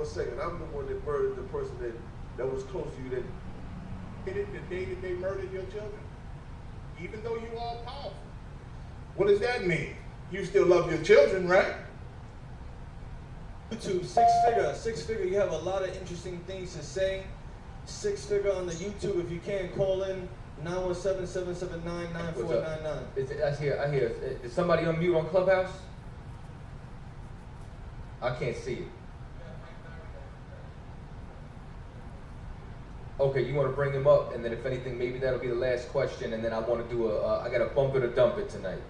For a second, I'm the one that murdered the person that was close to you. That the day that they murdered your children, even though you all powerful. What does that mean? You still love your children, right? YouTube, six figure. You have a lot of interesting things to say. Six figure on the YouTube. If you can, call in 917-779-9499. I hear. Is somebody on mute on Clubhouse? I can't see it. Okay, you want to bring him up, and then if anything, maybe that'll be the last question, and then I want to do I got to bump it or dump it tonight.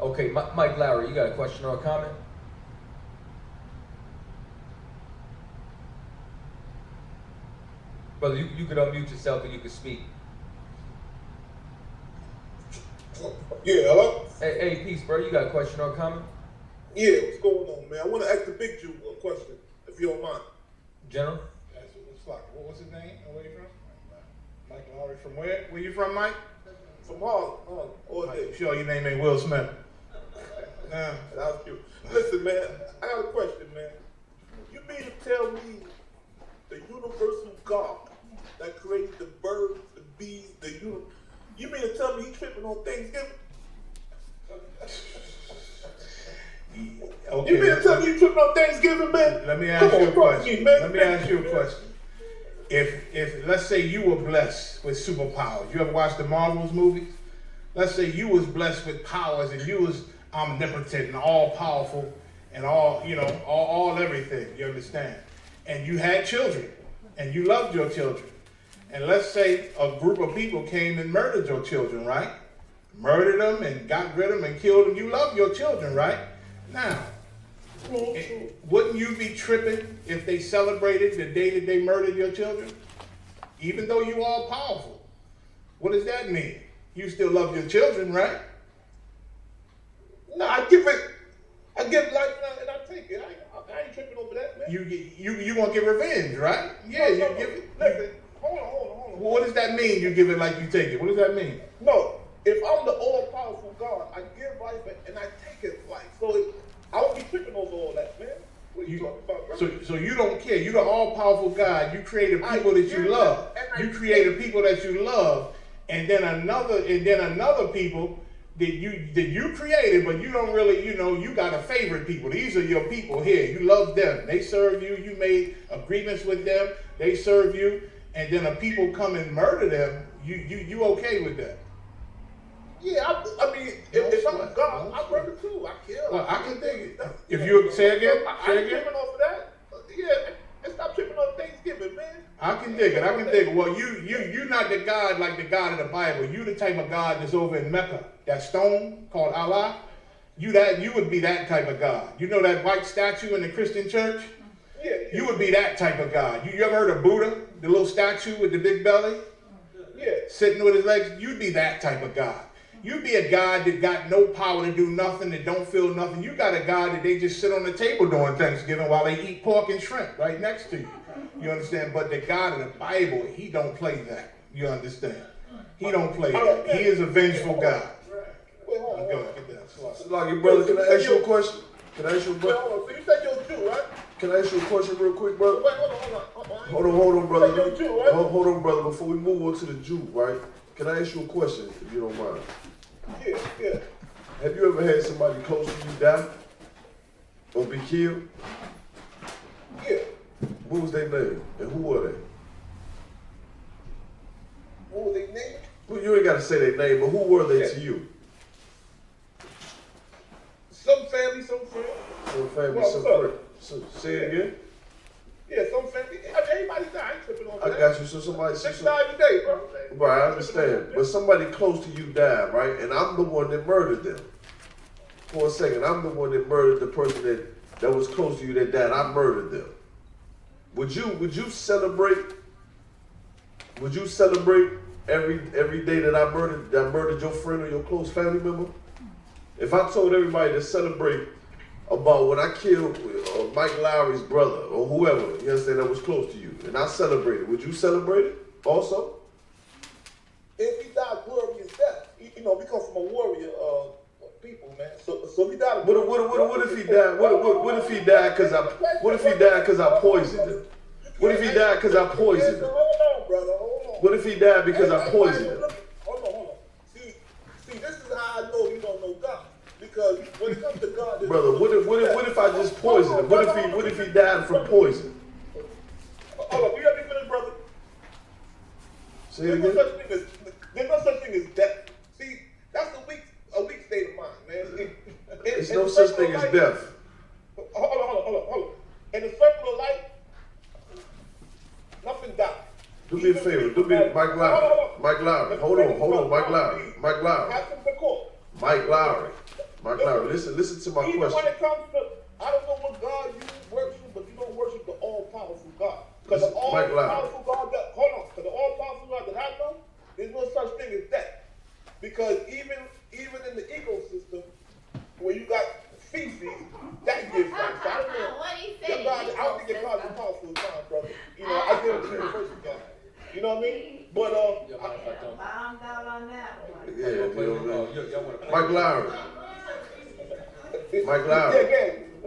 Okay, Mike Lowry, you got a question or a comment? Brother, you could unmute yourself and you could speak. Yeah, hello? Hey, peace, bro. You got a question or a comment? Yeah, what's going on, man? I want to ask the Big Jew a question, if you don't mind. General? That's what it's like. What's his name? Where you from? Mike Lowry. From where? Where you from, Mike? From Harlem, all day. Sure your name ain't Will Smith. That was cute. Listen, man, I got a question, man. You mean to tell me the universal God that created the birds, the bees, you mean to tell me he tripping on Thanksgiving? Okay. You mean to tell me you tripping on Thanksgiving, man? Let me ask you a question. Let me ask you a question. If let's say you were blessed with superpowers, you ever watched the Marvels movies? Let's say you was blessed with powers and you was omnipotent and all powerful and all everything. You understand? And you had children and you loved your children. And let's say a group of people came and murdered your children, right? Murdered them and got rid of them and killed them. You love your children, right? Now, wouldn't you be tripping if they celebrated the day that they murdered your children? Even though you all powerful. What does that mean? You still love your children, right? No, I give life and I take it. I ain't tripping over that, man. You gonna get revenge, right? Yeah, No, you give it. Listen, hold on. What does that mean? You give it like you take it. What does that mean? No, if I'm the all-powerful God, I give life and I take his life. So I won't be tripping over all that, man. What are you talking about, bro? So you don't care. You're the all-powerful God. You created people that you love. You created people that you love, and then another people that you created, but you don't really, you got a favorite people. These are your people here. You love them. They serve you. You made agreements with them. They serve you, and then a people come and murder them. You okay with that? Yeah, I mean, if I'm a God, I murder too. I kill. Well, I can dig it. If you say again, I ain't tripping off of that. Yeah, and stop tripping on Thanksgiving, man. I can dig it. Well, you're not the God like the God of the Bible. You the type of God that's over in Mecca. That stone called Allah. You would be that type of God. You know that white statue in the Christian church? Yeah. You would be that type of God. You ever heard of Buddha, the little statue with the big belly? Yeah. Sitting with his legs? You'd be that type of God. You be a God that got no power to do nothing, that don't feel nothing. You got a God that they just sit on the table during Thanksgiving while they eat pork and shrimp right next to you. You understand? But the God of the Bible, he don't play that. You understand? He don't play that. He is a vengeful God. Wait, hold on. Go, get that. Sloggy brother, can I ask you a question? Can I ask you a Wait, question? hold on. So you said you're a Jew, right? Can I ask you a question real quick, brother? Wait, hold on, Hold on, brother. You're a Jew, right? Hold on, brother. Before we move on to the Jew, right? Can I ask you a question, if you don't mind? Yeah. Have you ever had somebody close to you die or be killed? Yeah. What was their name and who were they? What was their name? Well, you ain't got to say their name, but who were they to you? Some family, some friends. Some family, Well, some so- friend. So, say it again. Yeah, some family. I mean, everybody die. I ain't tripping on I that. got you. So somebody. Six die every day, bro. Right, I understand. But somebody close to you died, right? And I'm the one that murdered them. For a second, I'm the one that murdered the person that was close to you that died. I murdered them. Would you celebrate? Would you celebrate every day that I murdered your friend or your close family member? If I told everybody to celebrate about when I killed Mike Lowry's brother or whoever, you understand, that was close to you, and I celebrated, would you celebrate it also? If he died glorious death, we come from a warrior people, man. So he died. What if he died? What if he died because I poisoned him? What if he died because I poisoned him? Hold on, brother. Hold on. What if he died because I poisoned him? Hold on. See, this is how I know you don't know God. Because when it comes to God, Brother, what if I just poisoned him? What if he died from poison? Hold on, we gotta be finished, brother. Say it There's again. no such thing as death. See, that's a weak state of mind, man. There's no such thing as death. Hold on. In the circle of life, nothing dies. Do me a favor. Mike Lowry. Hold on. Mike Lowry. Have some decor. Mike Lowry. Listen to my Even when question. it comes to, I don't know what God you worship, but you don't worship the all-powerful God. Because the Mike Lowry. all-powerful God that, hold on, because the all-powerful God that I know, there's no such thing as death. Because even in the ecosystem, where you got feces, that gives life. So I don't know. Your God, I don't think your God is powerful as mine, brother. You know, I give it to the person God. You know what I mean? But Bombed out on that one. Yeah, you know what I mean? Y'all wanna play? Mike Lowry.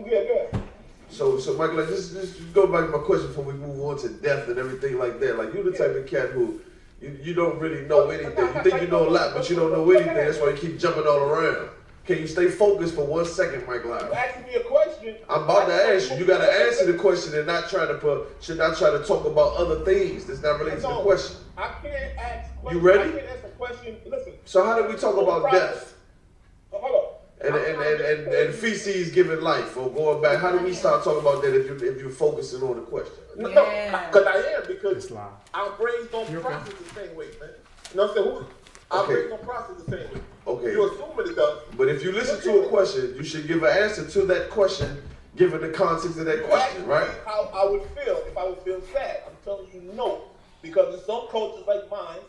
Yeah. So Mike, like, just go back to my question before we move on to death and everything like that. Like, you're the type of cat who you don't really know anything. You think you know a lot, but you don't know anything. That's why you keep jumping all around. Can you stay focused for 1 second, Mike Lowry? You asking me a question. I'm about to ask you. You got to answer the question and not try to talk about other things that's not related to the question. I can't ask questions. You ready? I can't ask a question. Listen. So how do we talk about death Hold on. and feces giving life or going back? How do we start talking about that if you're focusing on the question? No, because I am, because our brains don't process the same way, man. You know what I'm saying? Our brains don't process the same way. Okay. You assume it does. But if you listen to a question, you should give an answer to that question, given the context of that question, right? How I would feel if I would feel sad. I'm telling you no. Because in some cultures like mine,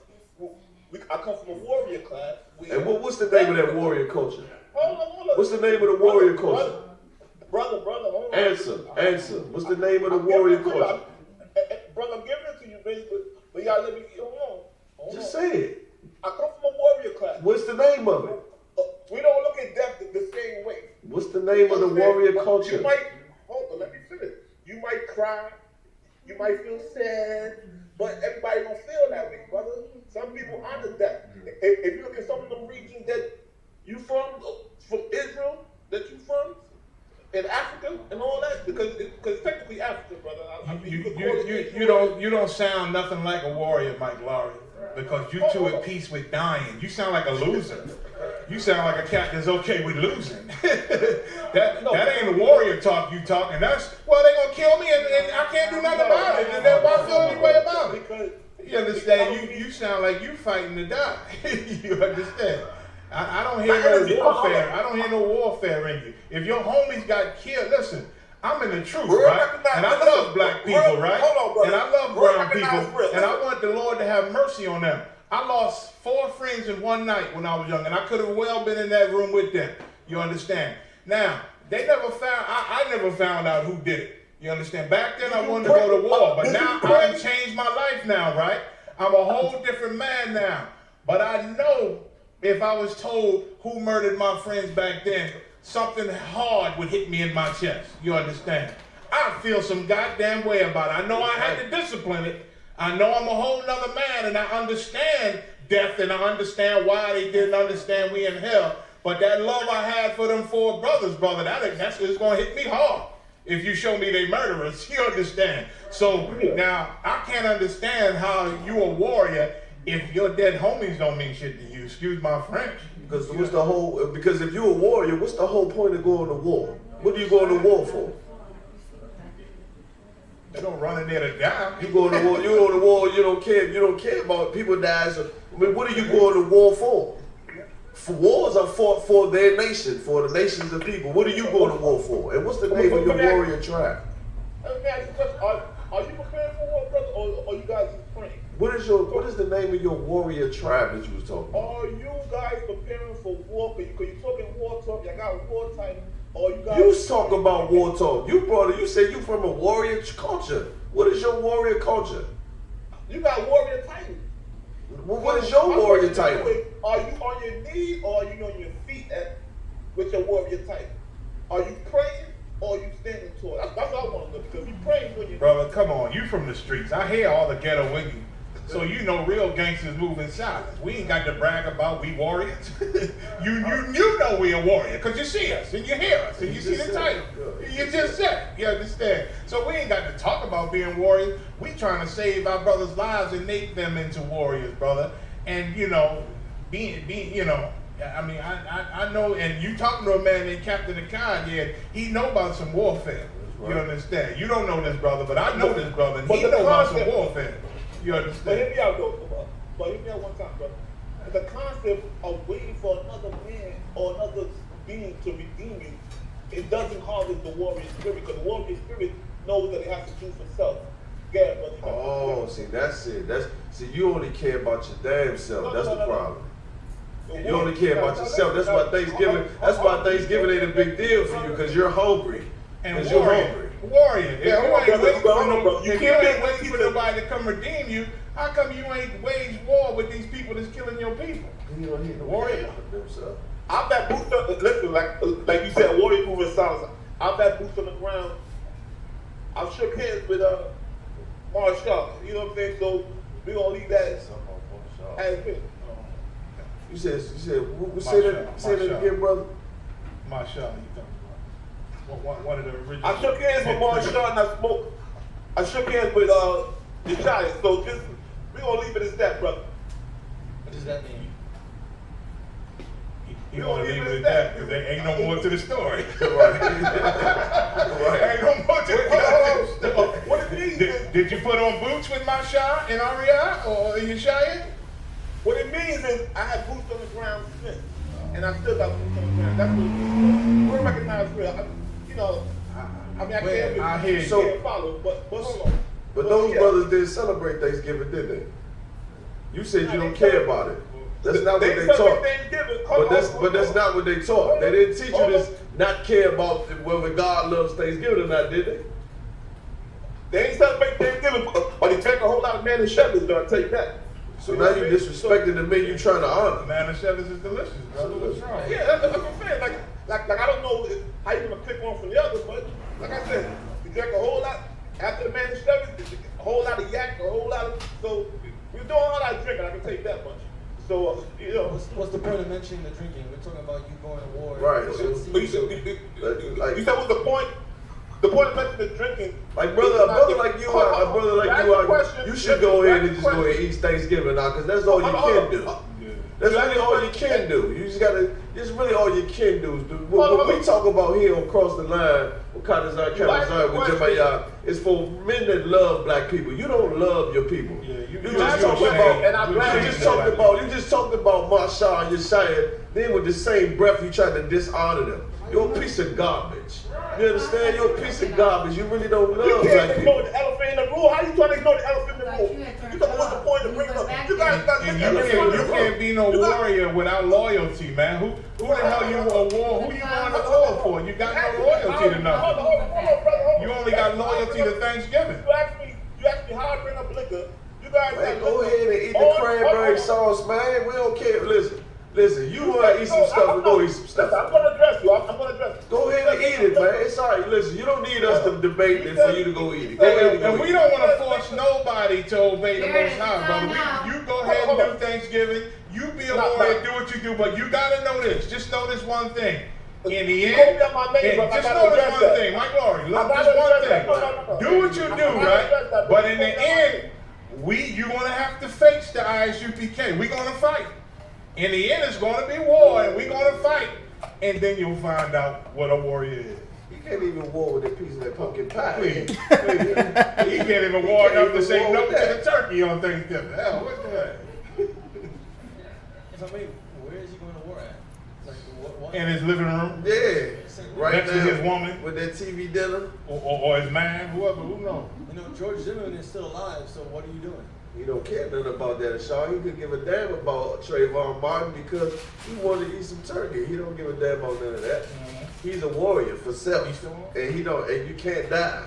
I come from a warrior class. And what's the name of that warrior culture? Hold on. What's the name of the warrior culture? Brother, hold on. Answer. What's the name of the warrior culture? Brother, I'm giving it to you, baby, but y'all let me, hold on. Just say it. I come from a warrior class. What's the name of it? We don't look at death the same way. What's the name of the warrior You culture? might, hold on, let me finish. You might cry, you might feel sad, but everybody don't feel that way, brother. Some people honor that. If you look at some of the regions that you from Israel, that you from, in Africa and all that, because technically Africa, brother. I mean, you could call it Israel. You don't sound nothing like a warrior, Mike Lowry, because you too at peace with dying. You sound like a loser. You sound like a cat that's okay with losing. that ain't the warrior talk you talking. That's, well, they gonna kill me and I can't do nothing about it. And then why feel any way about it? You understand? You sound like you fighting to die. You understand? I don't hear no warfare. I don't hear no warfare in you. If your homies got killed, listen, I'm in the truth, right? And I love black people, right? And I love brown people. And I want the Lord to have mercy on them. I lost 4 friends in one night when I was young, and I could have well been in that room with them. You understand? Now, they never found, I never found out who did it. You understand? Back then I wanted to go to war, but now I done changed my life now, right? I'm a whole different man now. But I know if I was told who murdered my friends back then, something hard would hit me in my chest. You understand? I feel some goddamn way about it. I know I had to discipline it. I know I'm a whole nother man, and I understand death, and I understand why they didn't understand we in hell. But that love I had for them 4 brothers, brother, that's what's going to hit me hard if you show me they murderers. You understand? So now I can't understand how you a warrior if your dead homies don't mean shit to you. Excuse my French. Because if you're a warrior, what's the whole point of going to war? What are you going to war for? They don't run in there to die. You go to war. You go to war. You don't care about people die. So, I mean, what are you going to war for? Wars are fought for their nation, for the nations of people. What are you going to war for? And what's the name of your warrior tribe? Let me ask you a question. Are you preparing for war, brother, or you guys just praying? What is the name of your warrior tribe that you was talking about? Are you guys preparing for war? Because you talking war talk, you got a war title. Or you guys... You talk about war talk. You said you from a warrior culture. What is your warrior culture? You got warrior title. Well, what is your warrior title? Are you on your knees or are you on your feet with your warrior type? Are you praying or are you standing tall? That's what I want to know, because you praying when you... Brother, come on, you from the streets. I hear all the ghetto wiggy. So you know real gangsters move in silence. We ain't got to brag about we warriors. you know we a warrior, because you see us and you hear us and you see the title. You just said it. You understand? So we ain't got to talk about being warriors. We trying to save our brothers' lives and make them into warriors, brother. And you know, being you know, I mean, I know, and you talking to a man named Captain Akai, yeah, he know about some warfare. Right. You understand? You don't know this brother, but I know this brother, and he know about some warfare. You understand? But hear me out though, but hear me out one time, brother. The concept of waiting for another man or another being to redeem you, it doesn't harvest the warrior spirit, because the warrior spirit knows that it has to do for self. Yeah, brother. Oh, see, that's it. See, you only care about your damn self. That's the problem. You only care about yourself. That's why Thanksgiving. That's why Thanksgiving ain't a big deal for you, because you're hungry. And you're hungry. Warrior. If you ain't waiting for you nobody to come redeem you, how come you ain't waged war with these people that's killing your people? Warrior. I've had boots on. Listen, like you said, warrior moving silence. I've had boots on the ground. I've shook hands with Marshall. You know what I'm saying? So we gonna leave that as it. You said, say that again, brother. Marshall, you talking about one of the original. I shook hands with Marshall and I shook hands with the Giants. So just we gonna leave it as that, brother. What does that mean? You want to leave it at that because there ain't no more to the story. Right. Ain't no more to the story. What it means is, Did you put on boots with Masha and Aria or Yeshaya? what it means is I had boots on the ground since, and I still got boots on the ground. That's what it means. We're recognized real. You know, I mean, I can't follow, but hold on. But those brothers didn't celebrate Thanksgiving, did they? You said you don't care about it. That's not what they taught. But that's not what they taught. They didn't teach you this not care about whether God loves Thanksgiving or not, did they? They ain't celebrate Thanksgiving, but they take a whole lot of man and shepherds, though, I tell you that. So now you disrespecting the men you trying to honor. Man, the shepherds is delicious, brother. What's wrong? Yeah, that's what I'm saying. Like I don't know how you gonna pick one from the other, but like I said, you drank a whole lot after the man and shepherds, a whole lot of yak, a whole lot of, so we're doing all that drinking, I can tell you that much. So, you know. What's the point of mentioning the drinking? We're talking about you going to war. Right. You said what's the point? The point of mentioning the drinking. Like a brother like you, you should go ahead and just go ahead and eat Thanksgiving now, because that's all you can do. That's really all you can do. You just gotta. It's really all you can do. What we talk about here on Cross the Line with Kadazar, with Jemaya, is for men that love black people. You don't love your people. Yeah, you just talked about Marshall and Yeshaya. Then with the same breath, you try to dishonor them. You're a piece of garbage. You understand? You're a piece of garbage. You really don't love you black can't people. ignore the elephant in the room. How you trying to ignore the elephant in the room? You talking what's the point of bringing up? You guys got You can't be no warrior without loyalty, man. Who the hell you a war? Who you going to war for? You got no loyalty to nothing. Hold on, brother. You only got loyalty to Thanksgiving. You asked me how I bring up liquor. You guys Man, go ahead and eat the cranberry sauce, man. We don't care. Listen, you want to eat some stuff, go eat some stuff. I'm going to address you. Go ahead and eat it, man. It's all right. Listen, you don't need us to debate it for you to go eat it. Go ahead and go and we don't want to force nobody to obey the Most High, brother. You go ahead and do Thanksgiving. You be a warrior, do what you do, but you got to know this. Just know this one thing. In the end, just know this one thing. My glory, look, just one thing. Do what you do, right? But in the end, you're going to have to face the ISUPK. We're going to fight. In the end, it's going to be war, and we're going to fight. And then you'll find out what a warrior is. You can't even war with a piece of that pumpkin pie. Please. He can't even war enough to say no to the turkey on Thanksgiving. Hell, what's that? So, where is he going to war at? Like, what? In his living room? Yeah. Right next to his woman? With that TV dinner? Or his man, whoever, who knows? You know, George Zimmerman is still alive, so what are you doing? He don't care nothing about that, Shaw. He could give a damn about Trayvon Martin because he wanted to eat some turkey. He don't give a damn about none of that. Mm-hmm. He's a warrior for self, and you can't die.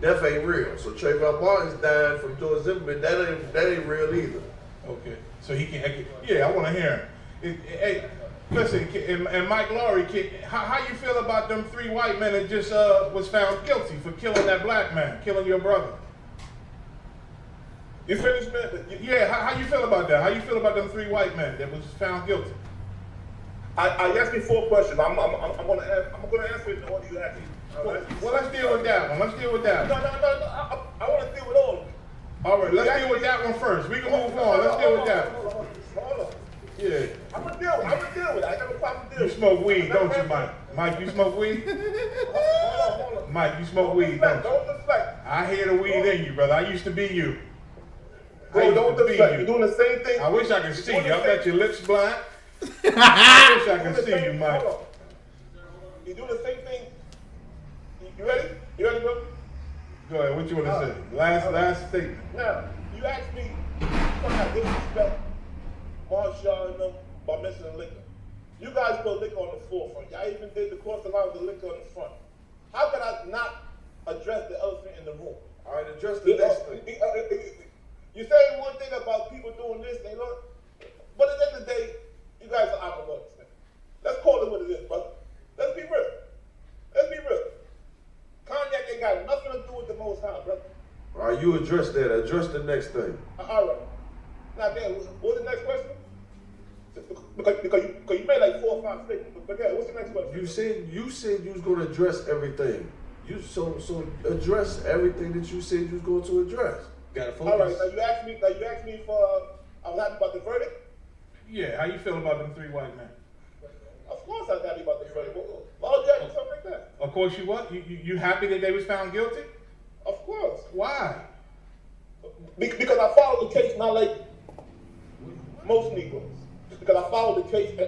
Death ain't real. So Trayvon Martin's dying from George Zimmerman. That ain't real either. Okay, so he can. Yeah, I want to hear him. Hey, Listen, and Mike Laurie, how you feel about them 3 white men that just was found guilty for killing that black man, killing your brother? You finished, man? Yeah, how you feel about that? How you feel about them 3 white men that was found guilty? I asked me 4 questions. I'm gonna answer it in the order you asked me. Well, let's deal with that one. Let's deal with that No. one. I want to deal with all of it. All right, let's deal with that one first. We can move on. Let's deal with that. Hold on. Yeah. I'm gonna deal with it. I got a problem to deal You with. smoke weed, don't you, Mike? Mike, you smoke weed? Hold on. Mike, you smoke weed, don't you? Don't deflect. I hear the weed in you, brother. I used to be you. Bro, don't deflect. You're doing the same thing. I wish I could see you. I bet your lips black. I wish I could see you, Mike. Hold on. You doing the same thing. You ready? You ready, bro? Go ahead. What you want to say? Last statement. Now, you asked me, I disrespect Marshall and them by mentioning liquor. You guys put liquor on the forefront. Y'all even did the course line with the liquor on the front. How could I not address the elephant in the room? All right, address the next thing. You say one thing about people doing this, they learn, but at the end of the day, you guys are alcoholics. Let's call it what it is, brother. Let's be real. Let's be real. Cognac ain't got nothing to do with the Most High, brother. All right, you address that. Address the next thing. All right. Now, Dan, what's the next question? Because you made like 4 or 5 statements. But yeah, what's the next question? You said you was going to address everything. So address everything that you said you was going to address. Gotta focus. All right. Now you asked me if I'm happy about the verdict. Yeah, how you feel about them 3 white men? Of course I'm happy about the verdict. Why would you ask me something like that? Of course you what? You happy that they was found guilty? Of course. Why? Because I followed the case not like most Negroes. Because I followed the case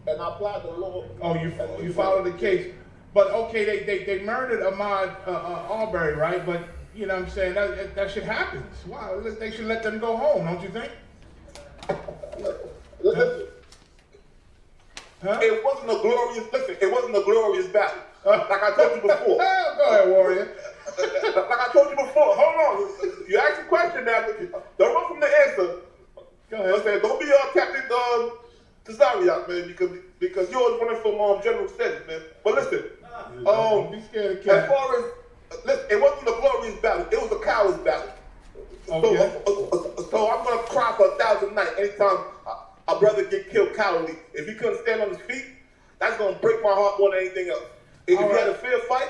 and I applied the law. Oh, you followed the case. But okay, they murdered Ahmaud Arbery, right? But you know what I'm saying, that shit happens. Wow, they should let them go home, don't you think? Listen, Huh? it wasn't a glorious battle. Like I told you before. Go ahead, Warrior. Like I told you before. Hold on. You asked a question now. Don't run from the answer. Go ahead. Listen, don't be Captain Tazariak, man, because you're always running from General Stennis, man. But listen, Don't be scared of as cat. far as listen, it wasn't a glorious battle. It was a coward's battle. Okay. So I'm gonna cry for 1,000 nights anytime a brother get killed cowardly. If he couldn't stand on his feet, that's gonna break my heart more than anything else. If he had a fair fight,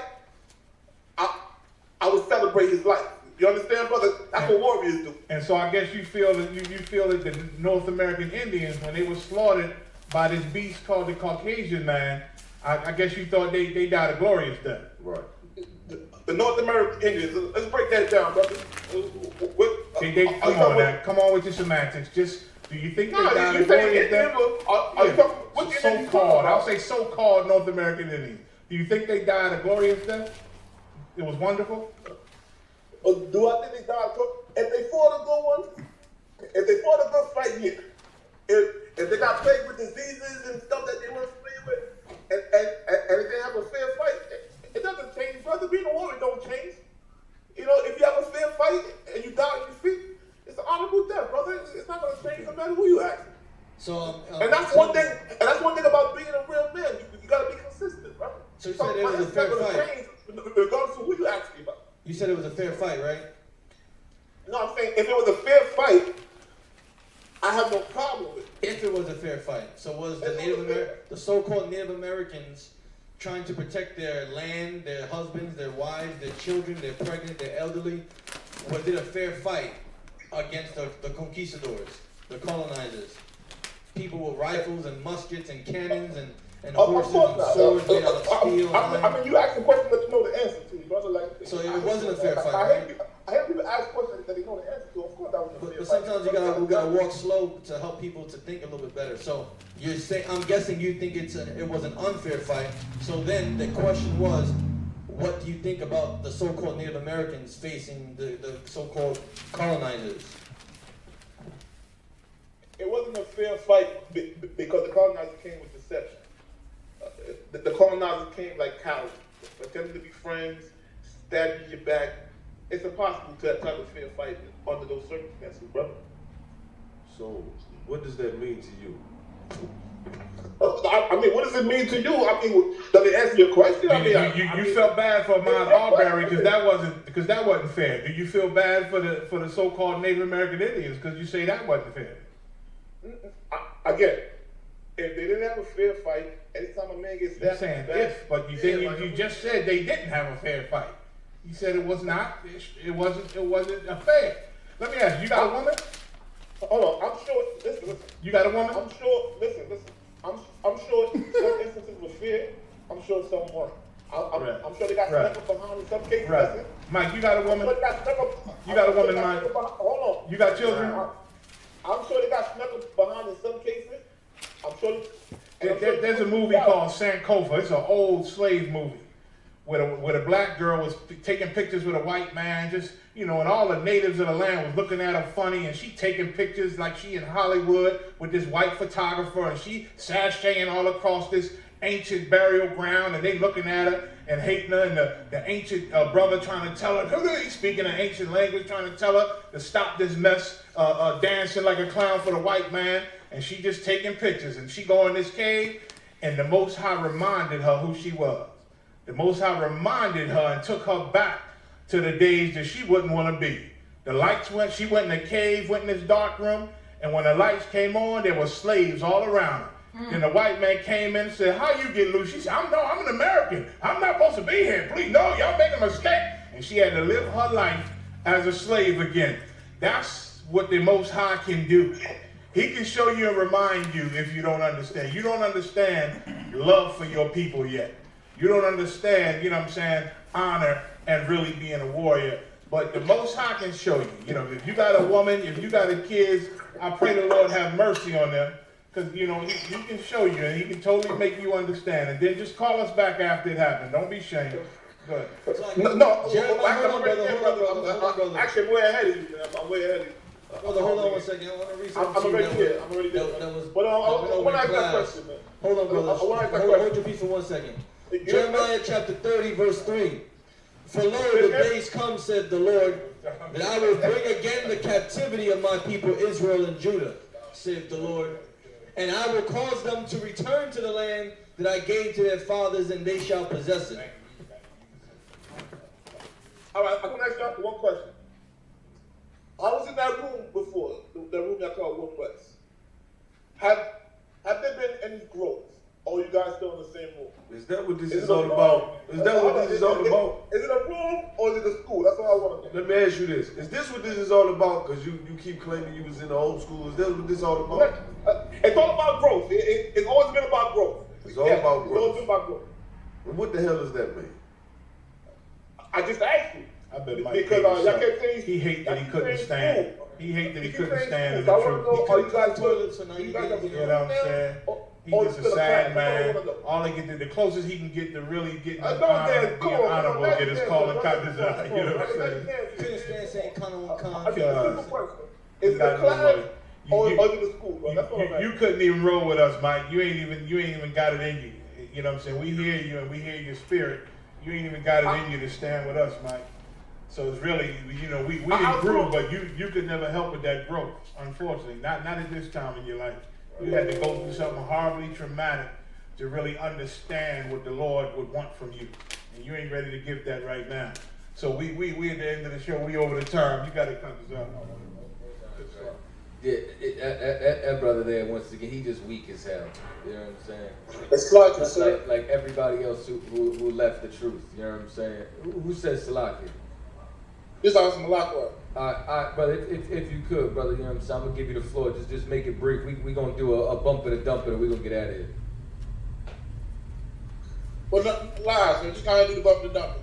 I would celebrate his life. You understand, brother? That's what warriors do. And so I guess you feel that you feel that the North American Indians, when they were slaughtered by this beast called the Caucasian man, I guess you thought they died a glorious death. Right. The North American Indians. Let's break that down, brother. Come on with your semantics. Just do you think they Nah, died a you saying glorious death? Are you talking? What the Indians So-called, talking I'll about? say so-called North American Indians. Do you think they died a glorious death? It was wonderful. Do I think they died? If they fought a good one, if they fought a good fight, yeah. If they got plagued with diseases and stuff that they weren't familiar with, and if they have a fair fight, it doesn't change, brother. Being a warrior don't change. You know, if you have a fair fight and you die on your feet, it's an honorable death, brother. It's not gonna change no matter who you ask. So, And that's one thing. And that's one thing about being a real man. You gotta be consistent, brother. So you said it was a fair It's not gonna fight. change regardless of who you ask me about. You said it was a fair fight, right? No, I'm saying if it was a fair fight, I have no problem with it. If it was a fair fight. So was the so-called Native Americans trying to protect their land, their husbands, their wives, their children, their pregnant, their elderly? Was it a fair fight against the conquistadors, the colonizers? People with rifles and muskets and cannons and horses and swords made out of steel. I mean, you ask a question that you know the answer to, brother. Like, So it wasn't a fair fight, I right? hear people ask questions that they know the answer to. Of course, that was a fair But fight. sometimes we gotta walk slow to help people to think a little bit better. So you're saying, I'm guessing you think it was an unfair fight. So then the question was, what do you think about the so-called Native Americans facing the so-called colonizers? It wasn't a fair fight because the colonizers came with deception. The colonizers came like cowards, pretending to be friends, stabbing you in your back. It's impossible to have a fair fight under those circumstances, brother. So what does that mean to you? I mean, what does it mean to you? I mean, does it answer your question? I mean, You felt bad for Ahmaud Arbery because that wasn't fair. Do you feel bad for the so-called Native American Indians because you say that wasn't fair? Again, if they didn't have a fair fight, anytime a man gets You're that, saying if, but you just said they didn't have a fair fight. You said it was not. It wasn't a fair. Let me ask you. You got a woman? Hold on, I'm sure. Listen. You got a woman? I'm sure. Listen. I'm sure some instances were fair. I'm sure some weren't. I'm sure they got snuck up behind in some cases. Right. Listen. Mike, you got a woman? I'm sure they got snuck up- You got a I'm sure woman, they got Mike? snuck up behind- Hold on. You got children? I'm sure they got snuck up behind in some cases. I'm sure. There's a movie called Sankofa. It's an old slave movie where a black girl was taking pictures with a white man, and all the natives of the land was looking at her funny, and she taking pictures like she in Hollywood with this white photographer, and she sashaying all across this ancient burial ground, and they looking at her and hating her, and the ancient brother trying to tell her, he's speaking an ancient language, trying to tell her to stop this mess, dancing like a clown for the white man, and she just taking pictures, and she go in this cave, and the Most High reminded her who she was. The Most High reminded her and took her back to the days that she wouldn't want to be. The lights went, she went in the cave, went in this dark room, and when the lights came on, there were slaves all around her. Then the white man came in and said, how you get loose? She said, I'm an American. I'm not supposed to be here. Please, no, y'all making a mistake. And she had to live her life as a slave again. That's what the Most High can do. He can show you and remind you if you don't understand. You don't understand love for your people yet. You don't understand, honor and really being a warrior. But the Most High can show you. If you got a woman, if you got a kids, I pray the Lord have mercy on them. Because, he can show you and he can totally make you understand. And then just call us back after it happened. Don't be ashamed. Go ahead. Actually, I'm way ahead of you, man. I'm way ahead of you. Brother, hold on one second. I want to read something. I'm already there. But I want to ask that question, man. Hold on, brother. Hold your peace for 1 second. Jeremiah chapter 30, verse 3. For lo, the days come, said the Lord, that I will bring again the captivity of my people Israel and Judah, saith the Lord. And I will cause them to return to the land that I gave to their fathers, and they shall possess it. All right, I'm going to ask you one question. I was in that room before, the room that called One West. Have there been any growth? Or you guys still in the same room? Is that what this is all about? Is that what this is all about? Is it a room or is it a school? That's all I want to know. Let me ask you this. Is this what this is all about? Because you keep claiming you was in the old school. Is that what this is all about? It's all about growth. It's always been about growth. It's all about growth. It's always been about growth. And what the hell does that mean? I just asked you. I bet Mike Because y'all kept saying he hate that he couldn't stand. He hate that he couldn't stand the So I want to truth. know, are you guys toilets for 90 you guys days, You know what I'm saying? He's just a sad man. All he can do, the closest he can get to really getting I the know honor, that. being honorable, get his calling Kadazai. You know what I'm saying? Couldn't stand saying Kana on I Khan. just a simple question. Is it a class or is it a school? Bro? That's what I'm You asking. couldn't even roll with us, Mike. You ain't even got it in you. You know what I'm saying? We hear you and we hear your spirit. You ain't even got it in you to stand with us, Mike. So it's really, we didn't grow, but you could never help with that growth, unfortunately. Not at this time in your life. You had to go through something horribly traumatic to really understand what the Lord would want from you. And you ain't ready to give that right now. So we at the end of the show, we over the term. You got to cut this out. Yeah, that brother there, once again, he just weak as hell. You know what I'm saying? It's like, Like everybody else who left the truth. You know what I'm saying? Who says Salaki? this is awesome. Malakwa. All right, brother, if you could, brother, you know what I'm saying? I'm going to give you the floor. Just make it brief. We're going to do a bumper to dumper and we're going to get out of here. Well, not lies. So just kind of do the bump the dump.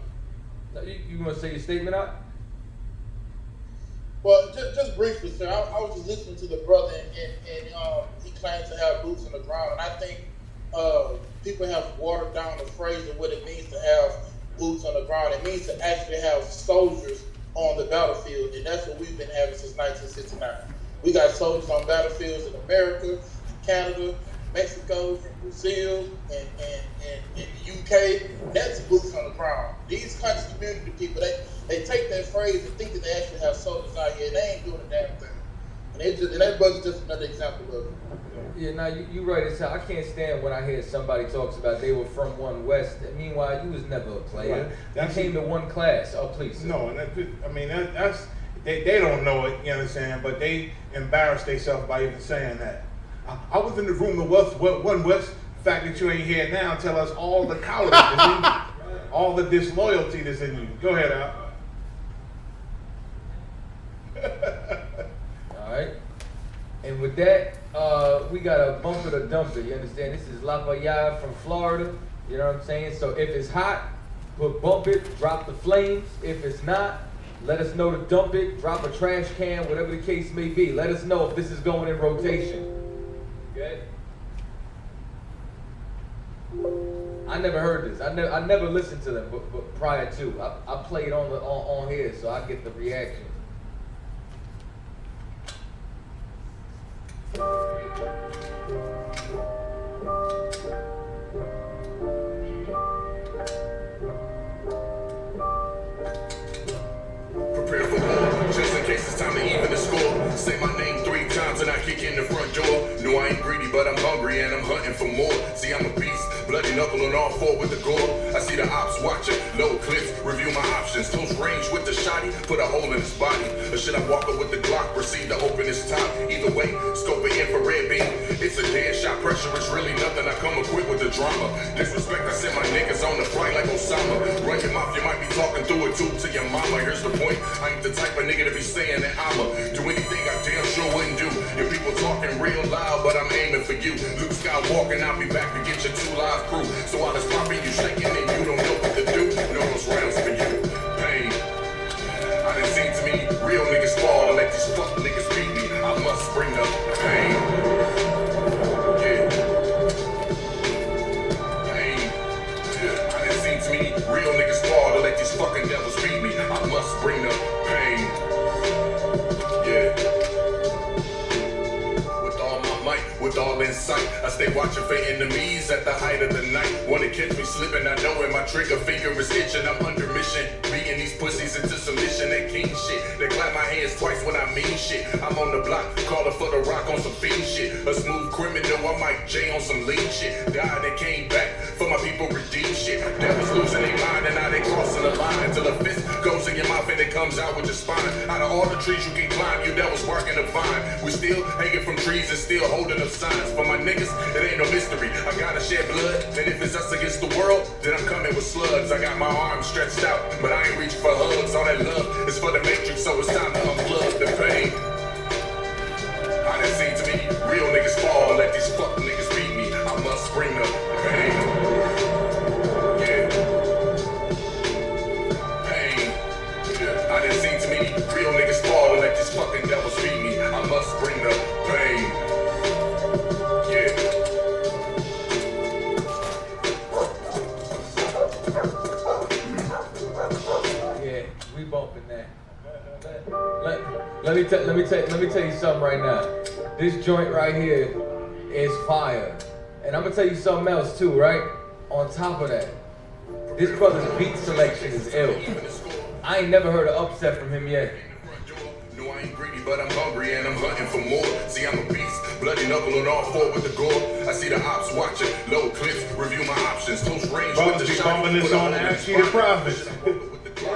Now, you want to say your statement out? Well, just briefly, sir. I was just listening to the brother, and he claims to have boots on the ground, and I think people have watered down the phrase of what it means to have boots on the ground. It means to actually have soldiers on the battlefield, and that's what we've been having since 1969. We got soldiers on battlefields in America, Canada, Mexico, Brazil, and the UK. That's boots on the ground. These countries, community people, they take that phrase and think that they actually have soldiers out here, and they ain't doing a damn thing. And that brother's just another example of it. Yeah, now you right as hell. I can't stand when I hear somebody talks about they were from One West. Meanwhile, you was never a player. Right. You came to one class. Oh, please. Sir. No, and that's they don't know it. You understand? But they embarrass themselves by even saying that. I was in the room of One West. The fact that you ain't here now tell us all the cowardice that's in you, all the disloyalty that's in you. Go ahead, Al. All right. And with that, we got a bump it or dump it. You understand? This is Lafayette from Florida. You know what I'm saying? So if it's hot, put bump it, drop the flames. If it's not, let us know to dump it, drop a trash can, whatever the case may be. Let us know if this is going in rotation. Okay? I never heard this. I never listened to them, but prior to, I played on here, so I get the reaction. Prepare for war, just in case it's time to even the score. Say my name 3 times and I kick in the front door. No, I ain't greedy, but I'm hungry and I'm hunting for more. See, I'm a beast, bloody knuckle on all 4 with the gore. I see the ops watching, load clips, review my options. Close range with the shotty, put a hole in his body. Or should I walk up with the Glock, proceed to open his top? Either way, scope an infrared beam. It's a dead shot, pressure is really nothing. I come equipped with the drama. Disrespect, I send my niggas on the flight like Osama. Run your mouth, you might be talking through a tube to your mama. Here's the point, I ain't the type of nigga to be saying that I'ma do anything I damn sure wouldn't do. Your people talking real loud, but I'm aiming for you. Luke Skywalker, I'll be back to get your 2 live crew. So while it's popping, you shaking and you don't know what to do. Know those rounds for you. Pain. I done seen too many real niggas fall and let these fuck niggas beat me. I must bring up pain. Yeah. Pain. Yeah. I done seen too many real niggas fall to let these fucking devils beat me. I must bring up pain. Yeah. With all in sight, I stay watching for enemies at the height of the night. Wanna catch me slipping, I know when my trigger finger is itching. I'm under mission, beating these pussies into submission. That king shit, they clap my hands twice when I mean shit. I'm on the block, calling for the rock on some fiend shit. A smooth criminal, I might J on some lean shit. Died and came back for my people redeem shit. Devils losing their mind and now they crossing the line. Till a fist goes in your mouth and it comes out with your spine. Out of all the trees you can climb, you devils working the vine. We still hanging from trees and still holding up signs. For my niggas, it ain't no mystery. I gotta shed blood, and if it's us against the world, then I'm coming with slugs. I got my arms stretched out, but I ain't reaching for hugs. All that love is for the matrix, so it's time to unplug the pain. I done seen too many real niggas fall and let these fuck niggas beat me. I must bring up pain. Yeah. Pain. Yeah. I done seen too many real niggas fall and let these fucking devils beat me. I must bring up pain. Yeah, we bumping that. Let me tell you something right now. This joint right here is fire, and I'm gonna tell you something else too. Right on top of that, this brother's beat selection is ill. I ain't never heard an upset from him yet. No, I ain't greedy, but I'm hungry and I'm hunting for more. See, I'm a beast, bloody knuckle on all 4 with the gore. I see the ops watching, load clips, review my options, close range with the shot. Bumping this on Ashley the Prophet.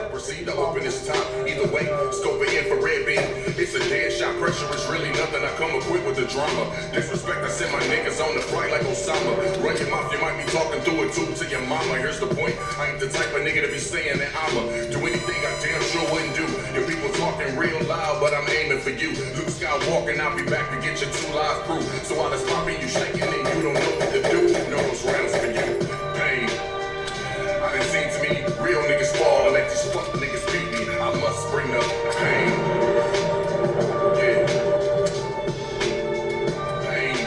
Proceed to open this top. Either way, scope an infrared beam. It's a dead shot, pressure is really nothing. I come equipped with the drama. Disrespect, I send my niggas on the flight like Osama. Run your mouth, you might be talking through a tube to your mama. Here's the point, I ain't the type of nigga to be saying that I'ma do anything I damn sure wouldn't do. Your people talking real loud, but I'm aiming for you. Luke Skywalker, I'll be back to get your 2 live crew. So while it's popping, you shaking and you don't know what to do. Know those rounds for you. Pain. I done seen too many real niggas fall and let these fuck niggas beat me. I must bring up pain. Yeah. Pain.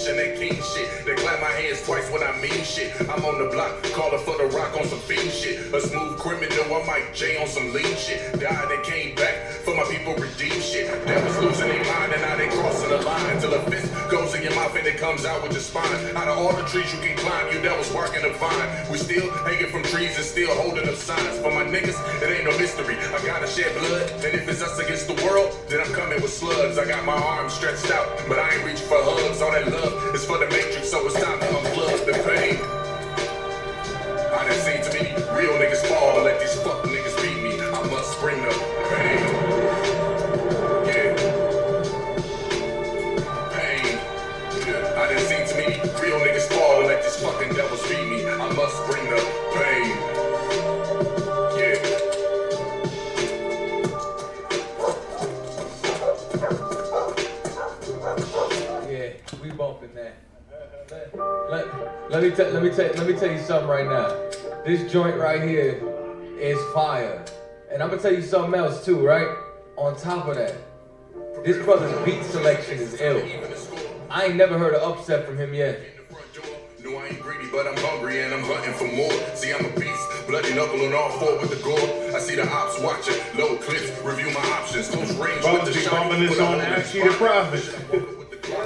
That king shit. They clap my hands twice when I mean shit. I'm on the block, calling for the rock on some fiend shit. A smooth criminal, I might J on some lean shit. Died and came back for my people redeem shit. Devils losing their mind and now they crossing the line. Till a fist goes in your mouth and it comes out with your spine. Out of all the trees you can climb, you devils working the vine. We still hanging from trees and still holding up signs. For my niggas, it ain't no mystery. I gotta shed blood, and if it's us against the world, then I'm coming coming with slugs. I got my arms stretched out, but I ain't reaching for hugs. All that love is for the matrix, so it's time to unplug the pain. I done seen too many real niggas fall to let these fuck niggas beat me. I must bring the pain. Yeah. Pain. Yeah. I done seen too many real niggas fall to let these fucking devils beat me. I must bring the pain. Yeah. Yeah, we bumping that. Let me tell you something right now. This joint right here is fire. And I'm gonna tell you something else too, right? On top of that, this brother's beat selection is ill. I ain't never heard an upset from him yet. No, I ain't greedy, but I'm hungry and I'm hunting for more. See, I'm a beast, bloody knuckle on all four with the gore. I see the ops watching, low clips, review my options, close range with the shot. Bumping this on Ashy the Prophet.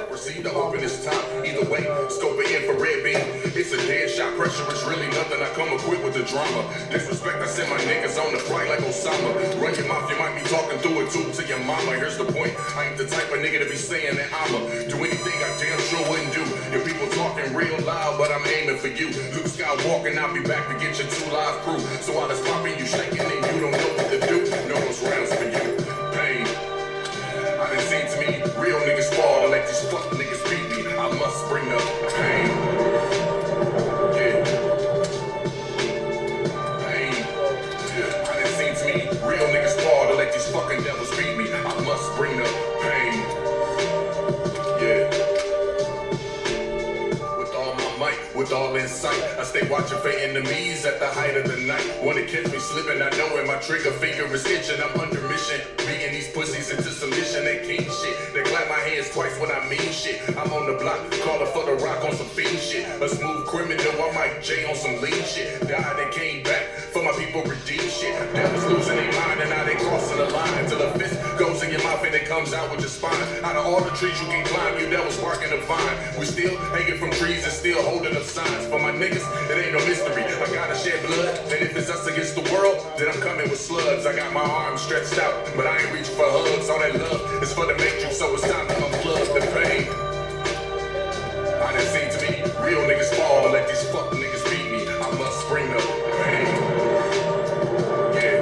Proceed to open this top. Either way, scope it infrared beam. It's a dead shot. Pressure is really nothing. I come equipped with the drama. Disrespect, I send my niggas on the flight like Osama. Run your mouth, you might be talking through a tube to your mama. Here's the point. I ain't the type of nigga to be saying that I'ma do anything I damn sure wouldn't do. Your people talking real loud, but I'm aiming for you. Luke Skywalker, I'll be back to get your 2 live crew. So while it's popping, you shaking and you don't know what to do. No, those rounds for you. Pain. I done seen too many real niggas fall to let these fuck niggas beat me. I must bring the pain. Yeah. Pain. Yeah. I done seen too many real niggas fall to let these fucking devils beat me. I must bring the pain. Yeah. With all in sight, I stay watching for enemies at the height of the night. Wanna catch me slipping, I know where my trigger finger is itching. I'm under mission, beating these pussies into submission. That king shit, they clap my hands twice when I mean shit. I'm on the block, calling for the rock on some fiend shit. A smooth criminal, I might J on some lean shit. Died and came back for my people redeem shit. Devils losing their mind and now they crossing the line. Till the fist goes in your mouth and it comes out with your spine. Out of all the trees you can climb, you devils barking the vine. We still hanging from trees and still holding up signs. For my niggas, it ain't no mystery. I gotta shed blood, and if it's us against the world, then I'm coming with slugs. I got my arms stretched out, but I ain't reaching for hugs. All that love is for the matrix, so it's time to unplug the pain. I done seen too many real niggas fall to let these fuck niggas beat me. I must bring the pain. Yeah.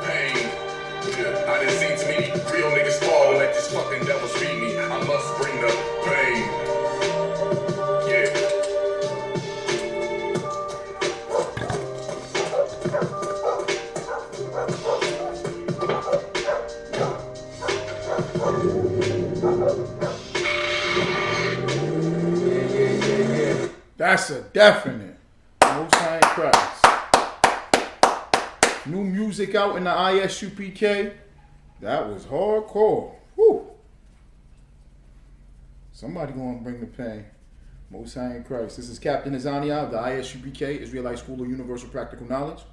Pain. Yeah. I done seen too many real niggas fall to let these fucking devils beat me. I must bring the pain. That's a definite. Most High Christ. New music out in the ISUPK. That was hardcore. Woo. Somebody gonna bring the pain. Most High Christ. This is Captain Azania of the ISUPK, Israelite School of Universal Practical Knowledge,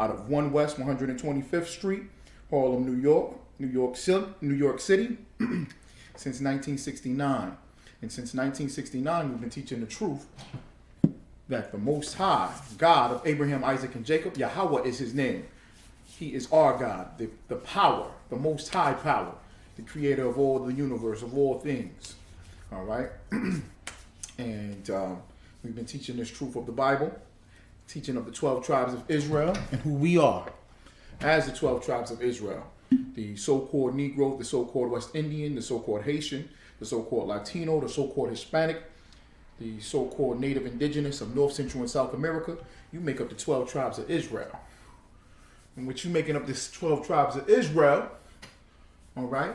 out of 1 West 125th Street, Harlem, New York, New York City, since 1969. And since 1969, we've been teaching the truth that the Most High, God of Abraham, Isaac, and Jacob, Yahweh is his name. He is our God, the power, the Most High power, the creator of all the universe, of all things. All right? And we've been teaching this truth of the Bible, teaching of the 12 tribes of Israel and who we are as the 12 tribes of Israel. The so-called Negro, the so-called West Indian, the so-called Haitian, the so-called Latino, the so-called Hispanic, the so-called Native Indigenous of North, Central, and South America. You make up the 12 tribes of Israel. And with you making up this 12 tribes of Israel, all right,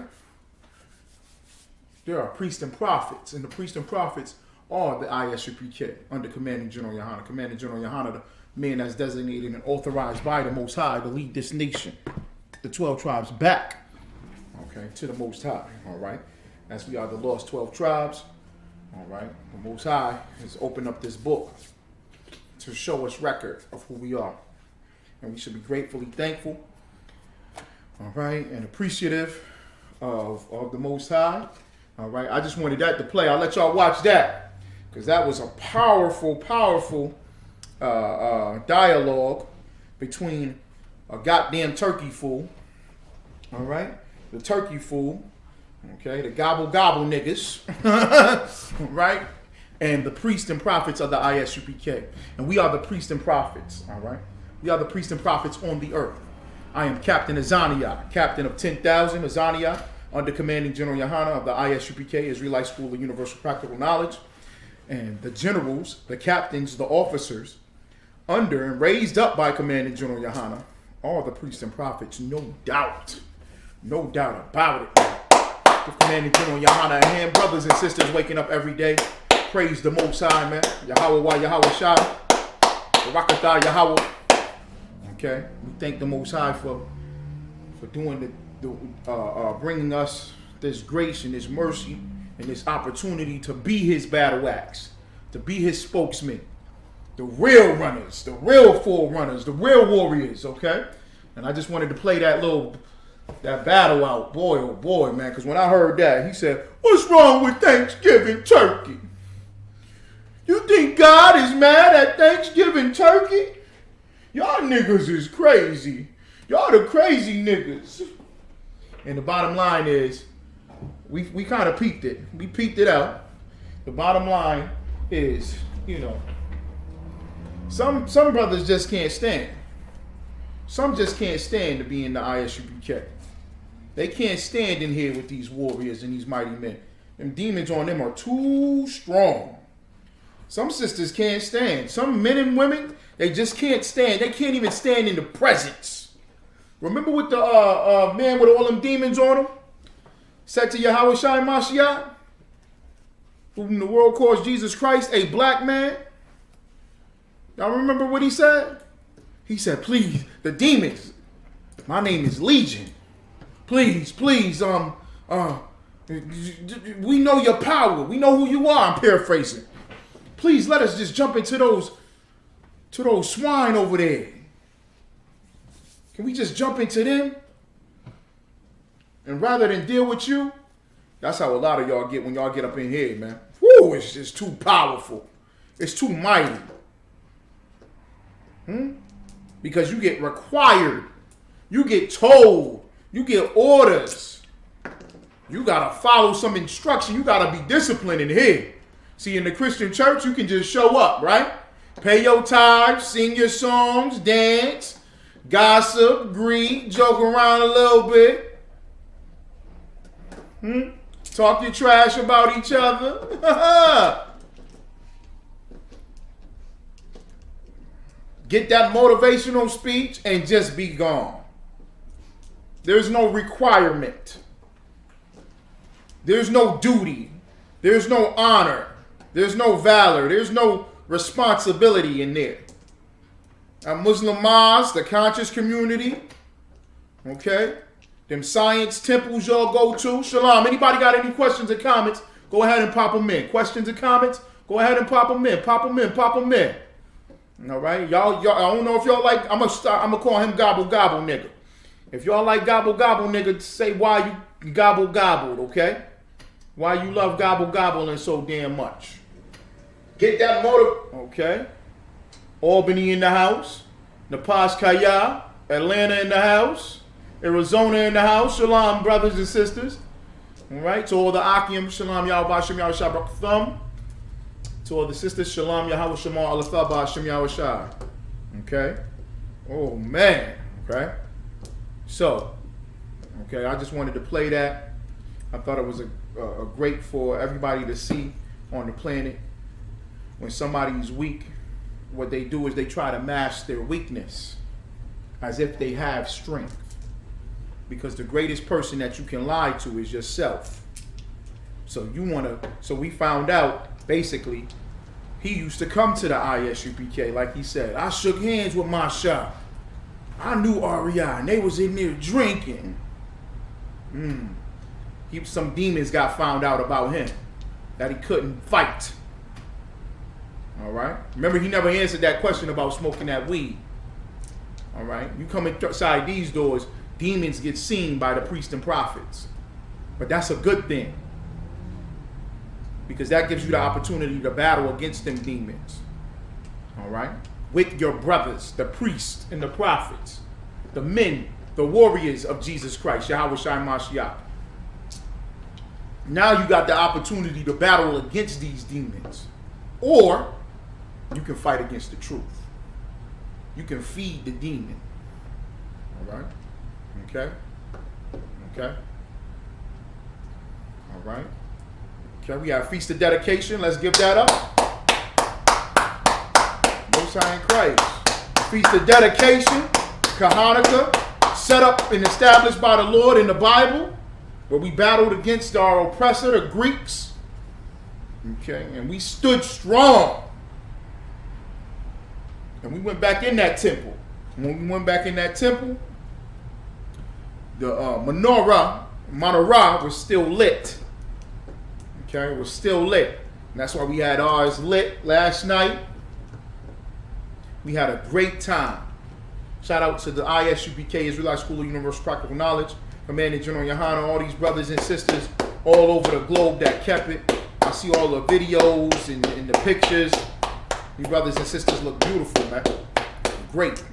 there are priests and prophets. And the priests and prophets are the ISUPK under Commanding General Yohana. Commanding General Yohana, the man that's designated and authorized by the Most High to lead this nation, the 12 tribes back, okay, to the Most High, all right? As we are the lost 12 tribes, all right, the Most High has opened up this book to show us record of who we are. And we should be gratefully thankful, all right, and appreciative of the Most High, all right. I just wanted that to play. I'll let y'all watch that because that was a powerful, powerful dialogue between a goddamn turkey fool All right, the turkey fool. Okay, the gobble gobble niggas. Right, and the priests and prophets of the ISUPK, and we are the priests and prophets. All right, we are the priests and prophets on the earth. I am Captain Azania, captain of 10,000 Azania, under commanding General Yohana of the ISUPK, Israelite School of Universal Practical Knowledge. And the generals, the captains, the officers, under and raised up by commanding General Yohana, all the priests and prophets, no doubt about it. Give commanding General Yohana a hand, brothers and sisters waking up every day. Praise the Most High, man. Yahweh wa Yahweh Shai, Barakatah Yahweh. Okay, we thank the Most High for doing bringing us this grace and this mercy and this opportunity to be His battle axe, to be His spokesman, the real runners, the real forerunners, the real warriors. Okay, and I just wanted to play that battle out, boy, oh boy, man. Because when I heard that, he said, "What's wrong with Thanksgiving turkey? You think God is mad at Thanksgiving turkey? Y'all niggas is crazy. Y'all the crazy niggas." And the bottom line is, we kind of peeped it. We peeped it out. The bottom line is, some brothers just can't stand. Some just can't stand to be in the ISUPK. They can't stand in here with these warriors and these mighty men. Them demons on them are too strong. Some sisters can't stand. Some men and women, they just can't stand. They can't even stand in the presence. Remember what the man with all them demons on him said to Yahweh Shai Mashiach, whom the world calls Jesus Christ, a black man? Y'all remember what he said? He said, "Please, the demons, my name is Legion. Please, we know your power. We know who you are." I'm paraphrasing. "Please let us just jump into those swine over there. Can we just jump into them? And rather than deal with you," that's how a lot of y'all get when y'all get up in here, man. Woo, it's just too powerful. It's too mighty. Because you get required. You get told. You get orders. You got to follow some instruction. You got to be disciplined in here. See, in the Christian church, you can just show up, right? Pay your tithes, sing your songs, dance, gossip, greet, joke around a little bit. Talk your trash about each other. Get that motivational speech and just be gone. There's no requirement. There's no duty. There's no honor. There's no valor. There's no responsibility in there. At Muslim mosques, the conscious community, okay? Them science temples y'all go to. Shalom. Anybody got any questions or comments? Go ahead and pop them in. Questions or comments? Go ahead and pop them in. Pop them in. Pop them in. All right, y'all. I don't know if y'all like. I'm gonna call him gobble gobble nigga. If y'all like gobble gobble nigga, say why you gobble gobbled. Okay, why you love gobble gobbling so damn much. Get that motive. Okay. Albany in the house. Napash Kaya. Atlanta in the house. Arizona in the house. Shalom, brothers and sisters. All right. To all the Akim, shalom, Yahweh, Shem, Yahweh, Shabbat, Thumb. To all the sisters, shalom, Yahweh, Shema, Allah, Shem, Yahweh, Shai. Okay. Oh, man. Okay. So, okay, I just wanted to play that. I thought it was a great for everybody to see on the planet. When somebody's weak, what they do is they try to mask their weakness as if they have strength. Because the greatest person that you can lie to is yourself. So we found out, basically, he used to come to the ISUPK, like he said. I shook hands with my shop. I knew REI, and they was in there drinking. Some demons got found out about him, that he couldn't fight. All right? Remember, he never answered that question about smoking that weed. All right? You come inside these doors, demons get seen by the priests and prophets. But that's a good thing. Because that gives you the opportunity to battle against them demons. All right? With your brothers, the priests and the prophets, the men the warriors of Jesus Christ, Yahweh Shai Mashiach. Now you got the opportunity to battle against these demons. Or you can fight against the truth. You can feed the demon. All right? Okay? Okay? All right? Okay, we have Feast of Dedication. Let's give that up. Most High in Christ. Feast of Dedication, Hanukkah, set up and established by the Lord in the Bible, where we battled against our oppressor, the Greeks. Okay, and we stood strong. And we went back in that temple. When we went back in that temple, the menorah was still lit. Okay, it was still lit. And that's why we had ours lit last night. We had a great time. Shout out to the ISUPK, Israelite School of Universal Practical Knowledge, Commander General Yohana, all these brothers and sisters all over the globe that kept it. I see all the videos and the pictures. You brothers and sisters look beautiful, man. Great.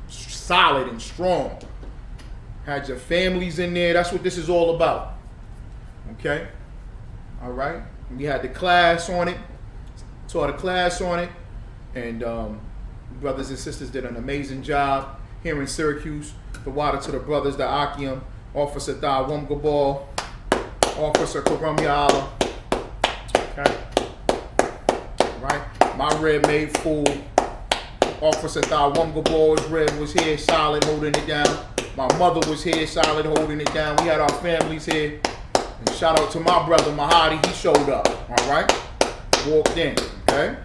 Solid and strong. Had your families in there. That's what this is all about. Okay? All right? We had the class on it. Taught a class on it. And brothers and sisters did an amazing job here in Syracuse. The water to the brothers, the Akim, Officer Thawum Gabal, Officer Karam Yala. Okay? All right? My red made full. Officer Thawum Gabal's red was here, solid, holding it down. My mother was here, solid, holding it down. We had our families here. And shout out to my brother Mahadi, he showed up. All right? Walked in. Okay?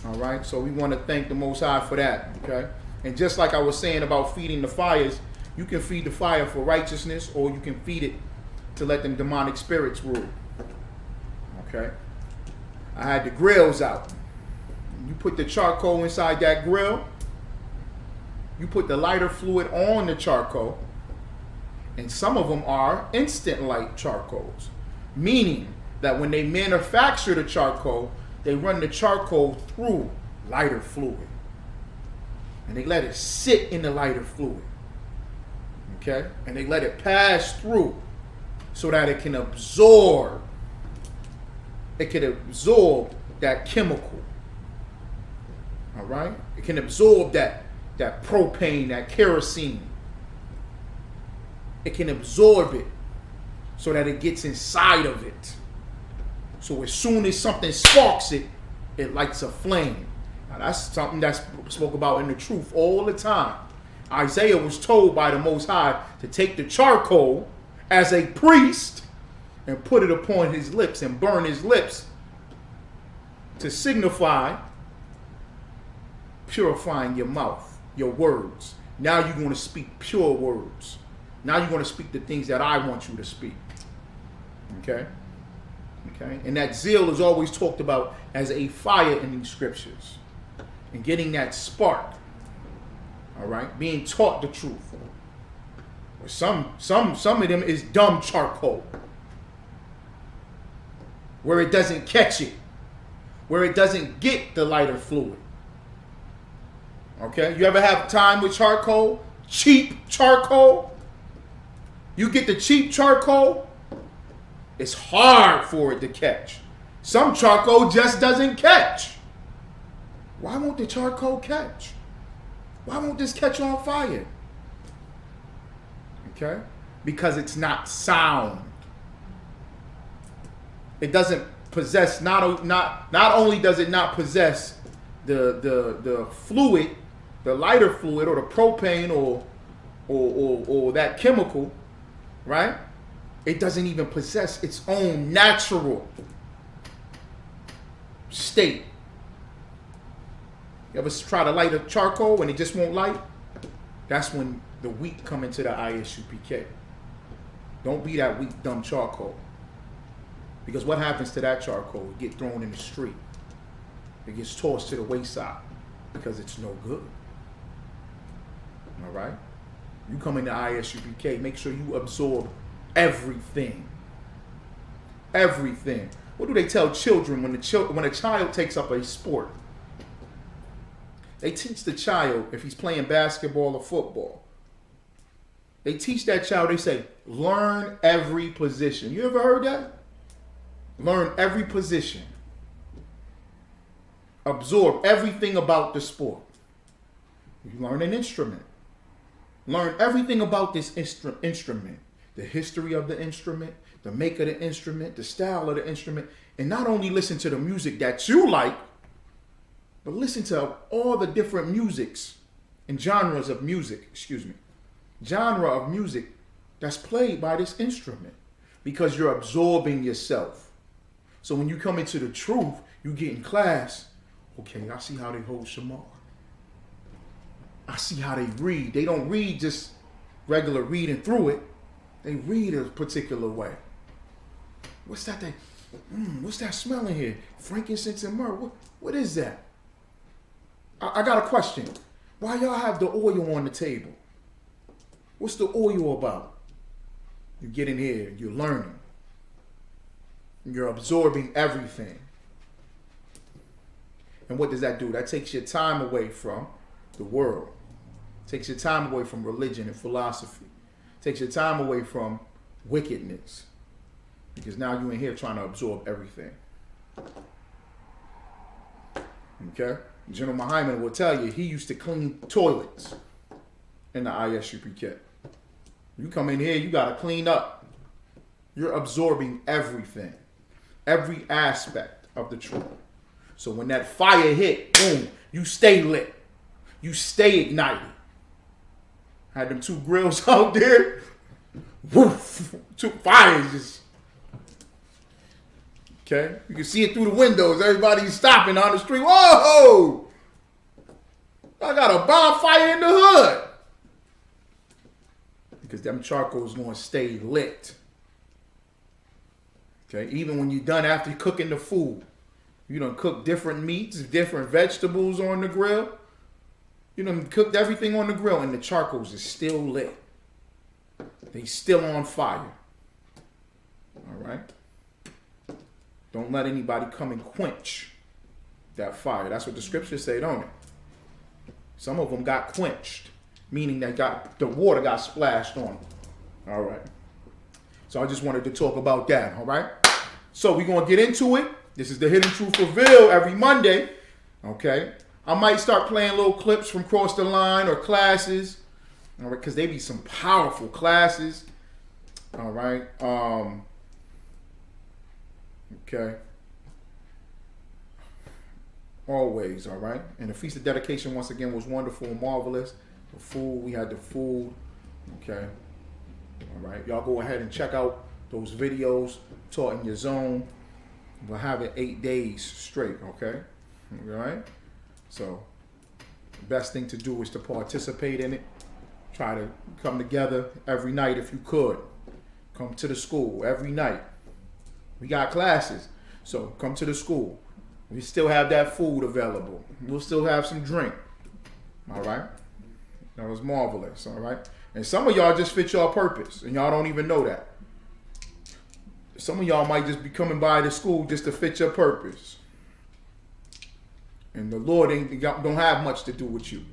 All right? So we want to thank the Most High for that. Okay? And just like I was saying about feeding the fires, you can feed the fire for righteousness, or you can feed it to let them demonic spirits rule. Okay? I had the grills out. You put the charcoal inside that grill. You put the lighter fluid on the charcoal. And some of them are instant light charcoals. Meaning that when they manufacture the charcoal, they run the charcoal through lighter fluid. And they let it sit in the lighter fluid. Okay? And they let it pass through so that it can absorb. It can absorb that chemical. All right? It can absorb that propane, that kerosene. It can absorb it so that it gets inside of it. So as soon as something sparks it, it lights a flame. Now that's something that's spoke about in the truth all the time. Isaiah was told by the Most High to take the charcoal as a priest and put it upon his lips and burn his lips to signify purifying your mouth, your words. Now you're going to speak pure words. Now you're going to speak the things that I want you to speak. Okay? Okay? And that zeal is always talked about as a fire in these scriptures. And getting that spark. All right? Being taught the truth. Some of them is dumb charcoal. Where it doesn't catch it. Where it doesn't get the lighter fluid. Okay? You ever have time with charcoal? Cheap charcoal? You get the cheap charcoal, it's hard for it to catch. Some charcoal just doesn't catch. Why won't the charcoal catch? Why won't this catch on fire? Okay? Because it's not sound. It doesn't possess, not only does it not possess the fluid, the lighter fluid or the propane or that chemical, right? It doesn't even possess its own natural state. You ever try to light a charcoal and it just won't light? That's when the weak come into the ISUPK. Don't be that weak, dumb charcoal. Because what happens to that charcoal? It gets thrown in the street. It gets tossed to the wayside because it's no good. All right? You come into ISUPK, make sure you absorb everything. Everything. What do they tell children when a child takes up a sport? They teach the child, if he's playing basketball or football, They teach that child, they say, learn every position. You ever heard that? Learn every position. Absorb everything about the sport. You learn an instrument. Learn everything about this instrument. The history of the instrument, the make of the instrument, the style of the instrument. And not only listen to the music that you like, but listen to all the different musics and genres of music, genre of music that's played by this instrument, because you're absorbing yourself. So when you come into the truth, you get in class, okay, I see how they hold shamar. I see how they read. They don't read just regular reading through it. They read a particular way. What's that thing? What's that smell in here? Frankincense and myrrh. What is that? I got a question. Why y'all have the oil on the table? What's the oil about? You get in here, you're learning. You're absorbing everything. And what does that do? That takes your time away from the world. Takes your time away from religion and philosophy. Takes your time away from wickedness. Because now you're in here trying to absorb everything. Okay? General Muhammad will tell you he used to clean toilets in the ISUPK. You come in here, you got to clean up. You're absorbing everything. Every aspect of the truth. So when that fire hit, boom, you stay lit. You stay ignited. Had them two grills out there. Woof, two fires just. Okay? You can see it through the windows. Everybody's stopping on the street. Whoa! I got a bonfire in the hood. Because them charcoal's going to stay lit. Okay? Even when you're done after cooking the food. You done cook different meats, different vegetables on the grill. You done cooked everything on the grill and the charcoals is still lit. They still on fire. All right? Don't let anybody come and quench that fire. That's what the scriptures say, don't it? Some of them got quenched, meaning that the water got splashed on them. All right. So I just wanted to talk about that, all right? So we're going to get into it. This is the Hidden Truth Revealed every Monday, okay? I might start playing little clips from Cross the Line or classes, all right, because they be some powerful classes, all right? Okay. Always, all right? And the Feast of Dedication, once again, was wonderful and marvelous. The food, we had the food, okay? All right, y'all go ahead and check out those videos taught in your zone. We'll have it 8 days straight, okay? All right? So, the best thing to do is to participate in it. Try to come together every night if you could. Come to the school every night. We got classes, so come to the school. We still have that food available. We'll still have some drink. All right? That was marvelous, all right? And some of y'all just fit y'all purpose, and y'all don't even know that. Some of y'all might just be coming by the school just to fit your purpose. And the Lord don't have much to do with you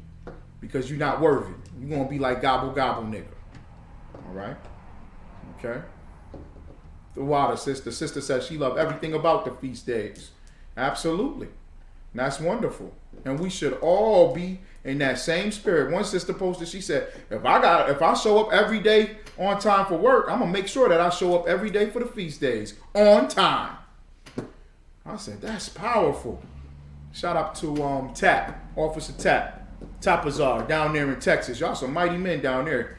because you're not worthy. You're going to be like gobble gobble nigga. All right? Okay? The water sister. Sister says she loved everything about the feast days. Absolutely. And that's wonderful. And we should all be in that same spirit. One sister posted, she said, if I show up every day on time for work, I'm going to make sure that I show up every day for the feast days on time. I said, that's powerful. Shout out to Tap, Officer Tap, Tapazar down there in Texas. Y'all some mighty men down there.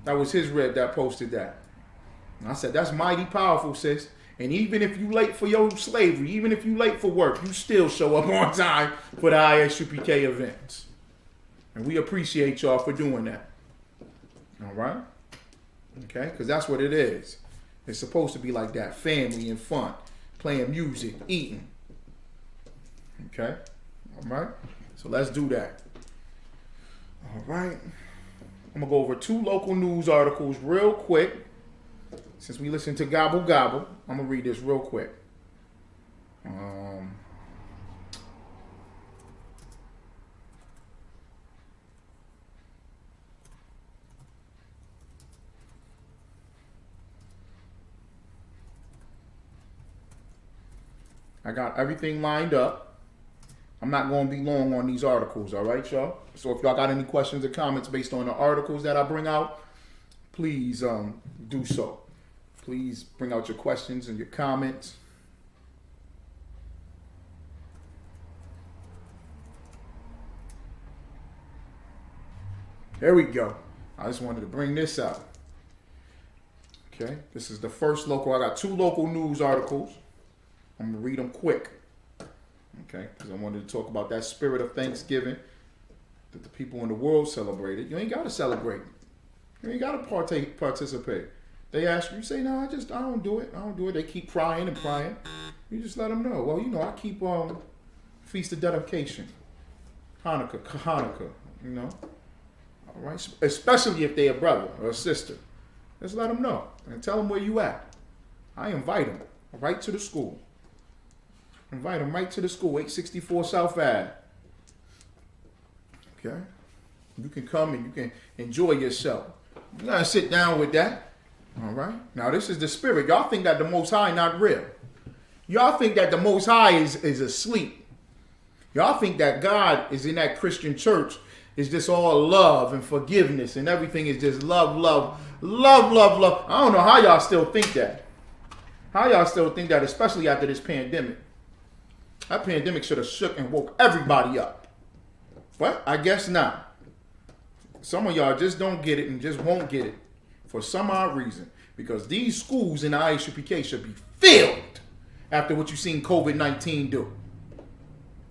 That was his rib that posted that. And I said, that's mighty powerful, sis. And even if you late for your slavery, even if you late for work, you still show up on time for the ISUPK events. And we appreciate y'all for doing that. All right? Okay? Because that's what it is. It's supposed to be like that. Family and fun. Playing music, eating. Okay? All right? So let's do that. All right? I'm going to go over 2 local news articles real quick. Since we listened to Gobble Gobble, I'm going to read this real quick. I got everything lined up. I'm not going to be long on these articles, all right, y'all? So if y'all got any questions or comments based on the articles that I bring out, please do so. Please bring out your questions and your comments. There we go. I just wanted to bring this out. Okay, this is the first local. I got 2 local news articles. I'm going to read them quick. Okay, because I wanted to talk about that spirit of Thanksgiving that the people in the world celebrated. You ain't got to celebrate. You ain't got to participate. They ask you, you say, no, I don't do it. I don't do it. They keep prying and prying. You just let them know. Well, you know, I keep Feast of Dedication. Hanukkah, you know. All right, especially if they're a brother or a sister. Just let them know and tell them where you at. I invite them right to the school. Invite them right to the school, 864 South Ave. Okay? You can come and you can enjoy yourself. You gotta sit down with that. All right? Now, this is the spirit. Y'all think that the Most High not real. Y'all think that the Most High is asleep. Y'all think that God is in that Christian church. It's just all love and forgiveness and everything is just love, love, love, love, love. I don't know how y'all still think that. How y'all still think that, especially after this pandemic. That pandemic should have shook and woke everybody up. But I guess not. Some of y'all just don't get it and just won't get it for some odd reason. Because these schools in the ISUPK should be filled after what you've seen COVID-19 do.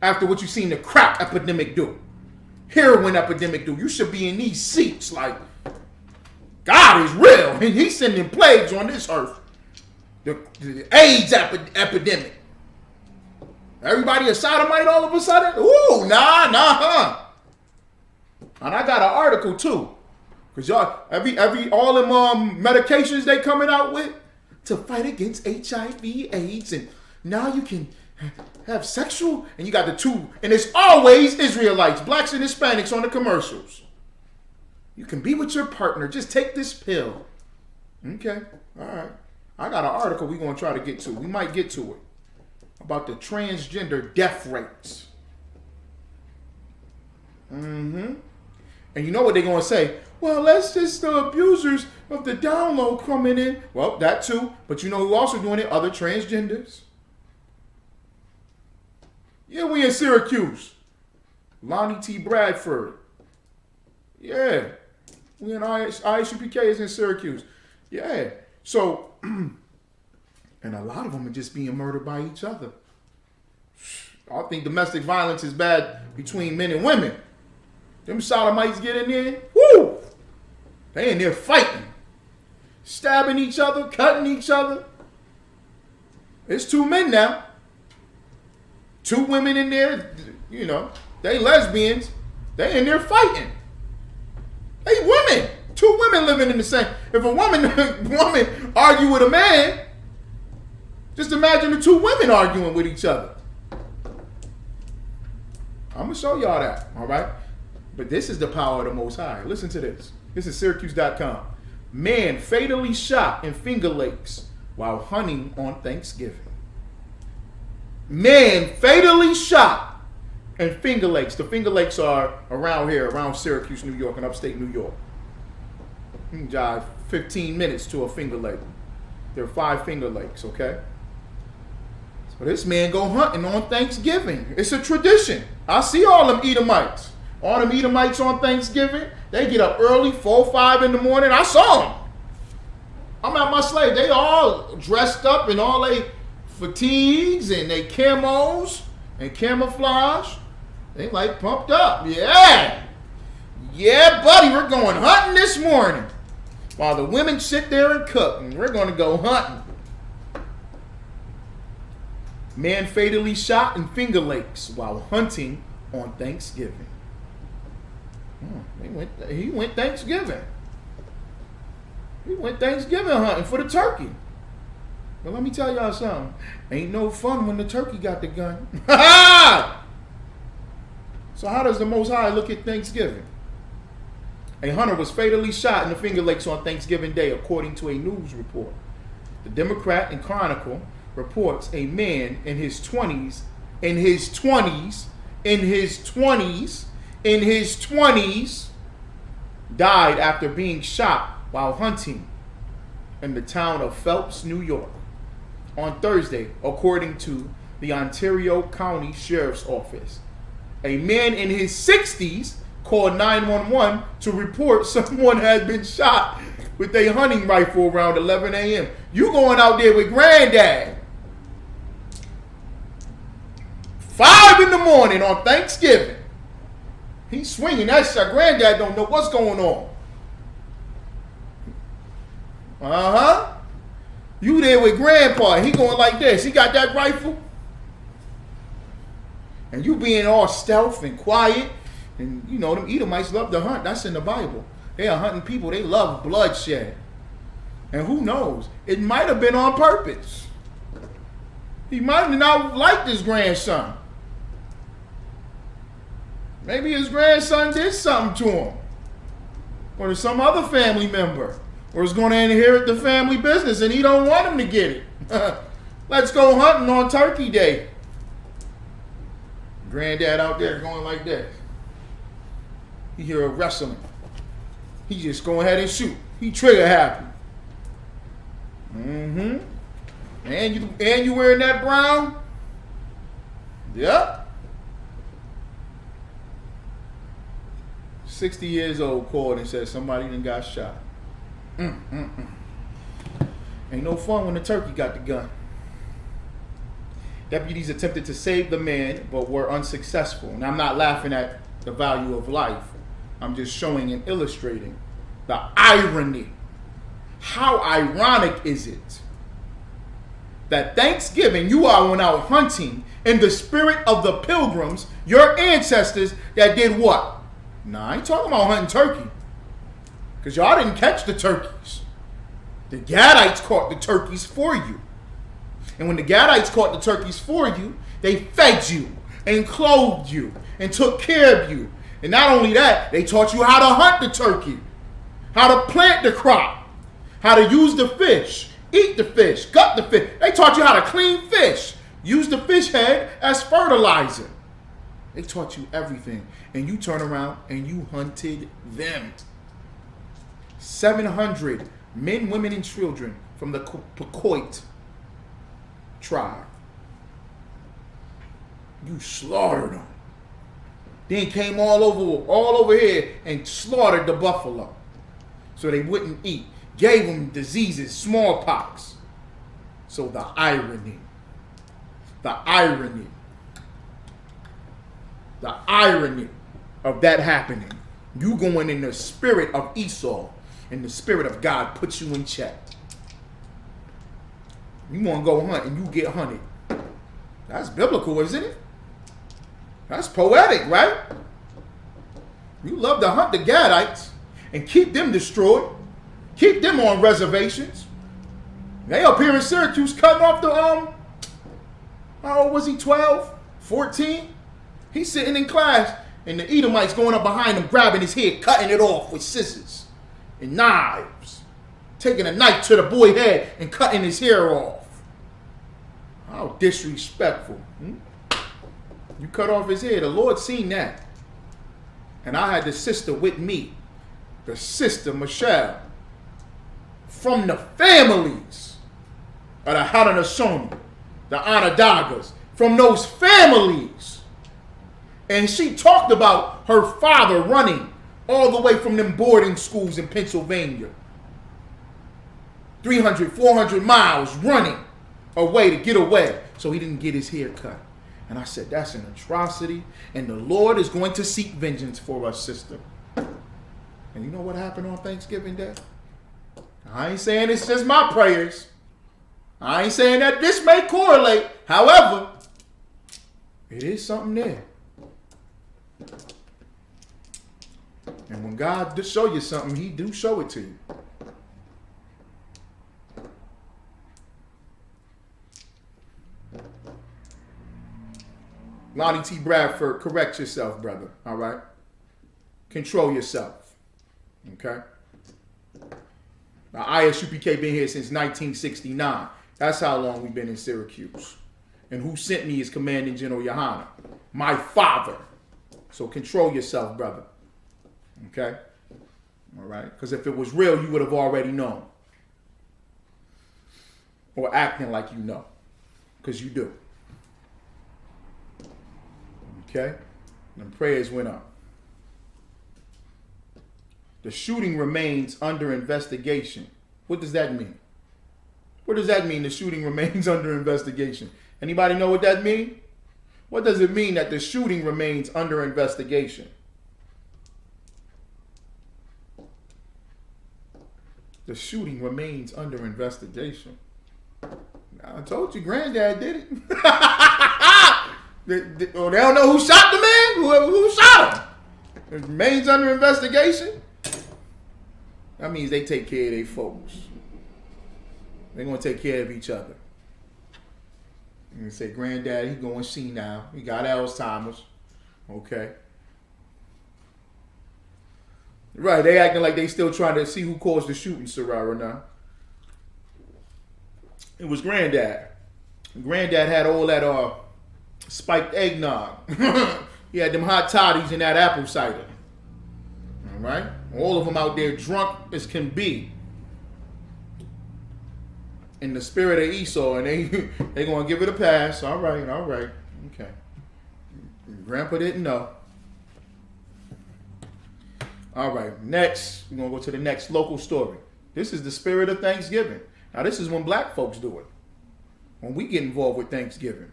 After what you've seen the crack epidemic do. Heroin epidemic do. You should be in these seats like, God is real and he's sending plagues on this earth. The AIDS epidemic. Everybody a sodomite all of a sudden? Ooh, nah. And I got an article too. Because y'all, all them medications they coming out with to fight against HIV, AIDS, and now you can have sexual, and you got the 2, and it's always Israelites, blacks and Hispanics on the commercials. You can be with your partner, just take this pill. Okay, all right. I got an article we're going to try to get to. We might get to it. About the transgender death rates. And you know what they're going to say? Well, that's just the abusers of the download coming in. Well, that too. But you know who also doing it? Other transgenders. Yeah, we in Syracuse. Lonnie T. Bradford. Yeah. We in ISUPK is in Syracuse. Yeah. So, and a lot of them are just being murdered by each other. I think domestic violence is bad between men and women. Them sodomites get in there, woo! They in there fighting. Stabbing each other, cutting each other. It's 2 men now. 2 women in there, you know, they lesbians. They in there fighting. They women. 2 women living in the same. If a woman argue with a man, just imagine the 2 women arguing with each other. I'm going to show y'all that, all right? But this is the power of the Most High. Listen to this. This is Syracuse.com. Man fatally shot in Finger Lakes while hunting on Thanksgiving. Man fatally shot in Finger Lakes. The Finger Lakes are around here, around Syracuse, New York, and upstate New York. You can drive 15 minutes to a Finger Lake. There are 5 Finger Lakes, okay? So this man go hunting on Thanksgiving. It's a tradition. I see all them Edomites. All them Edomites on Thanksgiving, they get up early, 4, 5 in the morning. I saw them. I'm at my slave. They all dressed up in all they fatigues and they camos and camouflage. They like pumped up. Yeah. Yeah, buddy, we're going hunting this morning. While the women sit there and cook, and we're going to go hunting. Man fatally shot in Finger Lakes while hunting on Thanksgiving. He went Thanksgiving. He went Thanksgiving hunting for the turkey. But let me tell y'all something. Ain't no fun when the turkey got the gun. So how does the Most High look at Thanksgiving? A hunter was fatally shot in the Finger Lakes on Thanksgiving Day, according to a news report. The Democrat and Chronicle reports a man in his 20s died after being shot while hunting in the town of Phelps, New York on Thursday, according to the Ontario County Sheriff's Office. A man in his 60s called 911 to report someone had been shot with a hunting rifle around 11 a.m. You going out there with granddad. 5 in the morning on Thanksgiving. He's swinging that shot. Granddad don't know what's going on. Uh-huh. You there with grandpa. He going like this. He got that rifle. And you being all stealth and quiet. And you know, them Edomites love to hunt. That's in the Bible. They are hunting people. They love bloodshed. And who knows? It might have been on purpose. He might have not liked his grandson. Maybe his grandson did something to him. Or to some other family member. Or is going to inherit the family business and he don't want him to get it. Let's go hunting on Turkey Day. Granddad out there going like this. He hear a wrestling. He just go ahead and shoot. He trigger happy. Mm-hmm. And you wearing that brown? Yep. 60 years old called and said somebody done got shot. Ain't no fun when the turkey got the gun. Deputies attempted to save the man, but were unsuccessful. And I'm not laughing at the value of life. I'm just showing and illustrating the irony. How ironic is it that Thanksgiving you all went out hunting in the spirit of the pilgrims, your ancestors that did what? Nah, I ain't talking about hunting turkey. Because y'all didn't catch the turkeys. The Gadites caught the turkeys for you. And when the Gadites caught the turkeys for you, they fed you and clothed you and took care of you. And not only that, they taught you how to hunt the turkey, how to plant the crop, how to use the fish, eat the fish, gut the fish. They taught you how to clean fish, use the fish head as fertilizer. They taught you everything. And you turn around and you hunted them. 700 men, women, and children from the Pequot tribe. You slaughtered them. Then came all over here and slaughtered the buffalo so they wouldn't eat. Gave them diseases, smallpox. So the irony of that happening. You going in the spirit of Esau, and the spirit of God puts you in check. You want to go hunt and you get hunted. That's biblical, isn't it? That's poetic, right? You love to hunt the Gadites and keep them destroyed. Keep them on reservations. They up here in Syracuse cutting off the, how old was he, 12? 14? He's sitting in class and the Edomites going up behind him, grabbing his head, cutting it off with scissors and knives. Taking a knife to the boy's head and cutting his hair off. How disrespectful. You cut off his head. The Lord seen that. And I had the sister with me. The sister, Michelle. From the families of the Haudenosaunee, the Onondagas. From those families. And she talked about her father running all the way from them boarding schools in Pennsylvania. 300, 400 miles running away to get away so he didn't get his hair cut. And I said, that's an atrocity. And the Lord is going to seek vengeance for us, sister. And you know what happened on Thanksgiving Day? I ain't saying it's just my prayers. I ain't saying that this may correlate. However, it is something there. And when God does show you something, he do show it to you. Lonnie T. Bradford, correct yourself, brother. All right? Control yourself. Okay? Now, ISUPK been here since 1969. That's how long we've been in Syracuse. And who sent me is Commanding General Yohana, my father. So control yourself, brother. Okay? All right? Because if it was real, you would have already known. Or acting like you know. Because you do. Okay? And prayers went up. The shooting remains under investigation. What does that mean? What does that mean, the shooting remains under investigation? Anybody know what that means? What does it mean that the shooting remains under investigation? The shooting remains under investigation. I told you, Granddad did it. They don't know who shot the man? Who shot him? It remains under investigation. That means they take care of their folks. They're going to take care of each other. You say, Granddad, he going senile. He got Alzheimer's. Okay. Right, they acting like they still trying to see who caused the shooting, Serrara, now. It was Granddad. Granddad had all that spiked eggnog. He had them hot toddies and that apple cider. All right? All of them out there drunk as can be. In the spirit of Esau, and they gonna give it a pass. All right, okay. Grandpa didn't know. All right, next we're gonna go to the next local story. This is the spirit of Thanksgiving. Now this is when black folks do it. When we get involved with Thanksgiving.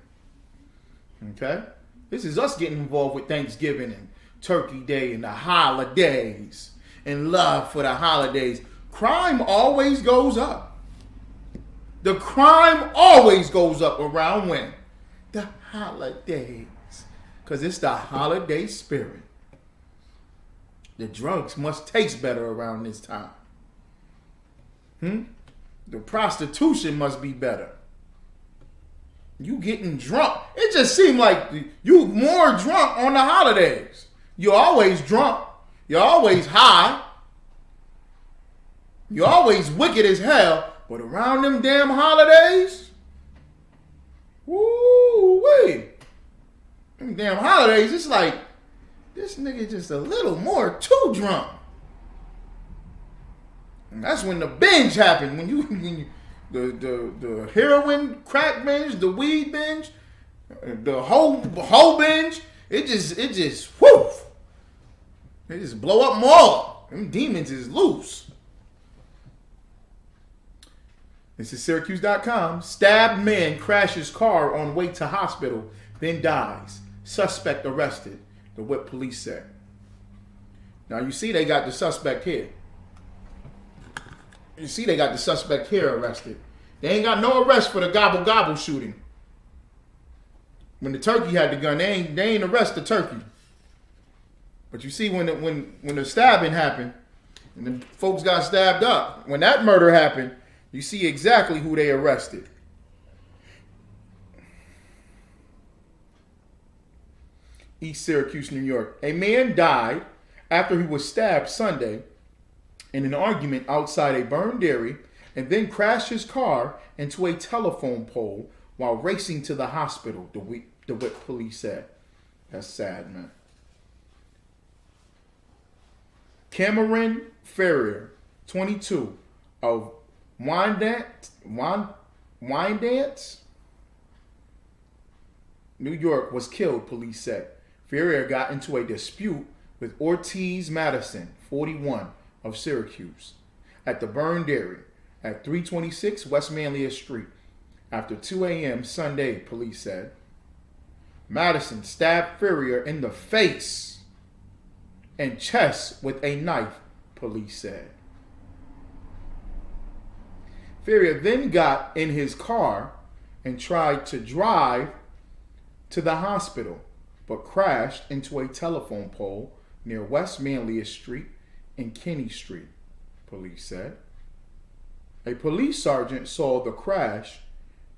Okay, this is us getting involved with Thanksgiving and Turkey Day and the holidays and love for the holidays. Crime always goes up. The crime always goes up around when? The holidays. Because it's the holiday spirit. The drugs must taste better around this time. The prostitution must be better. You getting drunk. It just seemed like you more drunk on the holidays. You're always drunk. You're always high. You're always wicked as hell. But around them damn holidays, woo-wee. Them damn holidays, it's like, this nigga just a little more too drunk. And that's when the binge happened. When you the heroin crack binge, the weed binge, the whole binge, it just whoof. They just blow up more. Them demons is loose. This is Syracuse.com. Stabbed man crashes car on way to hospital, then dies. Suspect arrested, the Whip police said. Now you see they got the suspect here. You see they got the suspect here arrested. They ain't got no arrest for the gobble gobble shooting. When the turkey had the gun, they ain't arrest the turkey. But you see when the stabbing happened, and the folks got stabbed up, when that murder happened, you see exactly who they arrested. East Syracuse, New York. A man died after he was stabbed Sunday in an argument outside a burned dairy and then crashed his car into a telephone pole while racing to the hospital, the Whip police said. That's sad, man. Cameron Ferrier, 22, of Wyandanch, New York, was killed, police said. Ferrier got into a dispute with Ortiz Madison, 41, of Syracuse, at the burned dairy at 326 West Manlius Street after 2 a.m. Sunday, police said. Madison stabbed Ferrier in the face and chest with a knife, police said. Ferrier then got in his car and tried to drive to the hospital, but crashed into a telephone pole near West Manlius Street and Kinney Street, police said. A police sergeant saw the crash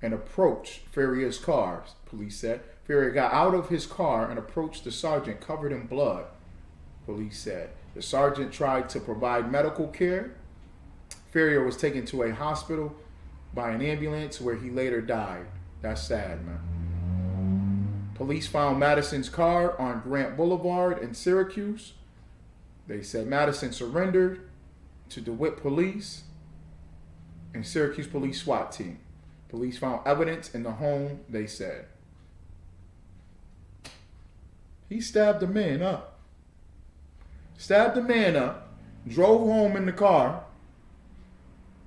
and approached Ferrier's car, police said. Ferrier got out of his car and approached the sergeant covered in blood, police said. The sergeant tried to provide medical care. Ferrier was taken to a hospital by an ambulance where he later died. That's sad, man. Police found Madison's car on Grant Boulevard in Syracuse. They said Madison surrendered to DeWitt police and Syracuse police SWAT team. Police found evidence in the home, they said. He stabbed a man up. Stabbed a man up, drove home in the car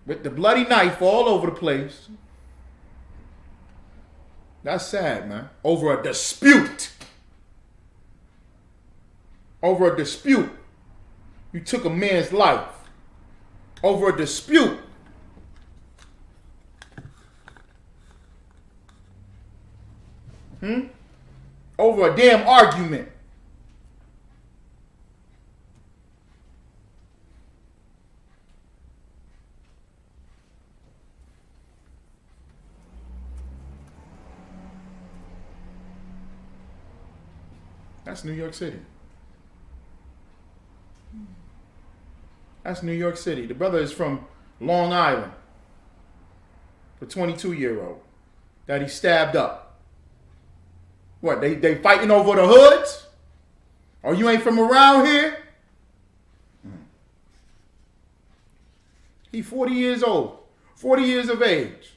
with the bloody knife all over the place. That's sad, man. Over a dispute. Over a dispute. You took a man's life. Over a dispute. Over a damn argument. That's New York City. That's New York City. The brother is from Long Island. The 22-year-old that he stabbed up. What, they fighting over the hoods? Or you ain't from around here? He 40 years old. 40 years of age.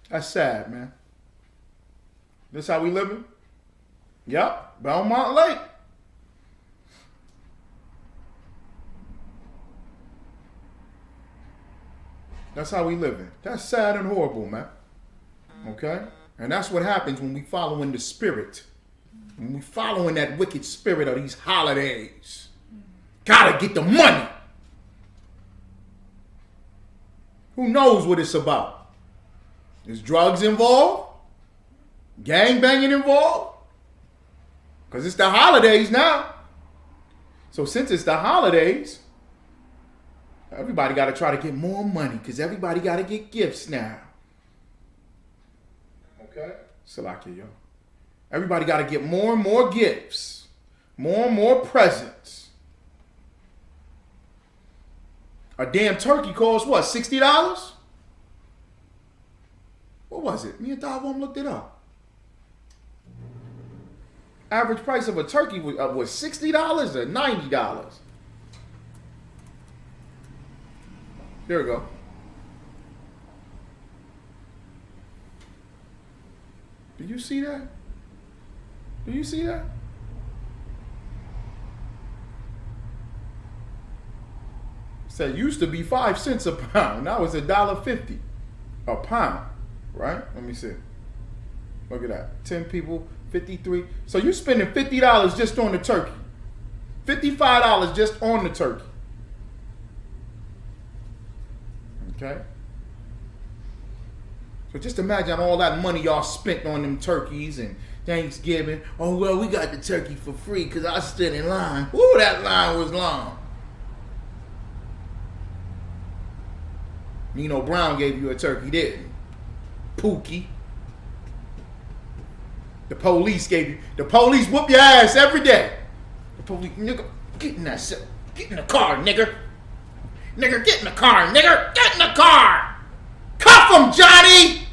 That's sad, man. This how we living? Yep, Belmont Lake. That's how we living. That's sad and horrible, man. Okay? And that's what happens when we following the spirit. When we following that wicked spirit of these holidays. Gotta get the money. Who knows what it's about? Is drugs involved? Gang banging involved? Because it's the holidays now. So since it's the holidays, everybody got to try to get more money because everybody got to get gifts now. Okay? Salakia, yo. Everybody got to get more and more gifts. More and more presents. A damn turkey costs what, $60? What was it? Me and Dawam looked it up. Average price of a turkey was $60 or $90. There we go. Do you see that? Do you see that? Said it used to be 5 cents a pound. Now it's $1.50 a pound. Right? Let me see. Look at that. 10 people, 53. So you're spending $50 just on the turkey. $55 just on the turkey. Okay? So just imagine all that money y'all spent on them turkeys and Thanksgiving. Oh, well, we got the turkey for free because I stood in line. Ooh, that line was long. Nino Brown gave you a turkey, didn't he? Pookie. The police gave you. The police whoop your ass every day. The police, nigga, get in that cell. Get in the car, nigga. Nigga, get in the car, nigga. Get in the car. Cuff him, Johnny.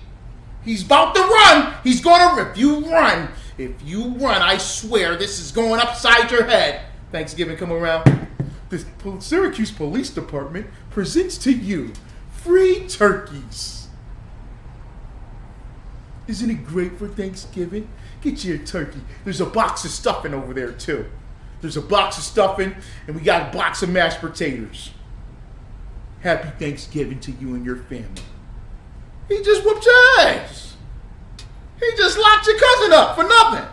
He's about to run. He's gonna, if you run, I swear this is going upside your head. Thanksgiving come around. The Syracuse Police Department presents to you free turkeys. Isn't it great for Thanksgiving? Get you a turkey. There's a box of stuffing over there, too. There's a box of stuffing, and we got a box of mashed potatoes. Happy Thanksgiving to you and your family. He just whooped your ass. He just locked your cousin up for nothing.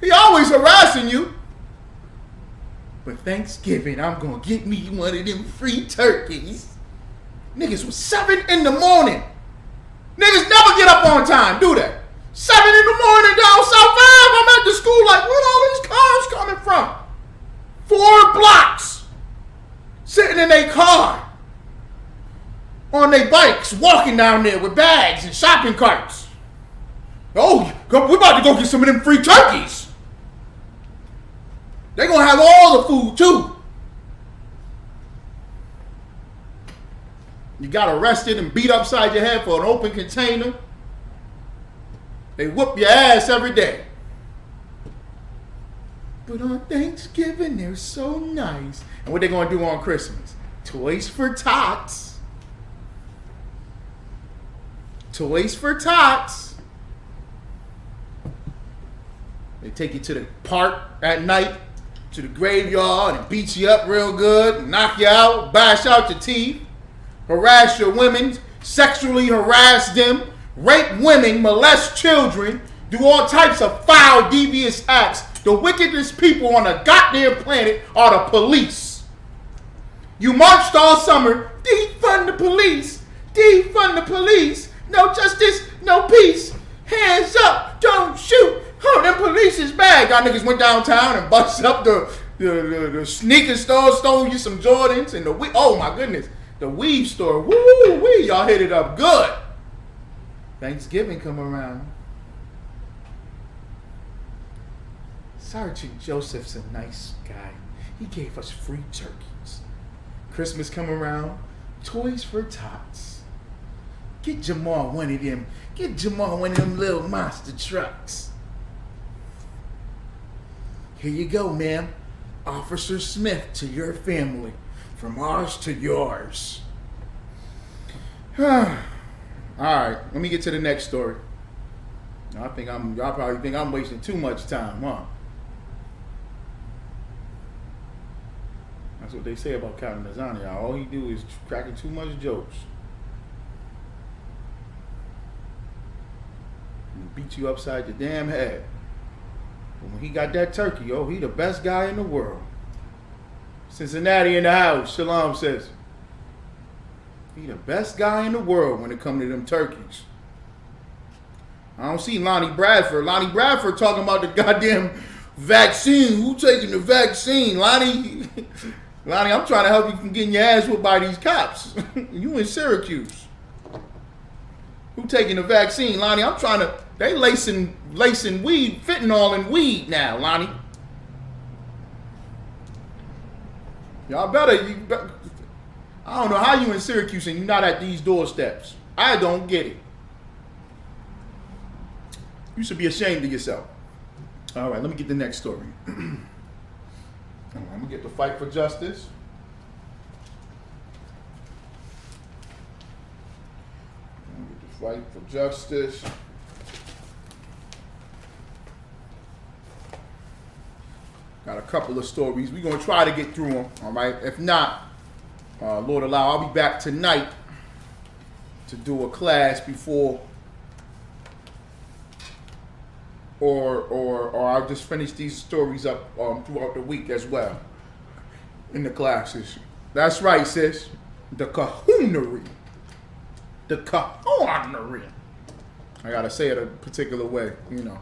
He always harassing you. But Thanksgiving, I'm going to get me one of them free turkeys. Niggas was 7 in the morning. Niggas never get up on time, do they? 7 in the morning down South Ave, I'm at the school like, where all these cars coming from? 4 blocks. Sitting in their car. On their bikes, walking down there with bags and shopping carts. Oh, we're about to go get some of them free turkeys. They're going to have all the food too. You got arrested and beat upside your head for an open container. They whoop your ass every day. But on Thanksgiving, they're so nice. And what they going to do on Christmas? Toys for tots. Toys for tots. They take you to the park at night, to the graveyard, and beat you up real good, knock you out, bash out your teeth, harass your women, sexually harass them, rape women, molest children, do all types of foul, devious acts. The wickedest people on the goddamn planet are the police. You marched all summer, defund the police, defund the police, no justice, no peace, hands up, don't shoot. Oh, them police is bad. Y'all niggas went downtown and busted up the sneaker store, stole you some Jordans, and oh my goodness, the weave store. Woo wee, y'all hit it up good. Thanksgiving come around. Sergeant Joseph's a nice guy. He gave us free turkeys. Christmas come around, toys for tots. Get Jamal one of them. Get Jamal one of them little monster trucks. Here you go, ma'am. Officer Smith to your family. From ours to yours. All right, let me get to the next story. Y'all probably think I'm wasting too much time, huh? That's what they say about Captain Lasagna. All he do is cracking too much jokes. He beat you upside your damn head. But when he got that turkey, he the best guy in the world. Cincinnati in the house, Shalom says. He the best guy in the world when it comes to them turkeys. I don't see Lonnie Bradford. Lonnie Bradford talking about the goddamn vaccine. Who taking the vaccine? Lonnie, I'm trying to help you from getting your ass whooped by these cops. You in Syracuse. Who taking the vaccine? Lonnie, I'm trying to, they lacing weed, fentanyl in weed now, Lonnie. Y'all better, I don't know how you in Syracuse and you're not at these doorsteps. I don't get it. You should be ashamed of yourself. All right, let me get the next story. I'm going to get the fight for justice. Fight for justice. Got a couple of stories. We're going to try to get through them, all right? If not, Lord allow, I'll be back tonight to do a class before, or I'll just finish these stories up throughout the week as well in the classes. That's right, sis. The kahoonery. The kahoonery. I gotta say it a particular way, you know,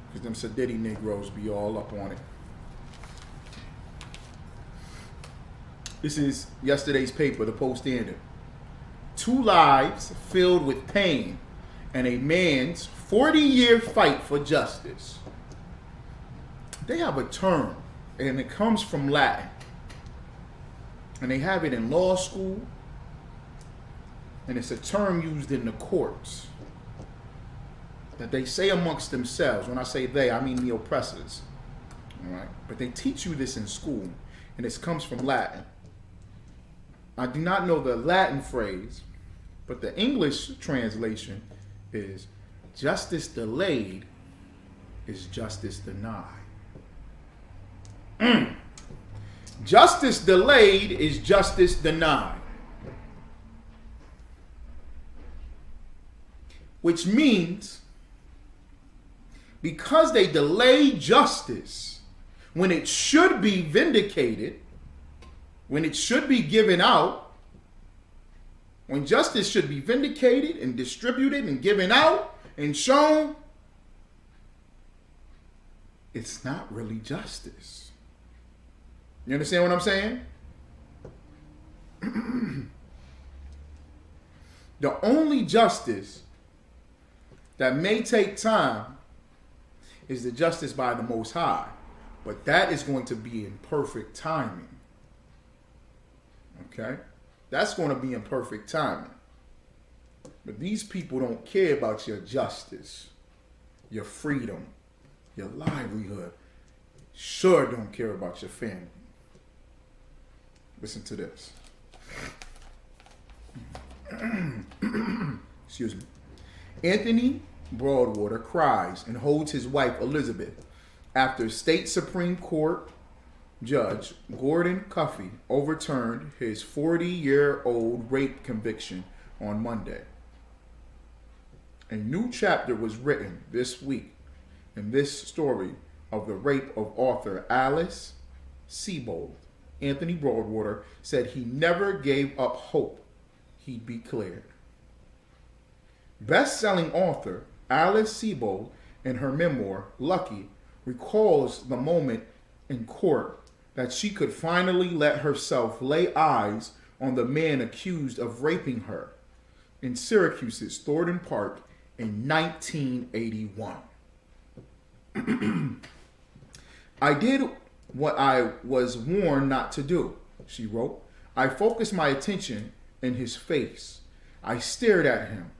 because them Sadiddy Negroes be all up on it. This is yesterday's paper, the Post-Standard. 2 lives filled with pain and a man's 40-year fight for justice. They have a term, and it comes from Latin. And they have it in law school, and it's a term used in the courts that they say amongst themselves. When I say they, I mean the oppressors. All right? But they teach you this in school, and it comes from Latin. I do not know the Latin phrase, but the English translation is justice delayed is justice denied. Justice delayed is justice denied. Which means because they delay justice when it should be vindicated, when it should be given out, when justice should be vindicated and distributed and given out and shown, it's not really justice. You understand what I'm saying? The only justice that may take time is the justice by the Most High. But that is going to be in perfect timing. Okay? That's going to be in perfect timing. But these people don't care about your justice, your freedom, your livelihood. Sure don't care about your family. Listen to this. Excuse me. Anthony Broadwater cries and holds his wife Elizabeth after state Supreme Court Judge Gordon Cuffey overturned his 40-year-old rape conviction on Monday. A new chapter was written this week in this story of the rape of author Alice Sebold. Anthony Broadwater said he never gave up hope he'd be cleared. Best-selling author Alice Sebold, in her memoir, Lucky, recalls the moment in court that she could finally let herself lay eyes on the man accused of raping her in Syracuse's Thornton Park in 1981. I did what I was warned not to do, she wrote. I focused my attention in his face. I stared at him.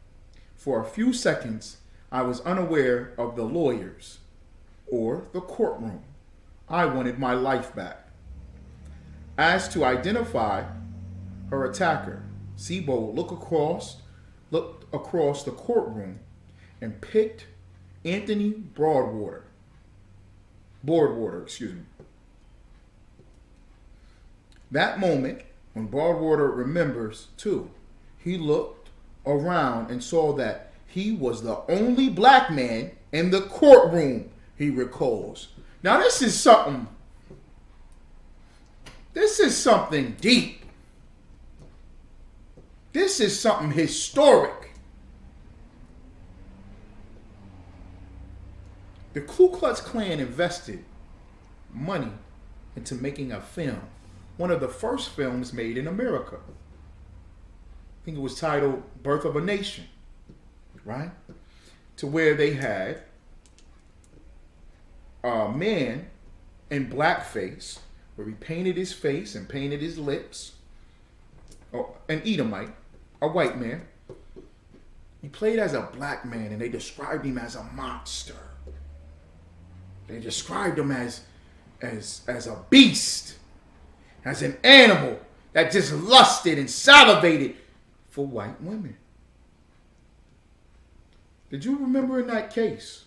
For a few seconds, I was unaware of the lawyers or the courtroom. I wanted my life back. As to identify her attacker, Sebold looked across the courtroom and picked Anthony Broadwater. That moment, when Broadwater remembers too, he looked around and saw that he was the only black man in the courtroom, he recalls. Now this is something deep. This is something historic. The Ku Klux Klan invested money into making a film, one of the first films made in America. I think it was titled Birth of a Nation, right? To where they had a man in blackface, where he painted his face and painted his lips. Oh, an Edomite, a white man. He played as a black man, and they described him as a monster. They described him as a beast, as an animal that just lusted and salivated for white women. Did you remember in that case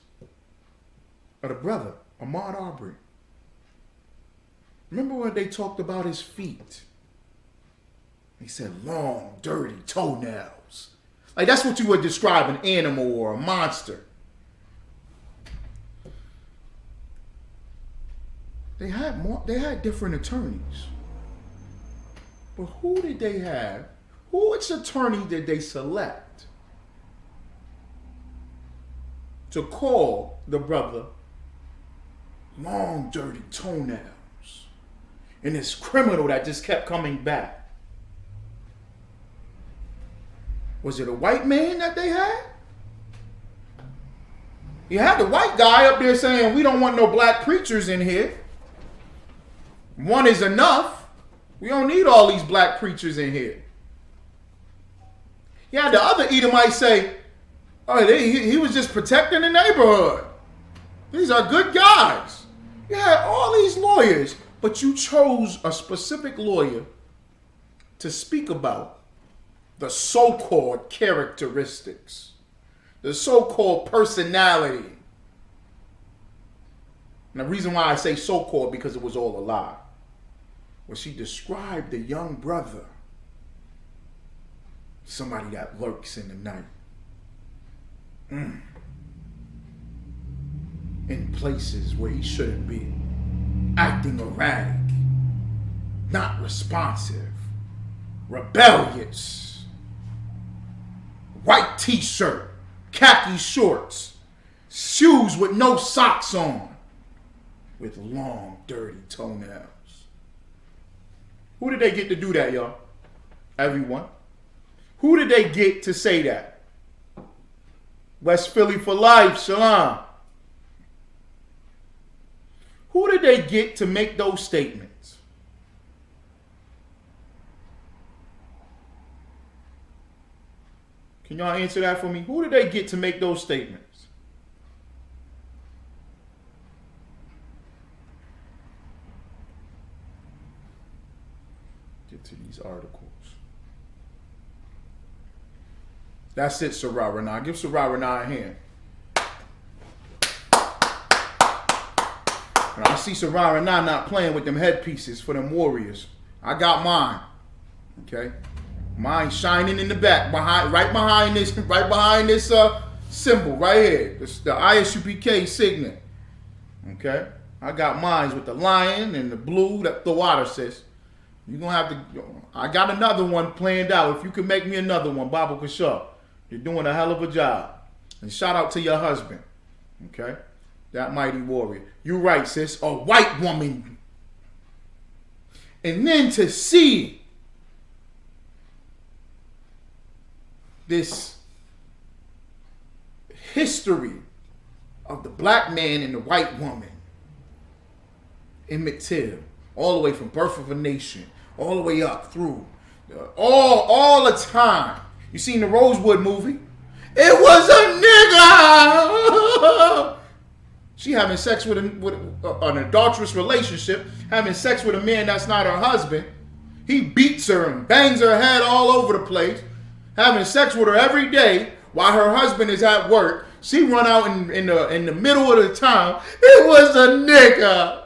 of the brother, Ahmaud Arbery? Remember when they talked about his feet? They said long, dirty toenails. Like that's what you would describe an animal or a monster. They had different attorneys. But who did they have? Which attorney did they select to call the brother long, dirty toenails and this criminal that just kept coming back? Was it a white man that they had? You had the white guy up there saying, we don't want no black preachers in here. One is enough. We don't need all these black preachers in here. You had the other Edomite say, oh, he was just protecting the neighborhood. These are good guys. You had all these lawyers, but you chose a specific lawyer to speak about the so-called characteristics, the so-called personality. And the reason why I say so-called, because it was all a lie. When she described the young brother, somebody that lurks in the night, in places where he shouldn't be, acting erratic, not responsive, rebellious, white t-shirt, khaki shorts, shoes with no socks on, with long, dirty toenails. Who did they get to do that, y'all? Everyone. Who did they get to say that? West Philly for life, Shalom. Who did they get to make those statements? Can y'all answer that for me? Who did they get to make those statements? Get to these articles. That's it, Sarah Renah. Give Sarah Renah a hand. And I see Sarah Renah not playing with them headpieces for them Warriors. I got mine. Okay? Mine shining in the back, right behind this symbol right here. This, the ISUPK signet. Okay? I got mine with the lion and the blue, the water sis. You're gonna have to. I got another one planned out. If you can make me another one, Baba Kashaw, you're doing a hell of a job. And shout out to your husband. Okay? That mighty warrior. You're right, sis. A white woman. And then to see this history of the black man and the white woman. Emmett Till. All the way from Birth of a Nation. All the way up through. All the time. You seen the Rosewood movie? It was a nigga! She having sex with an adulterous relationship, having sex with a man that's not her husband. He beats her and bangs her head all over the place, having sex with her every day while her husband is at work. She run out in the middle of the town. It was a nigga.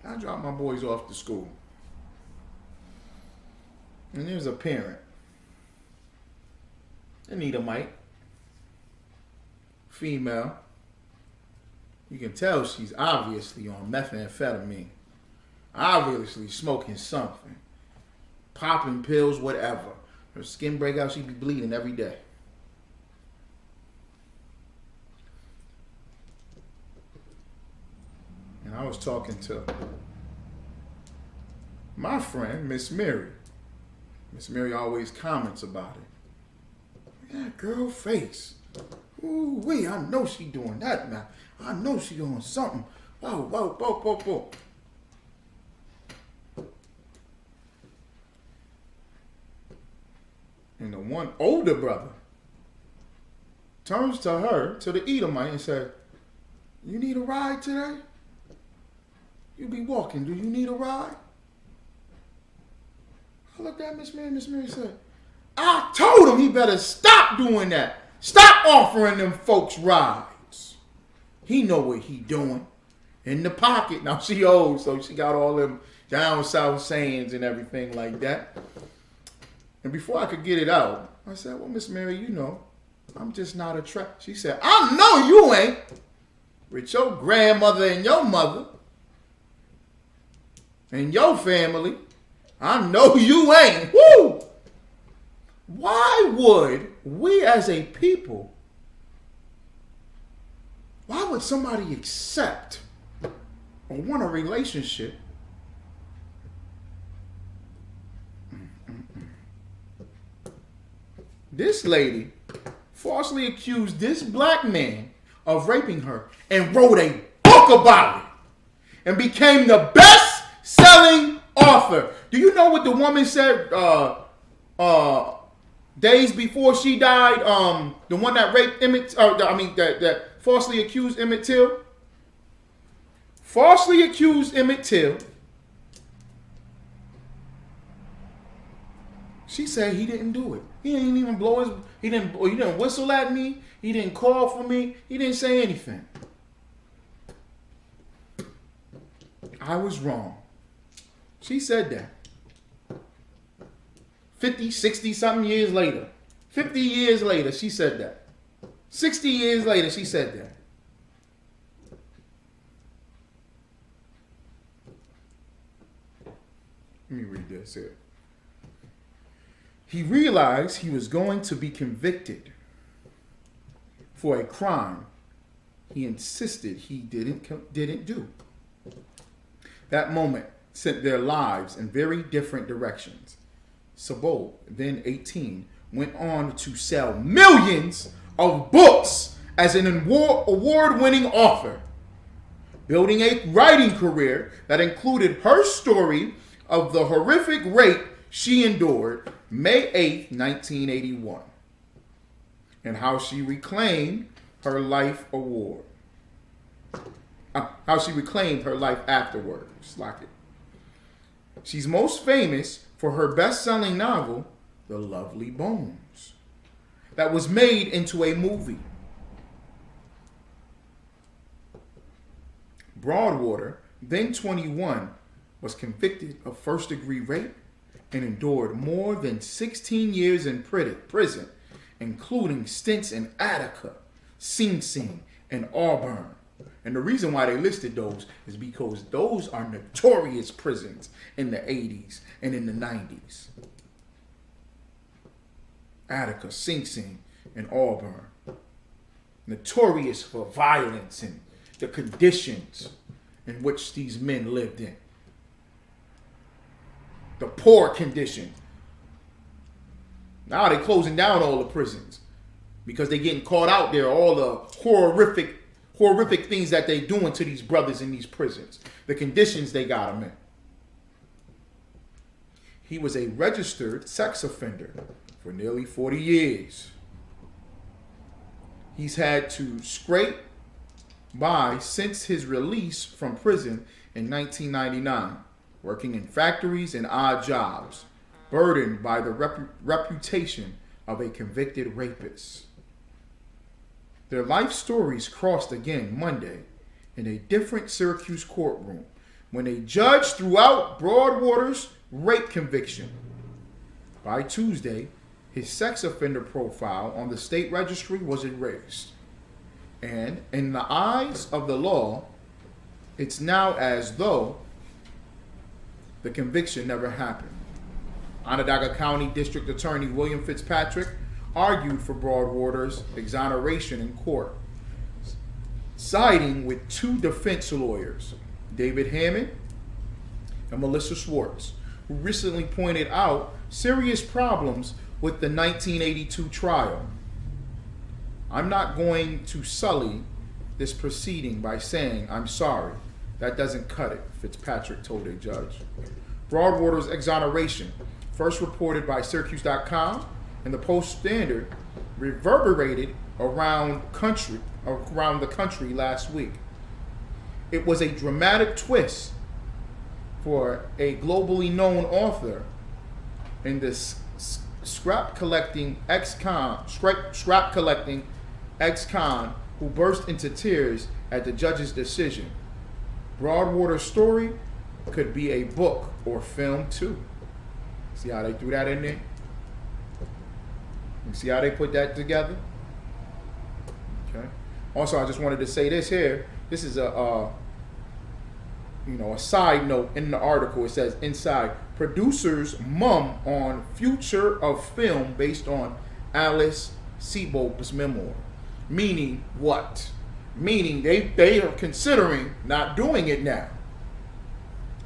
I dropped my boys off to school. And there's a parent. Anita Mike. Female. You can tell she's obviously on methamphetamine. Obviously smoking something. Popping pills, whatever. Her skin break out, she be bleeding every day. And I was talking to my friend, Miss Mary. Miss Mary always comments about it. That girl face. Ooh wee, I know she doing that now. I know she doing something. Whoa, whoa, whoa, whoa, whoa. And the one older brother turns to her, to the Edomite, and said, "You need a ride today? You be walking. Do you need a ride?" I looked at Miss Mary. Miss Mary said, "I told him he better stop doing that. Stop offering them folks rides. He know what he doing. In the pocket." Now she old, so she got all them down south sayings and everything like that. And before I could get it out, I said, "Well, Miss Mary, you know, I'm just not attracted." She said, "I know you ain't. With your grandmother and your mother and your family, I know you ain't." Woo! Why would we as a people, why would somebody accept or want a relationship this lady falsely accused this black man of raping her and wrote a book about it and became the best-selling author. Do you know what the woman said days before she died? The one that raped Emmett, that falsely accused Emmett Till? Falsely accused Emmett Till. She said he didn't do it. He didn't even he didn't whistle at me. He didn't call for me. He didn't say anything. I was wrong. She said that. 50, 60 something years later. 50 years later, she said that. 60 years later, she said that. Let me read this here. He realized he was going to be convicted for a crime he insisted he didn't do. That moment sent their lives in very different directions. Sabol, then 18, went on to sell millions of books as an award-winning author, building a writing career that included her story of the horrific rape she endured May 8th, 1981, and how she reclaimed her life afterwards. Like it. She's most famous for her best-selling novel, The Lovely Bones, that was made into a movie. Broadwater, then 21, was convicted of first-degree rape and endured more than 16 years in prison, including stints in Attica, Sing Sing, and Auburn. And the reason why they listed those is because those are notorious prisons in the 80s and in the 90s. Attica, Sing Sing, and Auburn. Notorious for violence and the conditions in which these men lived in. The poor condition. Now they're closing down all the prisons because they're getting caught out there, all the horrific things that they're doing to these brothers in these prisons. The conditions they got them in. He was a registered sex offender for nearly 40 years. He's had to scrape by since his release from prison in 1999, working in factories and odd jobs, burdened by the reputation of a convicted rapist. Their life stories crossed again Monday in a different Syracuse courtroom when a judge threw out Broadwater's rape conviction. By Tuesday, his sex offender profile on the state registry was erased. And in the eyes of the law, it's now as though the conviction never happened. Onondaga County District Attorney William Fitzpatrick argued for Broadwater's exoneration in court, siding with two defense lawyers, David Hammond and Melissa Schwartz, who recently pointed out serious problems with the 1982 trial. I'm not going to sully this proceeding by saying I'm sorry. That doesn't cut it, Fitzpatrick told a judge. Broadwater's exoneration, first reported by Syracuse.com and the Post-Standard, reverberated around the country last week. It was a dramatic twist for a globally known author in this scrap collecting ex-con who burst into tears at the judge's decision. Broadwater's story could be a book or film too. See how they threw that in there? You see how they put that together? Okay. Also, I just wanted to say this here. This is a side note in the article. It says inside, producers mum on future of film based on Alice Sebold's memoir. Meaning what? Meaning they are considering not doing it now.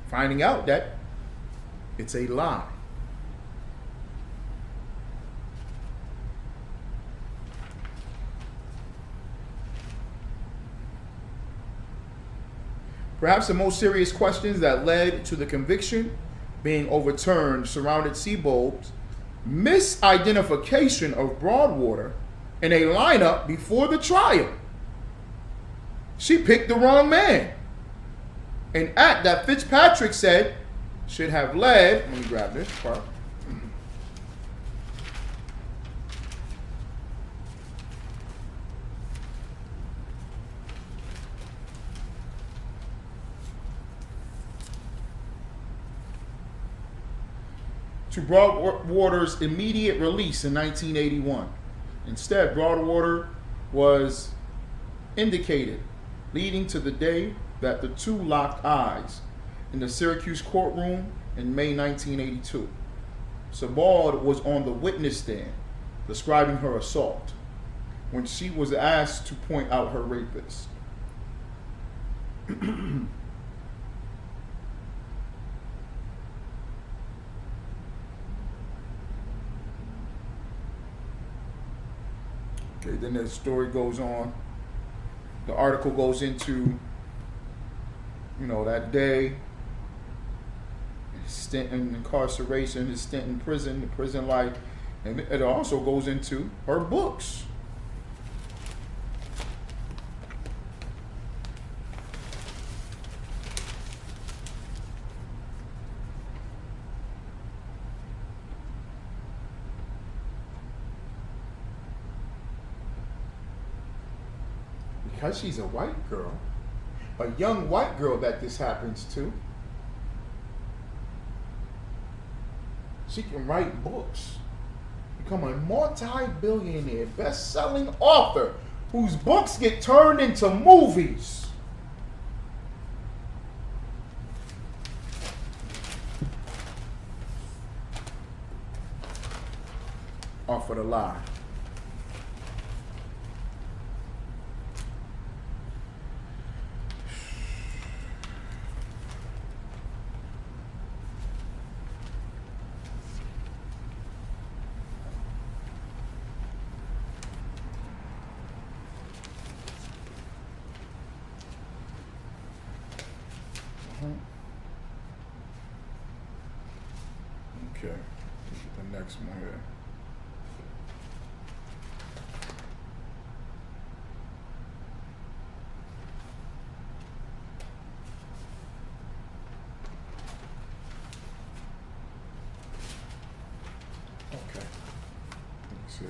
Finding out that it's a lie. Perhaps the most serious questions that led to the conviction being overturned surrounded Sebold's misidentification of Broadwater in a lineup before the trial. She picked the wrong man. An act that Fitzpatrick said should have led, let me grab this part. To Broadwater's immediate release in 1981. Instead, Broadwater was indicated, leading to the day that the two locked eyes in the Syracuse courtroom in May 1982. Sebold was on the witness stand describing her assault when she was asked to point out her rapist. Okay, then the story goes on. The article goes into, that day, his stint in incarceration, his stint in prison, the prison life, and it also goes into her books. Because she's a white girl, a young white girl that this happens to, she can write books, become a multi-billionaire, best-selling author whose books get turned into movies. Off of the lie. Okay, the next one here. Okay, that's it.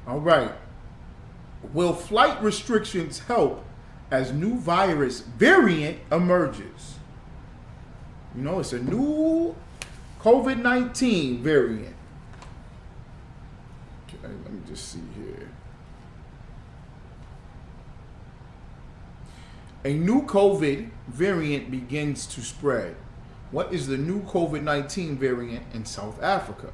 All right. Will flight restrictions help as new virus variant emerges? It's a new COVID-19 variant. Okay, let me just see here. A new COVID variant begins to spread. What is the new COVID-19 variant in South Africa?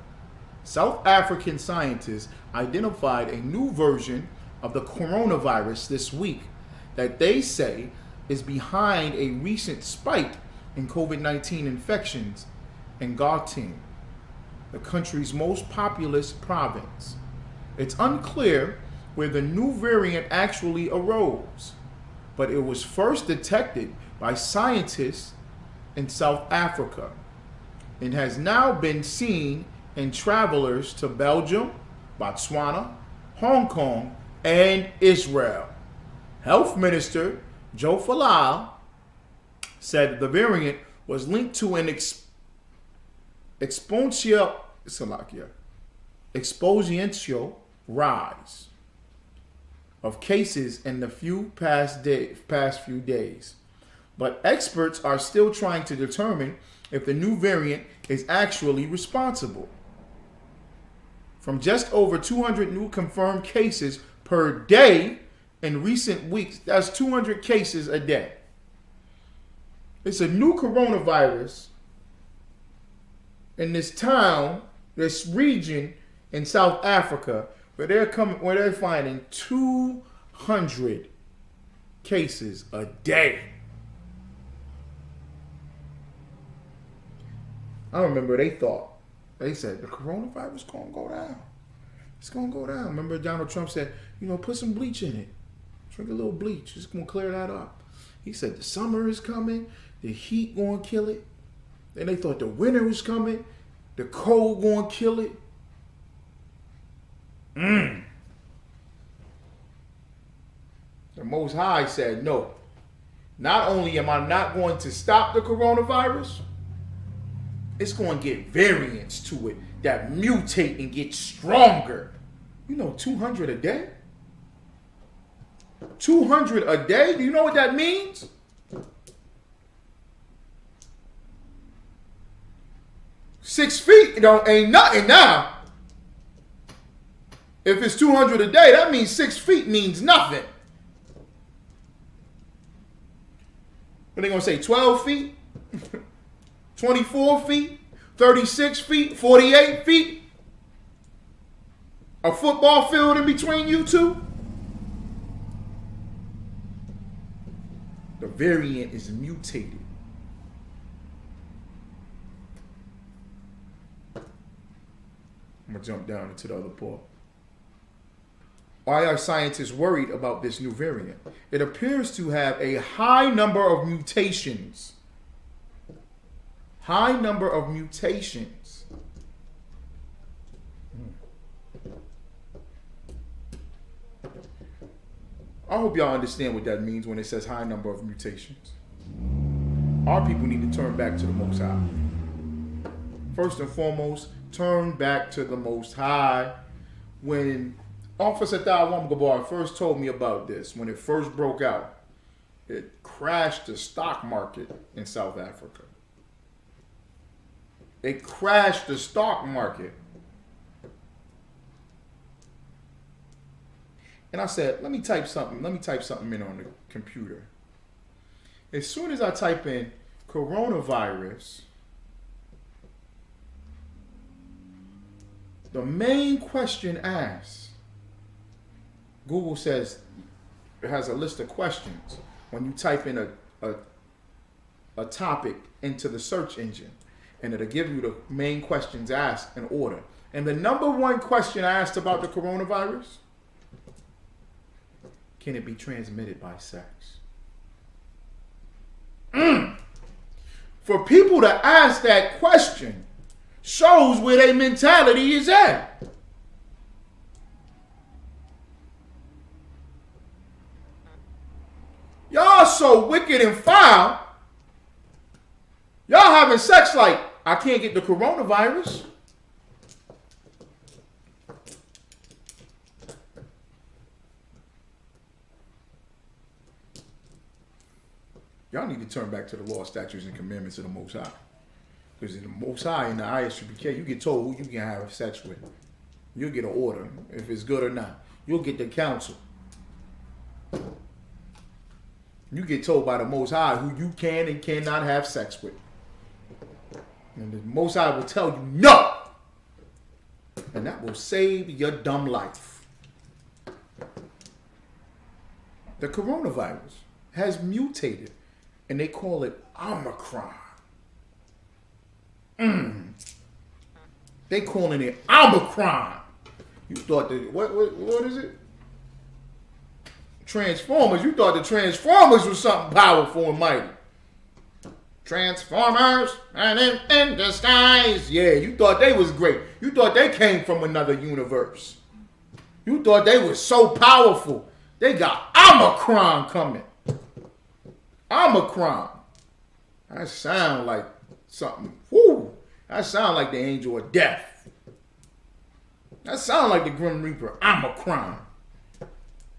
South African scientists identified a new version of the coronavirus this week that they say is behind a recent spike in COVID-19 infections in Gauteng, the country's most populous province. It's unclear where the new variant actually arose, but it was first detected by scientists in South Africa and has now been seen in travelers to Belgium, Botswana, Hong Kong, and Israel. Health Minister Joe Falal said the variant was linked to an exponential rise of cases in the past few days. But experts are still trying to determine if the new variant is actually responsible. From just over 200 new confirmed cases per day in recent weeks, that's 200 cases a day. It's a new coronavirus in this town, this region in South Africa, where they're finding 200 cases a day. I remember they said the coronavirus gonna go down. It's gonna go down. Remember Donald Trump said, put some bleach in it. Drink a little bleach. It's gonna clear that up. He said the summer is coming, the heat gonna kill it. Then they thought the winter was coming, the cold gonna kill it. The Most High said, no. Not only am I not going to stop the coronavirus, it's going to get variants to it that mutate and get stronger. 200 a day? 200 a day? Do you know what that means? Six feet, ain't nothing now. If it's 200 a day, that means 6 feet means nothing. What are they gonna say? 12 feet? 24 feet? 36 feet? 48 feet? A football field in between you two? The variant is mutated. I'm gonna jump down into the other part. Why are scientists worried about this new variant? It appears to have a high number of mutations. High number of mutations. I hope y'all understand what that means when it says high number of mutations. Our people need to turn back to the Most High. First and foremost, turn back to the Most High. When Officer Thawam Gabar first told me about this, when it first broke out, it crashed the stock market in South Africa. It crashed the stock market. And I said, let me type something in on the computer. As soon as I type in coronavirus, the main question asked, Google says it has a list of questions when you type in a topic into the search engine, and it'll give you the main questions asked in order. And the number one question asked about the coronavirus: can it be transmitted by sex? For people to ask that question shows where their mentality is at. Y'all so wicked and foul. Y'all having sex like, I can't get the coronavirus. Y'all need to turn back to the law, statutes, and commandments of the Most High. Because in the Most High, in the ISUPK, you get told who you can have sex with. You'll get an order, if it's good or not. You'll get the counsel. You get told by the Most High who you can and cannot have sex with. And the Most High will tell you no. And that will save your dumb life. The coronavirus has mutated. And they call it Omicron. They calling it Omicron. You thought that, what is it? Transformers. You thought the Transformers was something powerful and mighty. Transformers and in disguise. Yeah, you thought they was great. You thought they came from another universe. You thought they was so powerful. They got Omicron coming. Omicron. That sound like something. Whoo. That sound like the angel of death. That sound like the Grim Reaper. Omicron.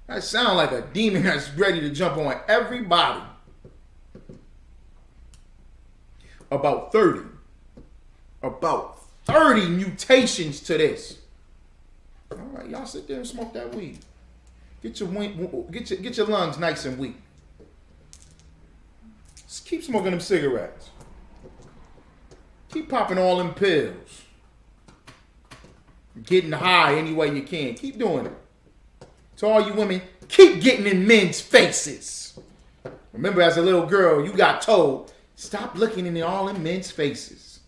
That sound like a demon that's ready to jump on everybody. About 30 mutations to this. All right, y'all sit there and smoke that weed. Get your lungs nice and weak. Just keep smoking them cigarettes. Keep popping all them pills. Getting high any way you can. Keep doing it. To all you women, keep getting in men's faces. Remember, as a little girl, you got told, stop looking in all in men's faces.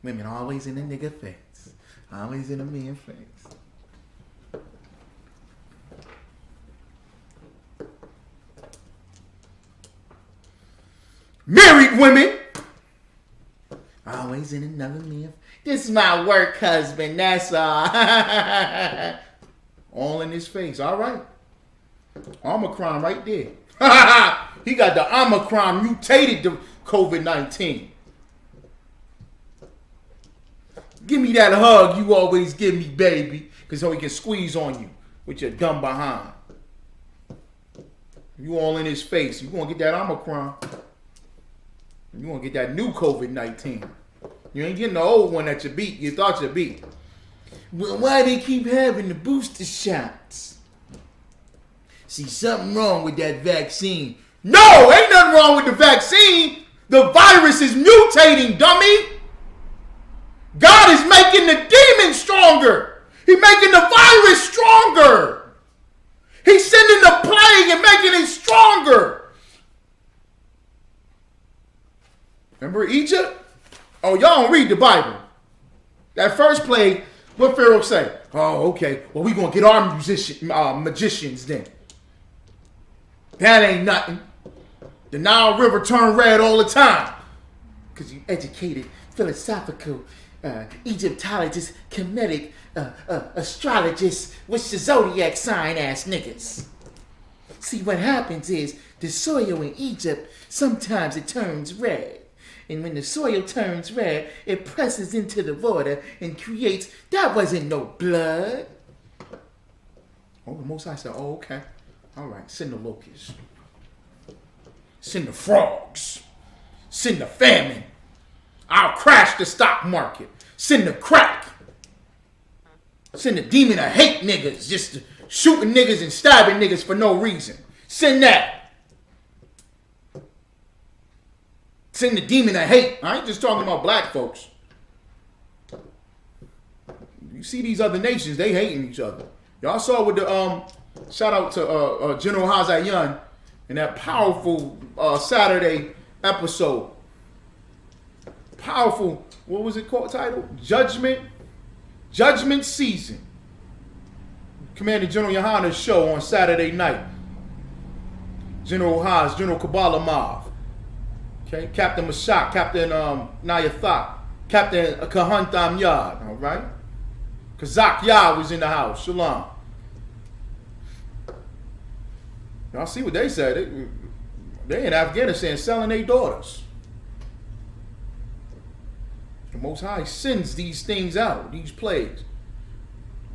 Women always in the nigga face. Always in the man's face. Married women, always in another man. This is my work husband, that's all. All in his face, all right. Omicron right there. He got the Omicron mutated to COVID-19. Give me that hug you always give me, baby, because so he can squeeze on you with your dumb behind. You all in his face. You gonna get that Omicron. You want to get that new COVID-19. You ain't getting the old one that you thought you beat. Well, why they keep having the booster shots? See, something wrong with that vaccine. No, ain't nothing wrong with the vaccine. The virus is mutating, dummy. God is making the demon stronger. He's making the virus stronger. He's sending the plague and making it stronger. Remember Egypt? Oh, y'all don't read the Bible. That first plague, what Pharaoh say? Oh, okay. Well, we gonna get our magicians then. That ain't nothing. The Nile River turned red all the time. Because you educated, philosophical, Egyptologists, Kemetic, astrologists, with the zodiac sign ass niggas. See, what happens is the soil in Egypt, sometimes it turns red. And when the soil turns red, it presses into the water and creates, that wasn't no blood. Oh, the Most High said, oh, okay. All right, send the locusts. Send the frogs. Send the famine. I'll crash the stock market. Send the crack. Send the demon of hate niggas, just shooting niggas and stabbing niggas for no reason. Send that. Send the demon of hate. I ain't just talking about black folks. You see these other nations, they hating each other. Y'all saw with the shout out to General Hazayan in that powerful Saturday episode. Powerful, what was it called, title? Judgment Season. Commander General Yohana's show on Saturday night. General Haas, General Kabbalah Mav. Okay, Captain Mashak, Captain Nayathak, Captain Kahantam Yad, all right? Kazak Yah was in the house, Shalom. Y'all see what they said? They in Afghanistan selling their daughters. The Most High sends these things out, these plagues.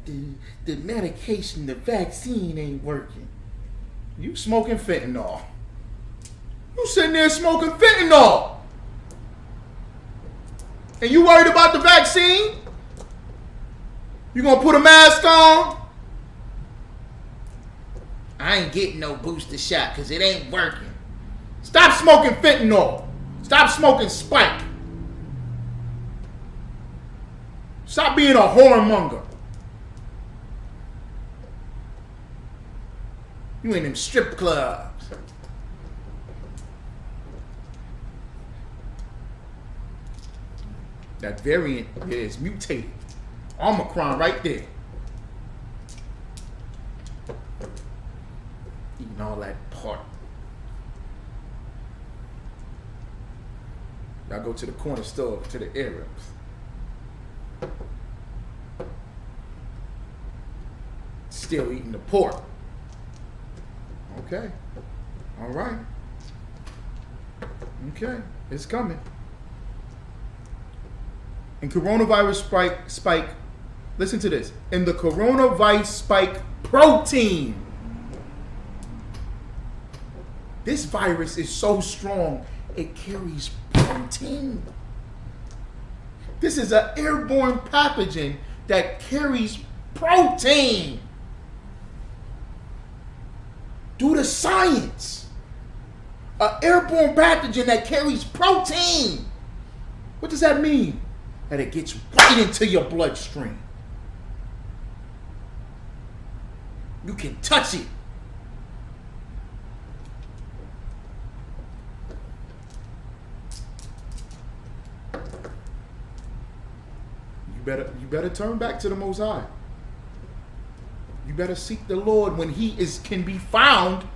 The medication, the vaccine ain't working. You smoking fentanyl. You sitting there smoking fentanyl. And you worried about the vaccine? You gonna put a mask on? I ain't getting no booster shot because it ain't working. Stop smoking fentanyl. Stop smoking spike. Stop being a whoremonger. You in them strip clubs. That variant is mutated. Omicron right there. Eating all that pork. Y'all go to the corner store, to the Arabs. Still eating the pork. Okay. All right. Okay. It's coming. And coronavirus spike, listen to this. In the coronavirus spike protein. This virus is so strong, it carries protein. This is an airborne pathogen that carries protein. Do the science. An airborne pathogen that carries protein. What does that mean? That it gets right into your bloodstream. You can touch it. You better turn back to the Most High. You better seek the Lord when He can be found.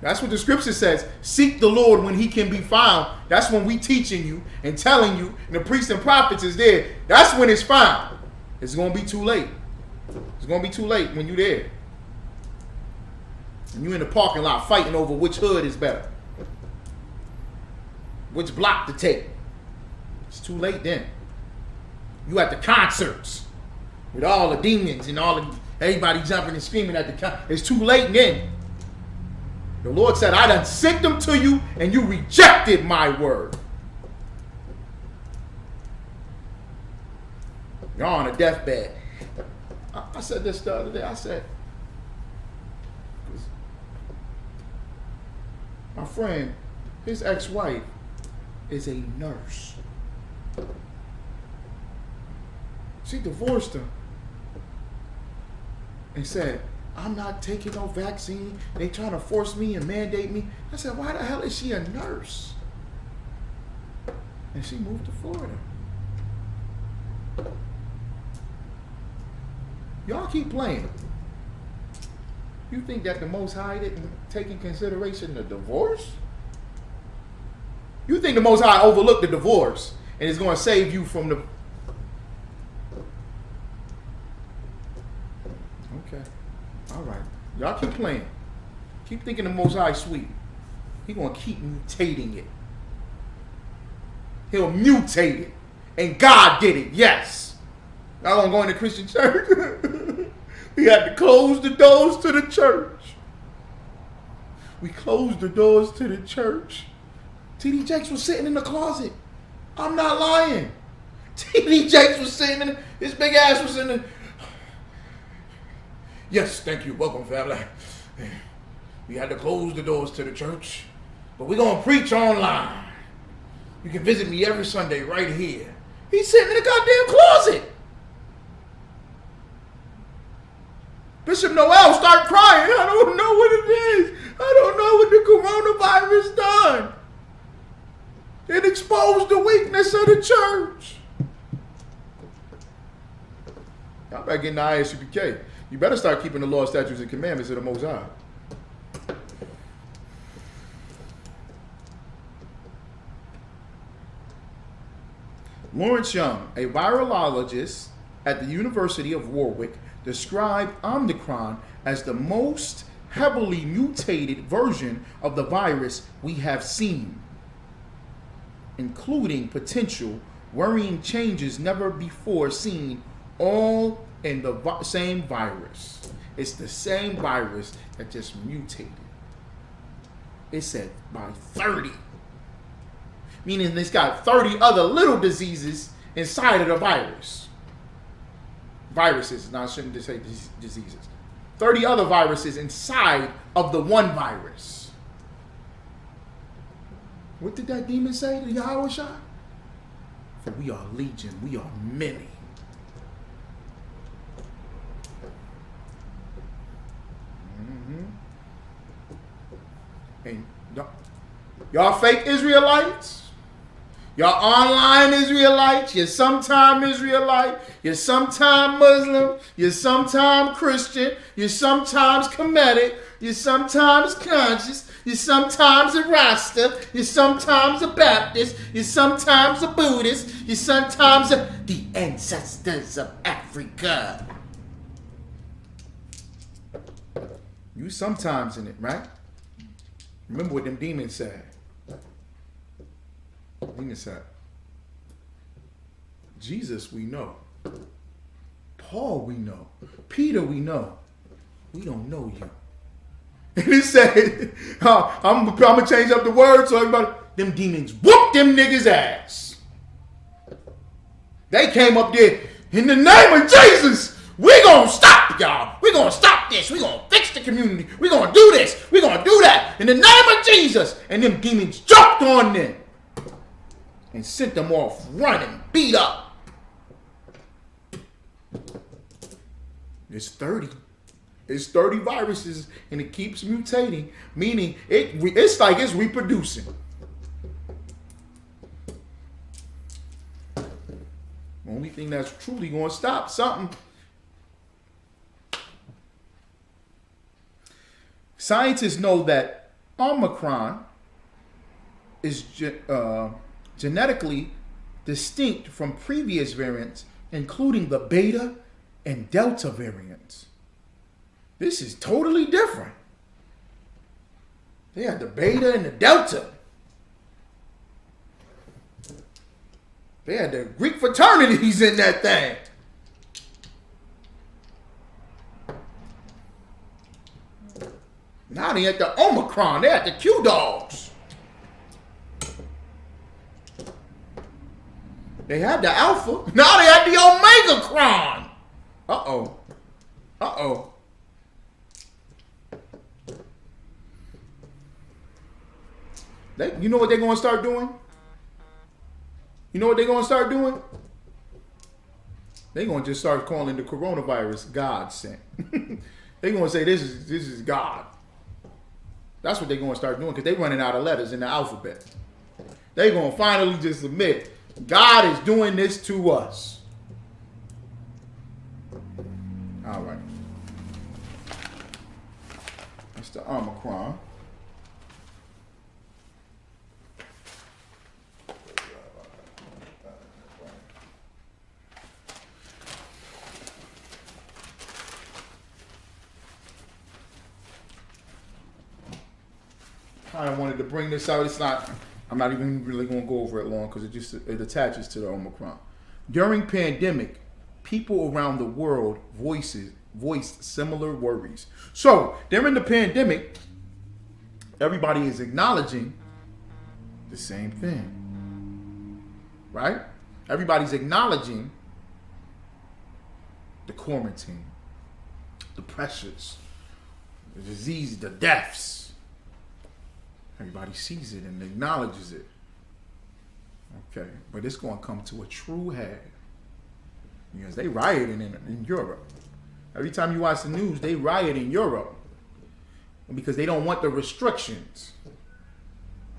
That's what the scripture says. Seek the Lord when He can be found. That's when we teaching you and telling you, and the priests and prophets is there. That's when it's found. It's going to be too late. It's going to be too late when you're there. And you're in the parking lot fighting over which hood is better. Which block to take. It's too late then. You at the concerts with all the demons and everybody jumping and screaming at the concert. It's too late then. The Lord said, I done sent them to you and you rejected my word. You're on a deathbed. I said this the other day. I said, My friend, his ex-wife is a nurse. She divorced him and said, I'm not taking no vaccine. They trying to force me and mandate me. I said, why the hell is she a nurse? And she moved to Florida. Y'all keep playing. You think that the Most High didn't take in consideration the divorce? You think the Most High overlooked the divorce and is going to save you from the... Okay. All right. Y'all keep playing. Keep thinking the Most High sweet. He going to keep mutating it. He'll mutate it. And God did it, yes. Y'all going to go into Christian church? We had to close the doors to the church. We closed the doors to the church. T.D. Jakes was sitting in the closet. I'm not lying. T.D. Jakes was sitting in, his big ass was in the... Yes, thank you. Welcome, family. We had to close the doors to the church, but we're going to preach online. You can visit me every Sunday right here. He's sitting in the goddamn closet. Bishop Noel start crying. I don't know what it is. I don't know what the coronavirus done. It exposed the weakness of the church. Y'all better get in the ISUPK. You better start keeping the law, statutes, and commandments of the Most High. Lawrence Young, a virologist at the University of Warwick, described Omicron as the most heavily mutated version of the virus we have seen, including potential worrying changes never before seen, all in the same virus. It's the same virus that just mutated. It said by 30. Meaning it's got 30 other little diseases inside of the virus. Viruses, now I shouldn't just say diseases. 30 other viruses inside of the one virus. What did that demon say to Yahweh Shai? For we are legion, we are many. And y'all fake Israelites, y'all online Israelites, you're sometime Israelite, you're sometime Muslim, you're sometime Christian, you're sometimes Kemetic, you're sometimes conscious, you're sometimes a Rasta, you're sometimes a Baptist, you're sometimes a Buddhist, you're sometimes the ancestors of Africa. You sometimes in it, right? Remember what them demons said. Demons said, Jesus we know. Paul we know. Peter we know. We don't know you. And he said, I'm going to change up the word so everybody, them demons whooped them niggas' ass. They came up there, in the name of Jesus, we're going to stop y'all. We're going to stop this. We're going to fix the community. We're going to do this. We're going to do that. In the name of Jesus. And them demons jumped on them and sent them off running, beat up. It's 30. It's 30 viruses and it keeps mutating, meaning it's like it's reproducing. The only thing that's truly going to stop something. Scientists know that Omicron is genetically distinct from previous variants, including the Beta and Delta variants. This is totally different. They had the Beta and the Delta. They had the Greek fraternities in that thing. Now they at the Omicron. They at the Q-Dogs. They had the Alpha. Now they at the Omega-Cron. Uh-oh. Uh-oh. You know what they're going to start doing? You know what they're going to start doing? They're going to just start calling the coronavirus God sent. They're going to say this is God. That's what they're going to start doing because they're running out of letters in the alphabet. They're going to finally just admit God is doing this to us. All right. That's the Omicron. I wanted to bring this out. I'm not even really going to go over it long because it attaches to the Omicron. During pandemic, people around the world voiced similar worries. So during the pandemic, everybody is acknowledging the same thing, right? Everybody's acknowledging the quarantine, the pressures, the disease, the deaths. Everybody sees it and acknowledges it. Okay, but it's going to come to a true head because they rioting in Europe. Every time you watch the news, they riot in Europe because they don't want the restrictions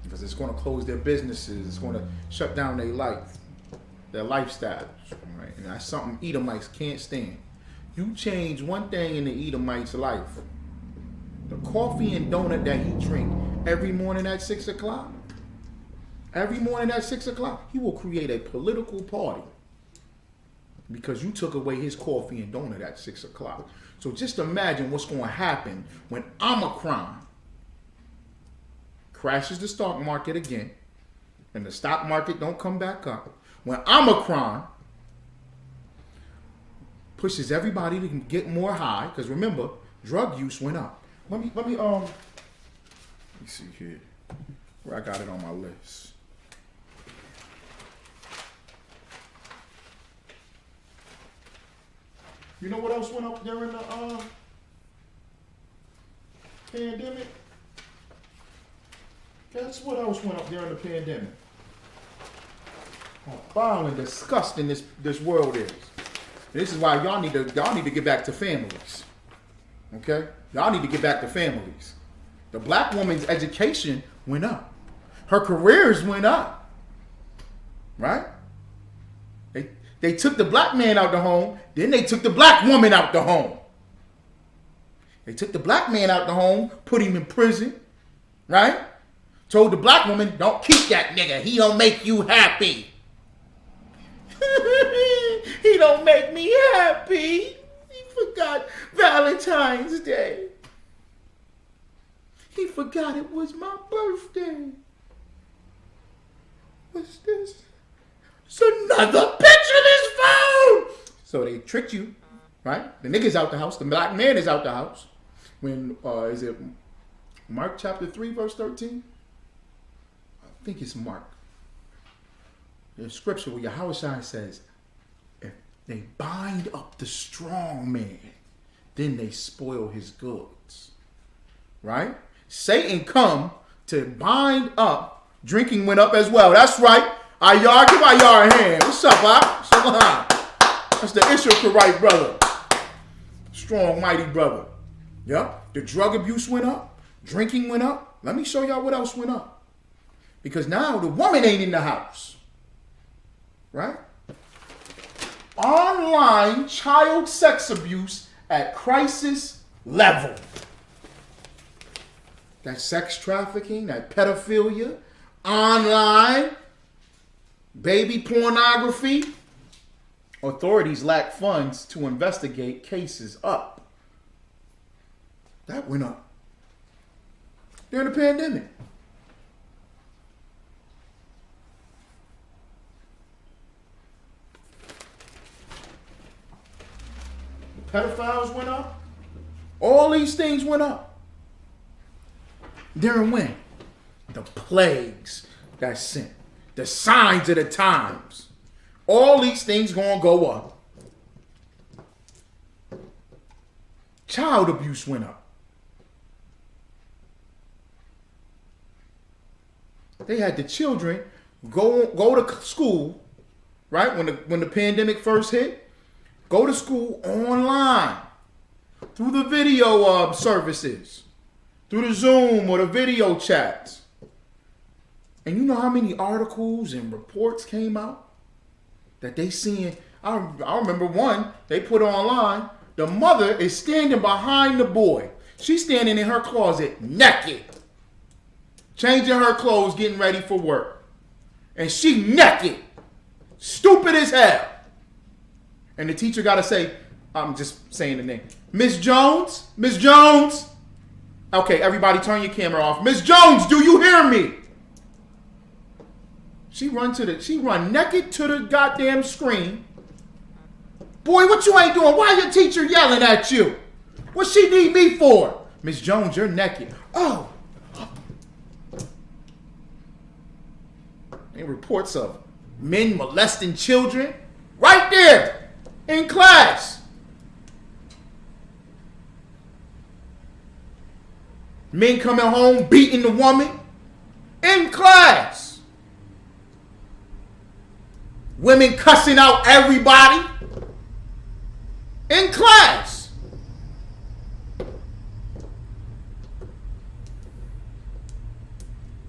because it's going to close their businesses. It's going to shut down their life, their lifestyles. Right? And that's something Edomites can't stand. You change one thing in the Edomite's life, the coffee and donut that he drink every morning at 6 o'clock. Every morning at 6 o'clock, he will create a political party because you took away his coffee and donut at 6 o'clock. So just imagine what's going to happen when Omicron crashes the stock market again and the stock market don't come back up. When Omicron pushes everybody to get more high, because remember, drug use went up. Let me see here where I got it on my list. You know what else went up during the pandemic? Guess what else went up during the pandemic? How foul and disgusting this world is. And this is why y'all need to get back to families. Okay? Y'all need to get back to families. The black woman's education went up. Her careers went up. Right? They took the black man out the home, then they took the black woman out the home. They took the black man out the home, put him in prison, right? Told the black woman, don't keep that nigga. He don't make you happy. He don't make me happy. He forgot Valentine's Day. He forgot it was my birthday. What's this? It's another picture of his phone. So they tricked you, right? The nigga's out the house. The black man is out the house. When, is it Mark chapter 3, verse 13? I think it's Mark. There's scripture where Yahushua says, if they bind up the strong man, then they spoil his goods. Right? Satan come to bind up. Drinking went up as well. That's right. Ayar, give Ayar a hand. What's up, Ayar? Shalom. That's the Issacharite brother. Strong, mighty brother. Yep. The drug abuse went up. Drinking went up. Let me show y'all what else went up. Because now the woman ain't in the house. Right? Online child sex abuse at crisis level. That sex trafficking, that pedophilia, online, baby pornography. Authorities lack funds to investigate cases up. That went up during the pandemic. The pedophiles went up. All these things went up. During when? The plagues that sent. The signs of the times. All these things gonna go up. Child abuse went up. They had the children go to school, right? When the pandemic first hit, go to school online through the video services, through the Zoom or the video chats. And you know how many articles and reports came out that they seeing? I remember one they put online. The mother is standing behind the boy. She's standing in her closet naked, changing her clothes, getting ready for work. And she naked, stupid as hell. And the teacher got to say, I'm just saying the name, Miss Jones, Miss Jones. Okay, everybody turn your camera off. Miss Jones, do you hear me? She run naked to the goddamn screen. Boy, what you ain't doing? Why your teacher yelling at you? What she need me for? Miss Jones, you're naked. Oh. And reports of men molesting children right there in class. Men coming home beating the woman in class. Women cussing out everybody in class.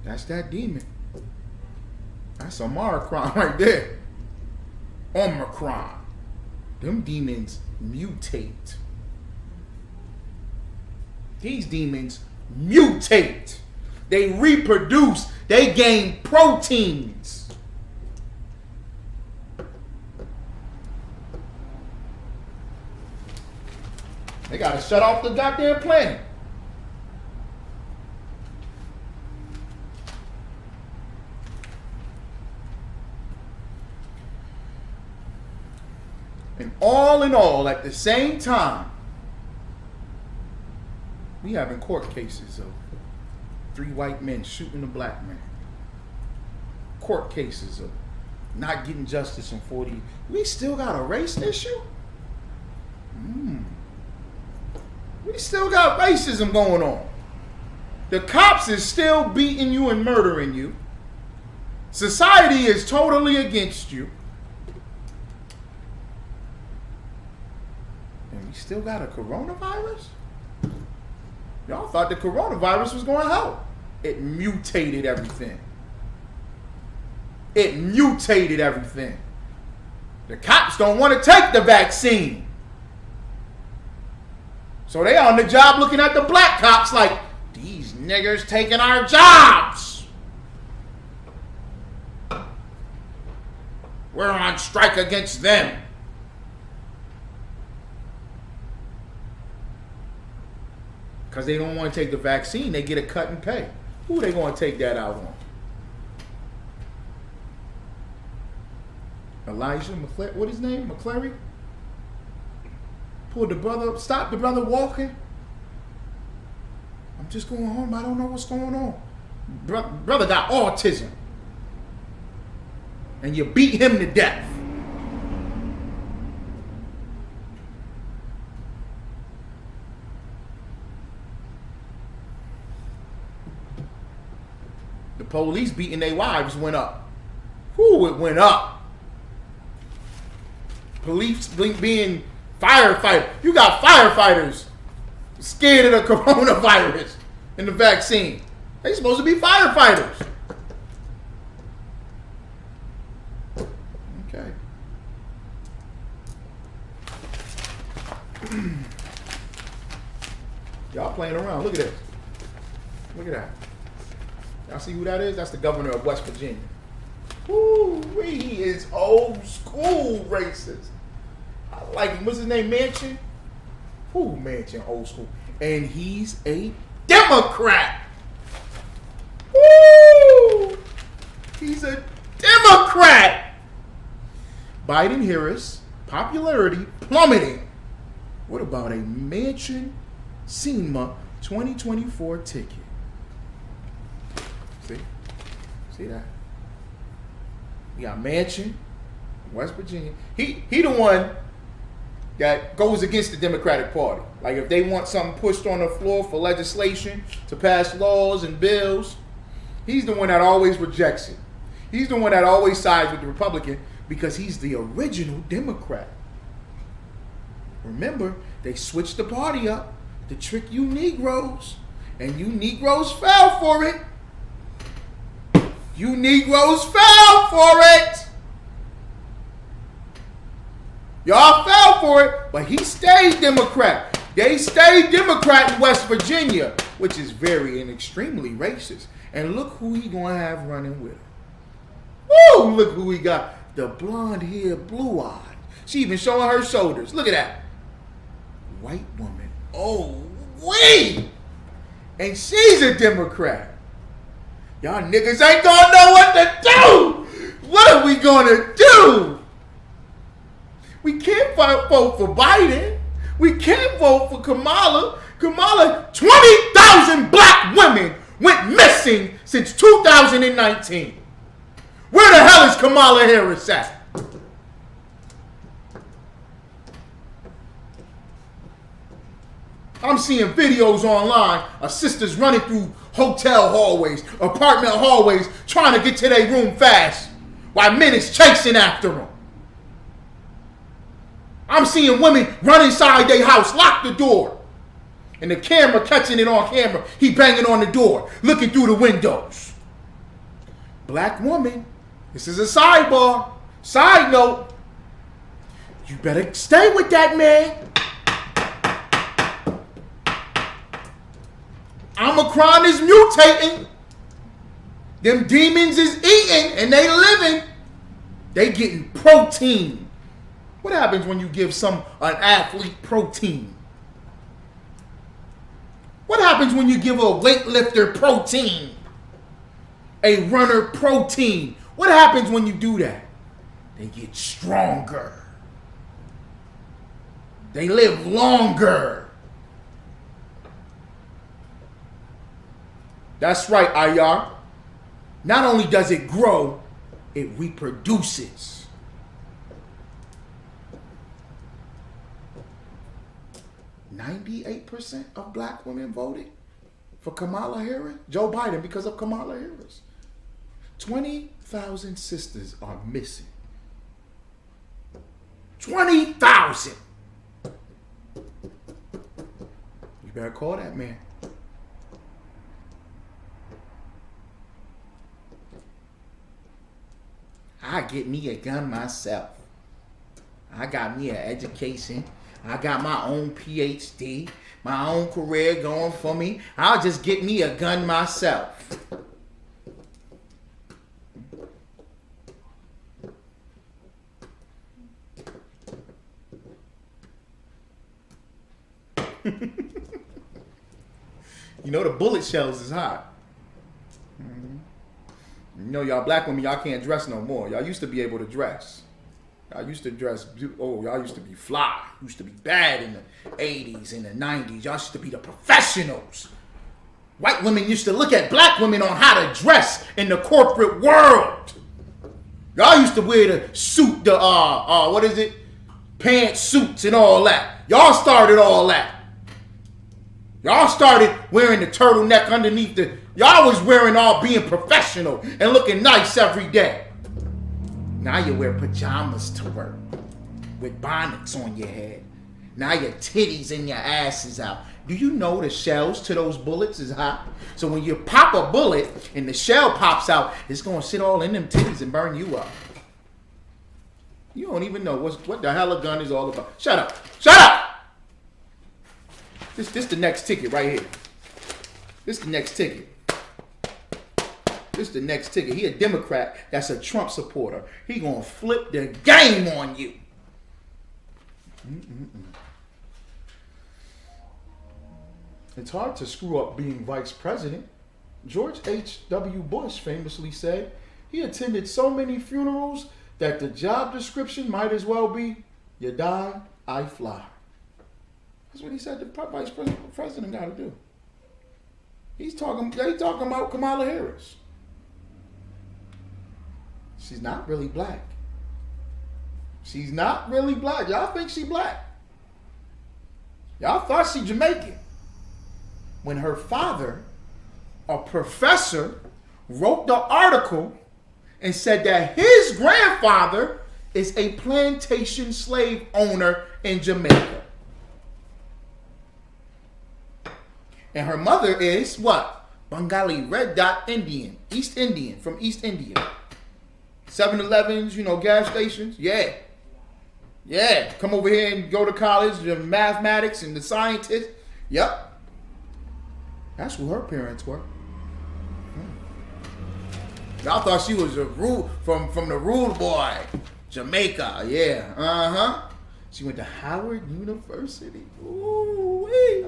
That's that demon. That's Omicron right there. Omicron. Them demons mutate. These demons mutate. They reproduce. They gain proteins. They gotta shut off the goddamn planet. And all in all, at the same time, we having court cases of 3 white men shooting a black man. Court cases of not getting justice in 40. We still got a race issue? We still got racism going on. The cops is still beating you and murdering you. Society is totally against you. And we still got a coronavirus? Y'all thought the coronavirus was going to help. It mutated everything. It mutated everything. The cops don't want to take the vaccine. So they on the job looking at the black cops like, these niggers taking our jobs. We're on strike against them. Because they don't want to take the vaccine, they get a cut in pay. Who are they going to take that out on? Elijah McClary, what his name? McClary? Pulled the brother up, stopped the brother walking. I'm just going home, I don't know what's going on. Brother got autism. And you beat him to death. The police beating their wives went up. Whoo, it went up. Police being firefighter. You got firefighters scared of the coronavirus and the vaccine. They supposed to be firefighters. Okay. Y'all playing around. Look at this. Look at that. Y'all see who that is? That's the governor of West Virginia. Woo, he is old school racist. I like him. What's his name? Manchin? Who Manchin? Old school. And he's a Democrat. Woo! He's a Democrat. Biden-Harris popularity plummeting. What about a Manchin SEMA 2024 ticket? See that? We got Manchin, West Virginia. He the one that goes against the Democratic Party. Like if they want something pushed on the floor for legislation to pass laws and bills, He's the one that always rejects it. He's the one that always sides with the Republican because he's the original Democrat. Remember, they switched the party up to trick you Negroes, and you Negroes fell for it. You Negroes fell for it. Y'all fell for it, but he stayed Democrat. They stayed Democrat in West Virginia, which is very and extremely racist. And look who he gonna have running with him. Woo! Look who he got. The blonde hair, blue eyed. She even showing her shoulders. Look at that. White woman. Oh, wait. And she's a Democrat. Y'all niggas ain't gonna know what to do. What are we gonna do? We can't vote for Biden. We can't vote for Kamala. 20,000 black women went missing since 2019. Where the hell is Kamala Harris at? I'm seeing videos online of sisters running through hotel hallways, apartment hallways, trying to get to their room fast while men is chasing after them. I'm seeing women run inside their house, lock the door, and the camera catching it on camera. He banging on the door, looking through the windows. Black woman, this is a sidebar. Side note, you better stay with that man. Omicron is mutating. Them demons is eating and they living. They getting protein. What happens when you give an athlete protein? What happens when you give a weightlifter protein? A runner protein? What happens when you do that? They get stronger. They live longer. That's right, Ayar. Not only does it grow, it reproduces. 98% of black women voted for Kamala Harris, Joe Biden, because of Kamala Harris. 20,000 sisters are missing. 20,000. You better call that man. I get me a gun myself. I got me an education. I got my own PhD, my own career going for me. I'll just get me a gun myself. You know the bullet shells is hot. You know y'all black women, y'all can't dress no more. Y'all used to be able to dress. Y'all used to dress, y'all used to be fly. Used to be bad in the 80s and the 90s. Y'all used to be the professionals. White women used to look at black women on how to dress in the corporate world. Y'all used to wear the suit, the, pants, suits and all that. Y'all started all that. Y'all started wearing the turtleneck underneath the... Y'all was wearing all being professional and looking nice every day. Now you wear pajamas to work with bonnets on your head. Now your titties and your ass is out. Do you know the shells to those bullets is hot? So when you pop a bullet and the shell pops out, it's going to sit all in them titties and burn you up. You don't even know what the hell a gun is all about. Shut up. Shut up! This the next ticket right here. This the next ticket. This the next ticket. He a Democrat that's a Trump supporter. He gonna flip the game on you. It's hard to screw up being vice president. George H.W. Bush famously said he attended so many funerals that the job description might as well be, you die, I fly. That's what he said the vice president got to do. They talking about Kamala Harris. She's not really black. She's not really black. Y'all think she black. Y'all thought she Jamaican. When her father, a professor wrote the article and said that his grandfather is a plantation slave owner in Jamaica. And her mother is what? Bengali Red Dot Indian, East Indian, from East India. 7-Elevens, gas stations. Yeah. Yeah. Come over here and go to college, the mathematics and the scientists. Yep. That's who her parents were. Y'all thought she was a from the rude boy, Jamaica. Yeah. Uh-huh. She went to Howard University. Ooh-wee.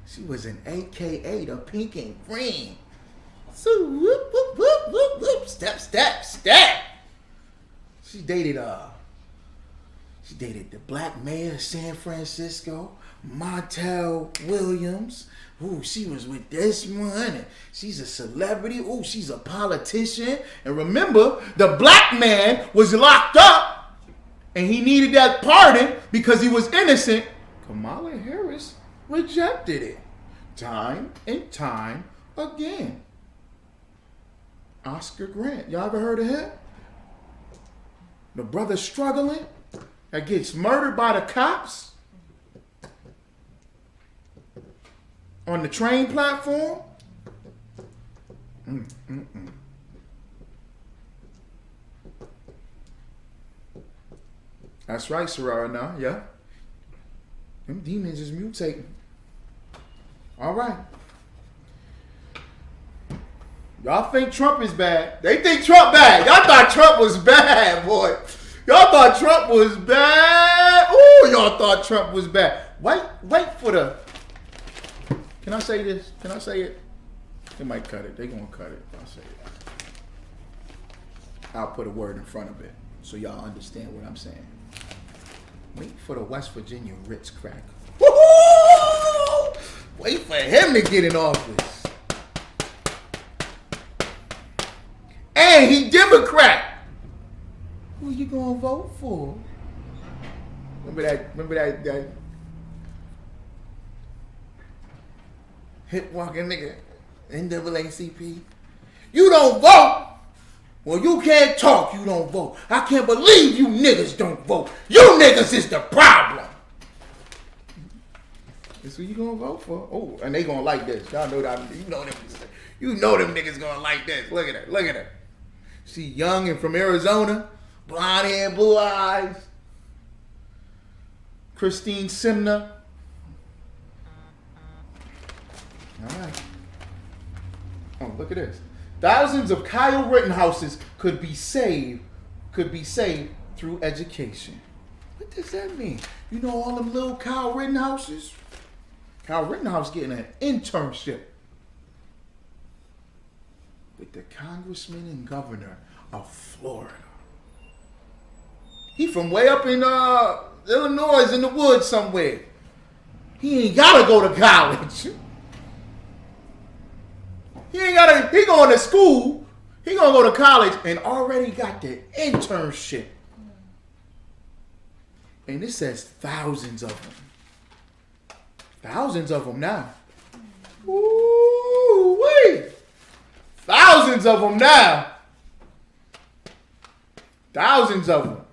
She was an AKA, the pink and green. So whoop, whoop, whoop, whoop, whoop. Step, step, step. She dated the black mayor of San Francisco, Montel Williams. Ooh, she was with this one. And she's a celebrity. Ooh, she's a politician. And remember, the black man was locked up and he needed that pardon because he was innocent. Kamala Harris rejected it time and time again. Oscar Grant, y'all ever heard of him? The brother struggling that gets murdered by the cops on the train platform. That's right, Sarara. Now, yeah. Them demons is mutating. All right. Y'all think Trump is bad. They think Trump bad. Y'all thought Trump was bad, boy. Y'all thought Trump was bad. Ooh, y'all thought Trump was bad. Wait for the... Can I say this? Can I say it? They might cut it. They gonna cut it. I'll say it. I'll put a word in front of it so y'all understand what I'm saying. Wait for the West Virginia Ritz crack. Woo-hoo! Wait for him to get in office. And he Democrat. Who you gonna vote for? Remember that hip walking nigga, NAACP? You don't vote. Well, you can't talk, you don't vote. I can't believe you niggas don't vote. You niggas is the problem. That's who you gonna vote for. Oh, and they gonna like this. Y'all know that. You know them niggas gonna like this. Look at her. Look at her. She young and from Arizona. Blonde hair, blue eyes. Christine Simner. All right. Oh, look at this. Thousands of Kyle Rittenhouses could be saved through education. What does that mean? You know all them little Kyle Rittenhouses? Kyle Rittenhouse getting an internship with the congressman and governor of Florida. He from way up in Illinois, in the woods somewhere. He ain't gotta go to college. He going to school, he gonna go to college and already got the internship. And it says thousands of them. Thousands of them now. Ooh, wait. Thousands of them now. Thousands of them.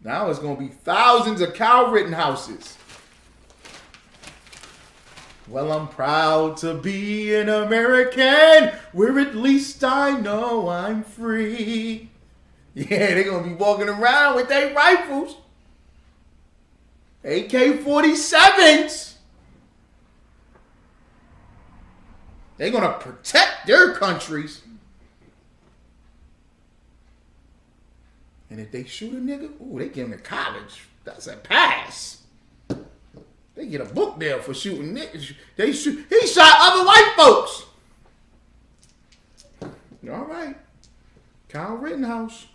Now it's going to be thousands of Kyle Rittenhouses. Well, I'm proud to be an American, where at least I know I'm free. Yeah, they're going to be walking around with their rifles. AK-47s. They're going to protect their countries. And if they shoot a nigga, ooh, they get him to college. That's a pass. They get a book deal for shooting niggas. He shot other white folks. All right. Kyle Rittenhouse.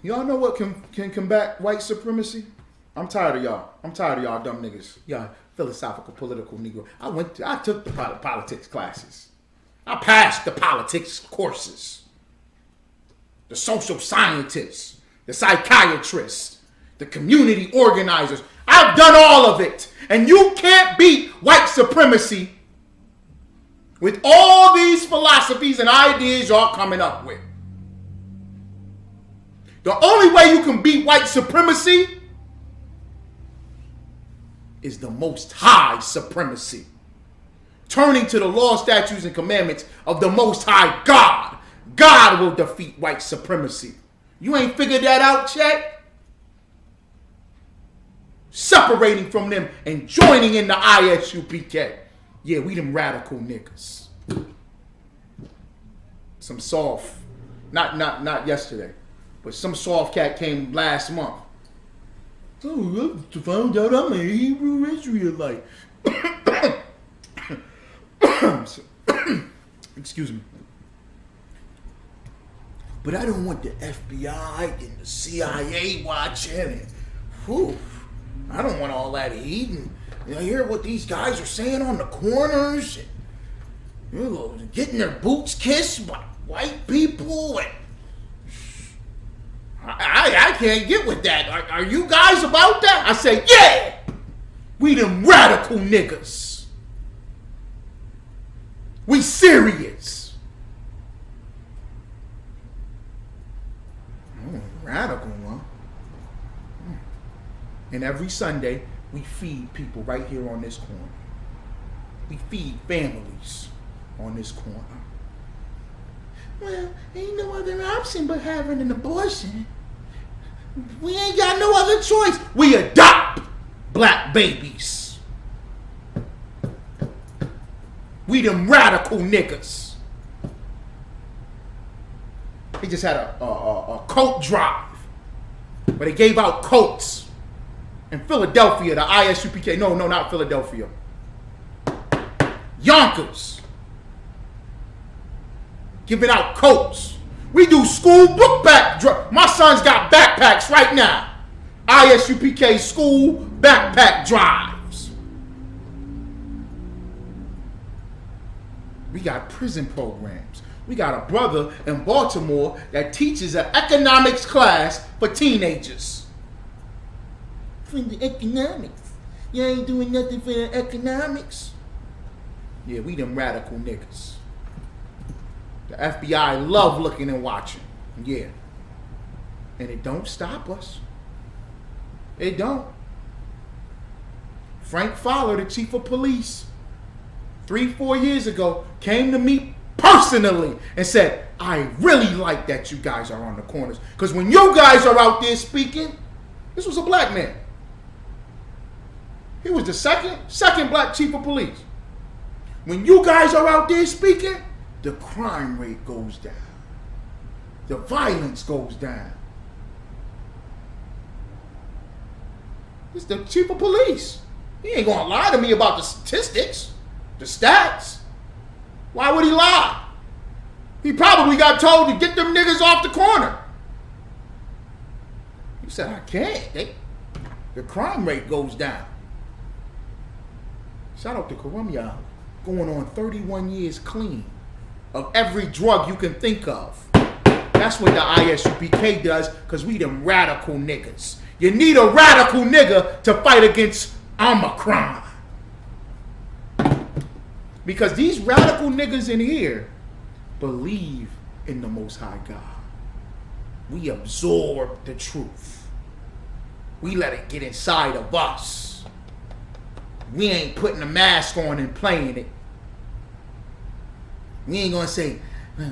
Y'all know what can combat white supremacy? I'm tired of y'all. I'm tired of y'all dumb niggas. Y'all philosophical, political Negro. I took the politics classes. I passed the politics courses. The social scientists, the psychiatrists, the community organizers. I've done all of it. And you can't beat white supremacy with all these philosophies and ideas y'all coming up with. The only way you can beat white supremacy is the Most High supremacy. Turning to the law, statutes, and commandments of the Most High God. God will defeat white supremacy. You ain't figured that out, Chet? Separating from them and joining in the ISUPK. Yeah, we them radical niggas. Some soft, not yesterday, but some soft cat came last month. Oh, I found out I'm a Hebrew Israelite. Excuse me. But I don't want the FBI and the CIA watching it. Whew. I don't want all that eating. You hear what these guys are saying on the corners? And, getting their boots kissed by white people. And I can't get with that. Are you guys about that? I say, yeah! We them radical niggas. We serious. Radical, huh? And every Sunday, we feed people right here on this corner. We feed families on this corner. Well, ain't no other option but having an abortion. We ain't got no other choice. We adopt black babies. We them radical niggas. They just had a coat drive where they gave out coats in Philadelphia, the ISUPK. No, not Philadelphia. Yonkers. Giving out coats. We do school book bag. My son's got backpacks right now. ISUPK school backpack drives. We got prison programs. We got a brother in Baltimore that teaches an economics class for teenagers. For the economics. You ain't doing nothing for the economics. Yeah, we them radical niggas. The FBI love looking and watching. Yeah. And it don't stop us. It don't. Frank Fowler, the chief of police, 3-4 years ago, came to me personally and said, I really like that you guys are on the corners. Because when you guys are out there speaking, this was a black man. He was the second black chief of police. When you guys are out there speaking, the crime rate goes down. The violence goes down. It's the chief of police. He ain't gonna lie to me about the statistics, the stats. Why would he lie? He probably got told to get them niggas off the corner. He said, I can't. The crime rate goes down. Shout out to Karumya, going on 31 years clean of every drug you can think of. That's what the ISUPK does, because we them radical niggas. You need a radical nigga to fight against Omicron. Because these radical niggas in here believe in the Most High God. We absorb the truth. We let it get inside of us. We ain't putting a mask on and playing it. We ain't gonna say, well,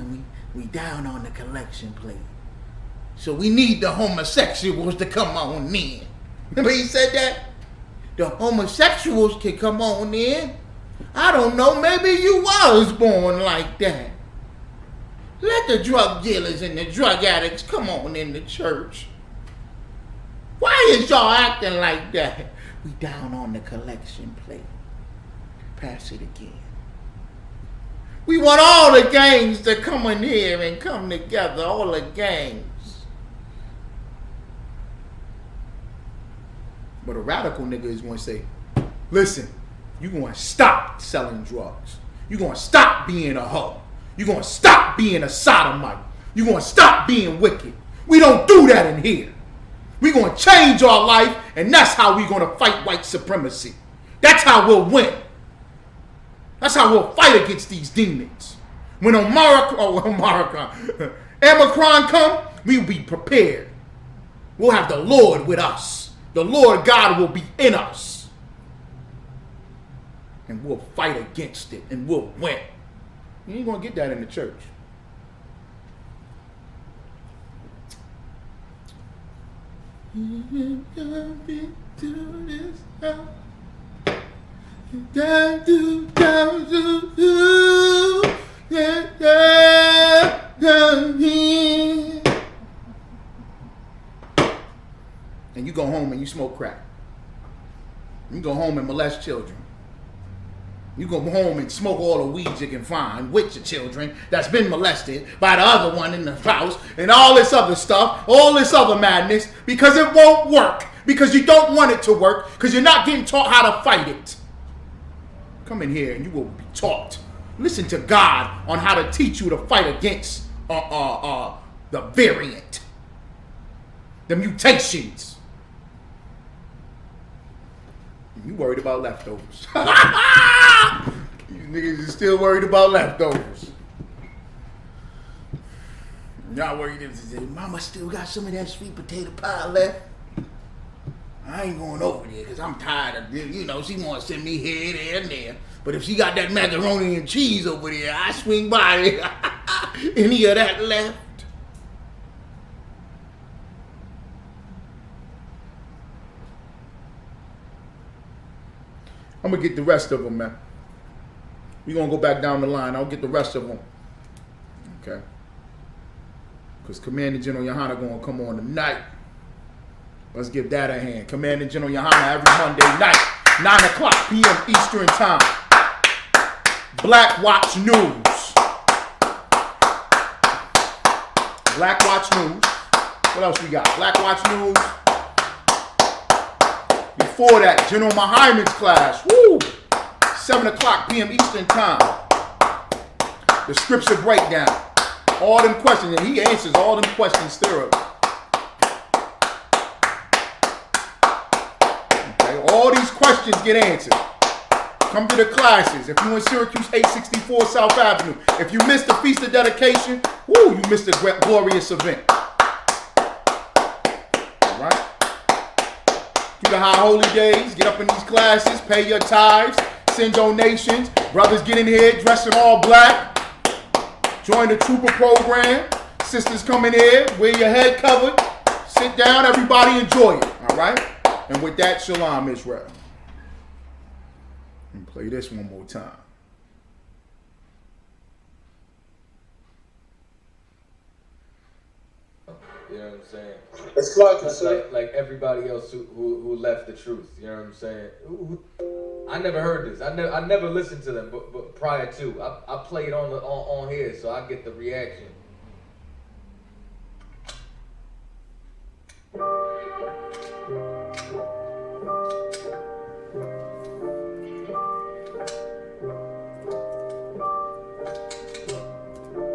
we down on the collection plate. So we need the homosexuals to come on in. Remember he said that? The homosexuals can come on in. I don't know, maybe you was born like that. Let the drug dealers and the drug addicts come on in the church. Why is y'all acting like that? We down on the collection plate. Pass it again. We want all the gangs to come in here and come together, all the gangs. But a radical nigga is going to say, listen, you're going to stop selling drugs. You're going to stop being a hoe. You're going to stop being a sodomite. You're going to stop being wicked. We don't do that in here. We're going to change our life, and that's how we're going to fight white supremacy. That's how we'll win. That's how we'll fight against these demons. When Omicron come, we'll be prepared. We'll have the Lord with us. The Lord God will be in us. And we'll fight against it, and we'll win. You ain't going to get that in the church. And you go home and you smoke crack. You go home and molest children. You go home and smoke all the weeds you can find with your children that's been molested by the other one in the house and all this other stuff, all this other madness, because it won't work, because you don't want it to work, because you're not getting taught how to fight it. Come in here and you will be taught. Listen to God on how to teach you to fight against the variant, the mutations. You worried about leftovers. You niggas are still worried about leftovers. Y'all worried if Mama still got some of that sweet potato pie left. I ain't going over there because I'm tired of, she want to send me here, there, and there. But if she got that macaroni and cheese over there, I swing by it. Any of that left? I'm going to get the rest of them, man. We're going to go back down the line. I'll get the rest of them. Okay? Because Commanding General Yohana going to come on tonight. Let's give that a hand. Commanding General Yohana every Monday night, 9 o'clock p.m. Eastern Time. Black Watch News. Black Watch News. What else we got? Black Watch News. Before that, General Muhammad's class. Woo! 7 o'clock p.m. Eastern Time. The scripture breakdown. All them questions, and he answers all them questions thoroughly. Okay, all these questions get answered. Come to the classes. If you're in Syracuse 864 South Avenue, if you missed the Feast of Dedication, woo, you missed a glorious event. All right? Do the high holy days, get up in these classes, pay your tithes, send donations. Brothers get in here dressed in all black. Join the Trooper program. Sisters come in here, wear your head covered. Sit down, everybody enjoy it. All right? And with that, shalom, Israel. And play this one more time. You know what I'm saying? It's like everybody else who left the truth. You know what I'm saying? I never heard this. I never listened to them, but prior to I played on here, so I get the reaction.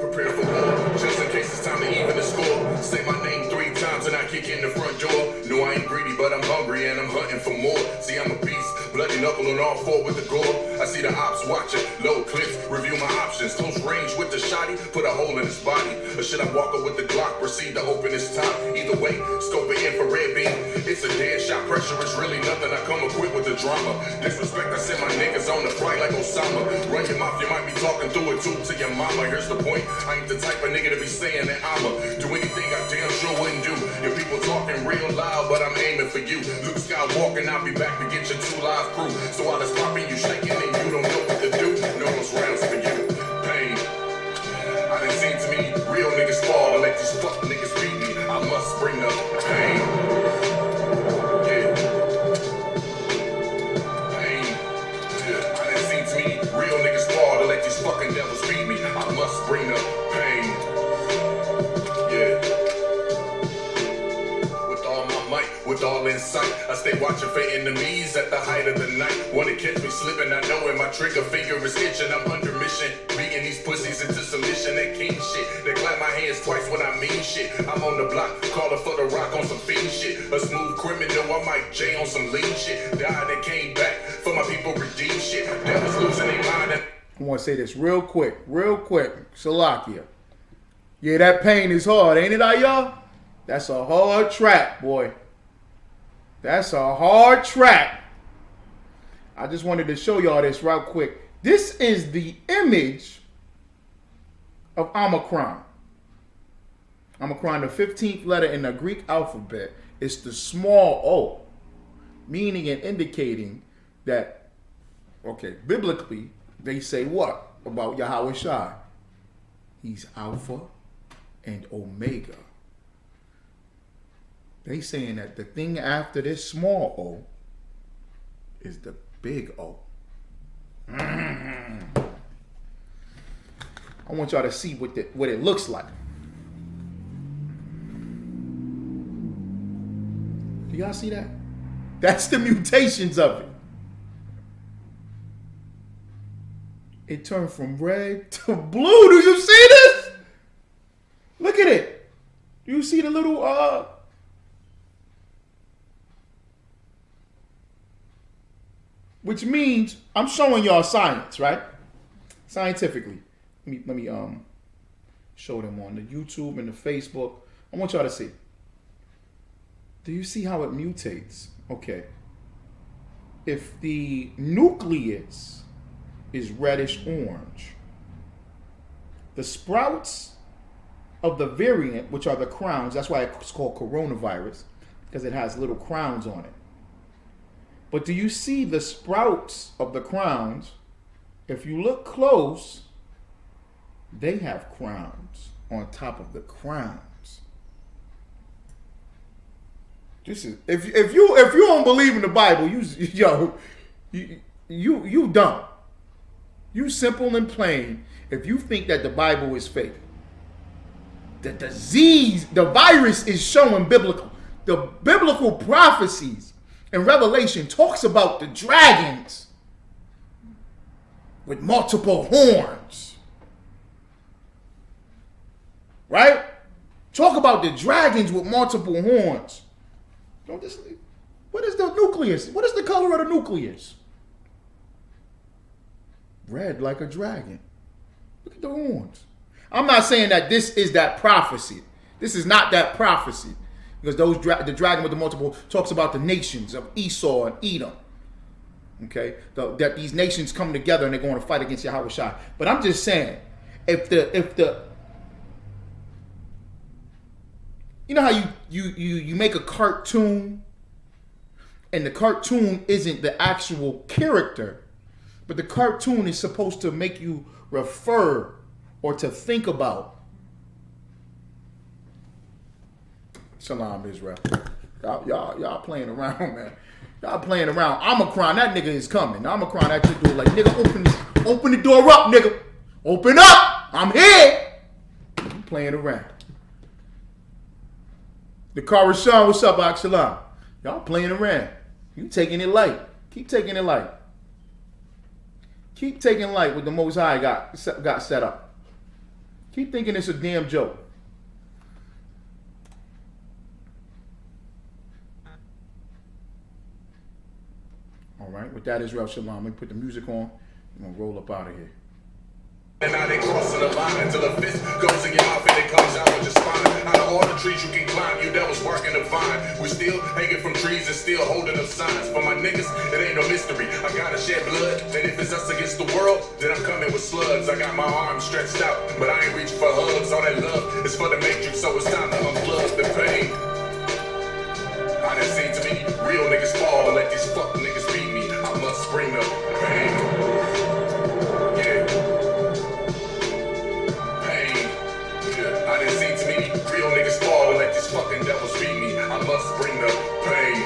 Prepare for war, just in case it's time to even the score. Say my name 3 times and I kick in the front door. No, I ain't greedy, but I'm hungry and I'm hunting for more. See, I'm a beast, bloody knuckle on all 4 with the gore. I see the ops watching, low clips, review my options. Close range with the shotty, put a hole in his body. Or should I walk up with the Glock, proceed to open his top? Either way, scope it infrared beam. It's a dead shot, pressure is really nothing. I come equipped with the drama. Disrespect, I send my niggas on the flight like Osama. Run your mouth, you might be talking through it too to your mama. Here's the point, I ain't the type of nigga to be saying that I'ma do anything I damn sure wouldn't do. Your people talking real loud, but I'm aiming for you. Luke Skywalker, I'll be back to get your 2 live crew. So while it's popping, you shaking and you don't know what to do. No one's rounds for you. Pain. I done seen too many real niggas fall and let these fuck niggas beat me. I must bring the pain. Yeah. Pain. Yeah. I done seen too many real niggas fall to let these fucking devils beat me. I must bring the pain. Yeah. With all my might, with all insight, I stay watching for enemies at the height of the night. Wanna catch me slipping, I know it, my trigger finger is itching. I'm under mission, beating these pussies into submission. That king shit, they clap my hands twice when I mean shit. I'm on the block, calling for the rock on some fiend shit. A smooth criminal, I might J on some lean shit. Died and came back, for my people redeem shit. Devils losing their mind. I want to say this real quick. Salakia. Yeah, that pain is hard, ain't it, y'all? That's a hard track, boy. That's a hard track. I just wanted to show y'all this real quick. This is the image of Omicron. Omicron, the 15th letter in the Greek alphabet, is the small o, meaning and indicating that, okay, biblically, they say what about Yahweh Shai? He's Alpha and Omega. They saying that the thing after this small o is the big O. I want y'all to see what it looks like. Do y'all see that? That's the mutations of it. It turned from red to blue. Do you see this? Look at it. Do you see the little which means I'm showing y'all science, right? Scientifically. Let me show them on the YouTube and the Facebook. I want y'all to see. Do you see how it mutates? Okay. If the nucleus is reddish orange, the sprouts of the variant, which are the crowns, that's why it's called coronavirus, because it has little crowns on it. But do you see the sprouts of the crowns? If you look close, they have crowns on top of the crowns. This is if you don't believe in the Bible, you dumb. You simple and plain if you think that the Bible is fake. The disease, the virus is showing biblical. The biblical prophecies in Revelation talks about the dragons with multiple horns. Right? Talk about the dragons with multiple horns. What is the nucleus? What is the color of the nucleus? Red like a dragon. Look at the horns. I'm not saying that this is that prophecy. This is not that prophecy. Because the dragon with the multiple talks about the nations of Esau and Edom. Okay? That these nations come together and they're going to fight against Yahweh Shai. But I'm just saying, if the you know how you make a cartoon and the cartoon isn't the actual character, but the cartoon is supposed to make you refer or to think about. Shalom, Israel. Y'all playing around, man. Y'all playing around. Omicron, that nigga is coming. Omicron, that shit do like, nigga, open the door up, nigga. Open up. I'm here. You playing around. The Karashan, what's up, Akshalam? Y'all playing around. You taking it light. Keep taking it light. Keep taking light what the Most High got set up. Keep thinking it's a damn joke. All right, with that, Israel Shalom. Let me put the music on. I'm going to roll up out of here. And now they crossing the line until a fist goes in your mouth and it comes out with your spine. Out of all the trees you can climb, you devils barking the vine. We're still hanging from trees and still holding up signs. For my niggas, it ain't no mystery. I gotta shed blood, and if it's us against the world, then I'm coming with slugs. I got my arms stretched out, but I ain't reaching for hugs. All that love is for the matrix, so it's time to unplug the pain. I done seen too many real niggas fall and let these fuck niggas beat me. I must bring the pain. Real niggas fall and let these fucking devils beat me. I must bring the pain.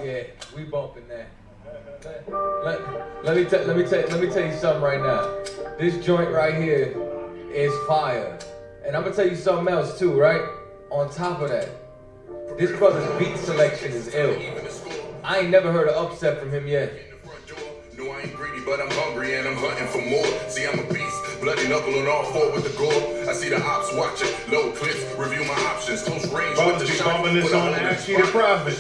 Yeah, we bumping that. Let me tell you something right now. This joint right here is fire. And I'm gonna tell you something else too, right? On top of that, this brother's beat selection is ill. I ain't never heard an upset from him yet. No, I ain't greedy, but I'm hungry and I'm hunting for more. See, I'm a beast, bloody knuckle on all four with the gore. I see the ops watching, low clips, review my options, close range with the shot. Bumping this on Ask You the Prophet.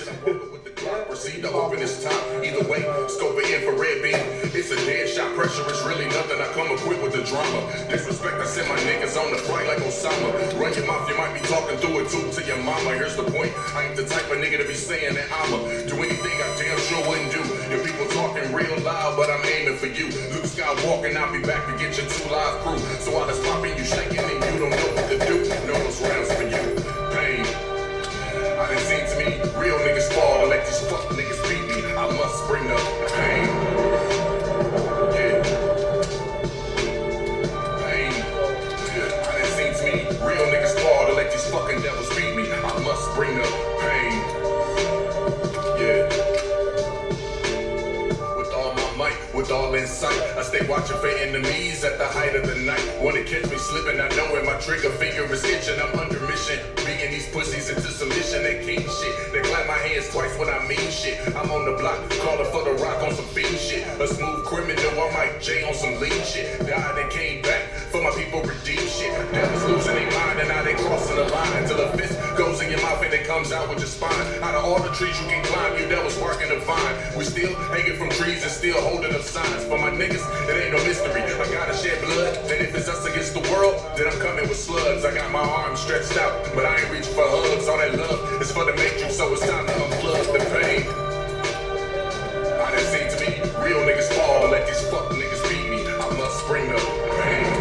Proceed to open this top. Either way, scope it infrared beam. It's a dead shot. Pressure is really nothing. I come equipped with the drama. Disrespect, I send my niggas on the flight like Osama. Run your mouth, you might be talking through it too to your mama. Here's the point. I ain't the type of nigga to be saying that I'ma do anything I damn sure wouldn't do. Your people talking real loud, but I'm aiming for you. Luke Skywalker, I'll be back to get your 2 live crew. So while it's popping, you shaking and you don't know what to do. No those rounds for you. Pain. I done seen too many real niggas fall to let these fuck niggas beat me. I must bring up pain. Yeah. Pain. Yeah. I done seen too many real niggas fall to let these fucking devils beat me. I must bring up pain. Yeah. With all my might, with all insight, I stay watching for enemies at the height of the night. Wanna catch me slipping, I know it. My trigger finger is itching. I'm under mission. Beating these pussies into submission. That king shit. They clap my hands twice when I mean shit. I'm on the block, calling for the rock on some fiend shit. A smooth criminal, I'm Mike J on some lean shit. Died and came back for my people redeem shit. Devils losing their mind and now they crossing the line. Until a fist goes in your mouth and it comes out with your spine. Out of all the trees you can climb, you devils barking the vine. We still hanging from trees and still holding up signs. For my niggas, it ain't no mystery. I gotta shed blood. And if it's us against the world, then I'm coming with slugs. I got my arms stretched out, but I ain't reaching for hugs. All that love is for the matrix, so it's time to unplug the pain. I done seen too many real niggas fall to let these fuck niggas beat me. I must bring the pain.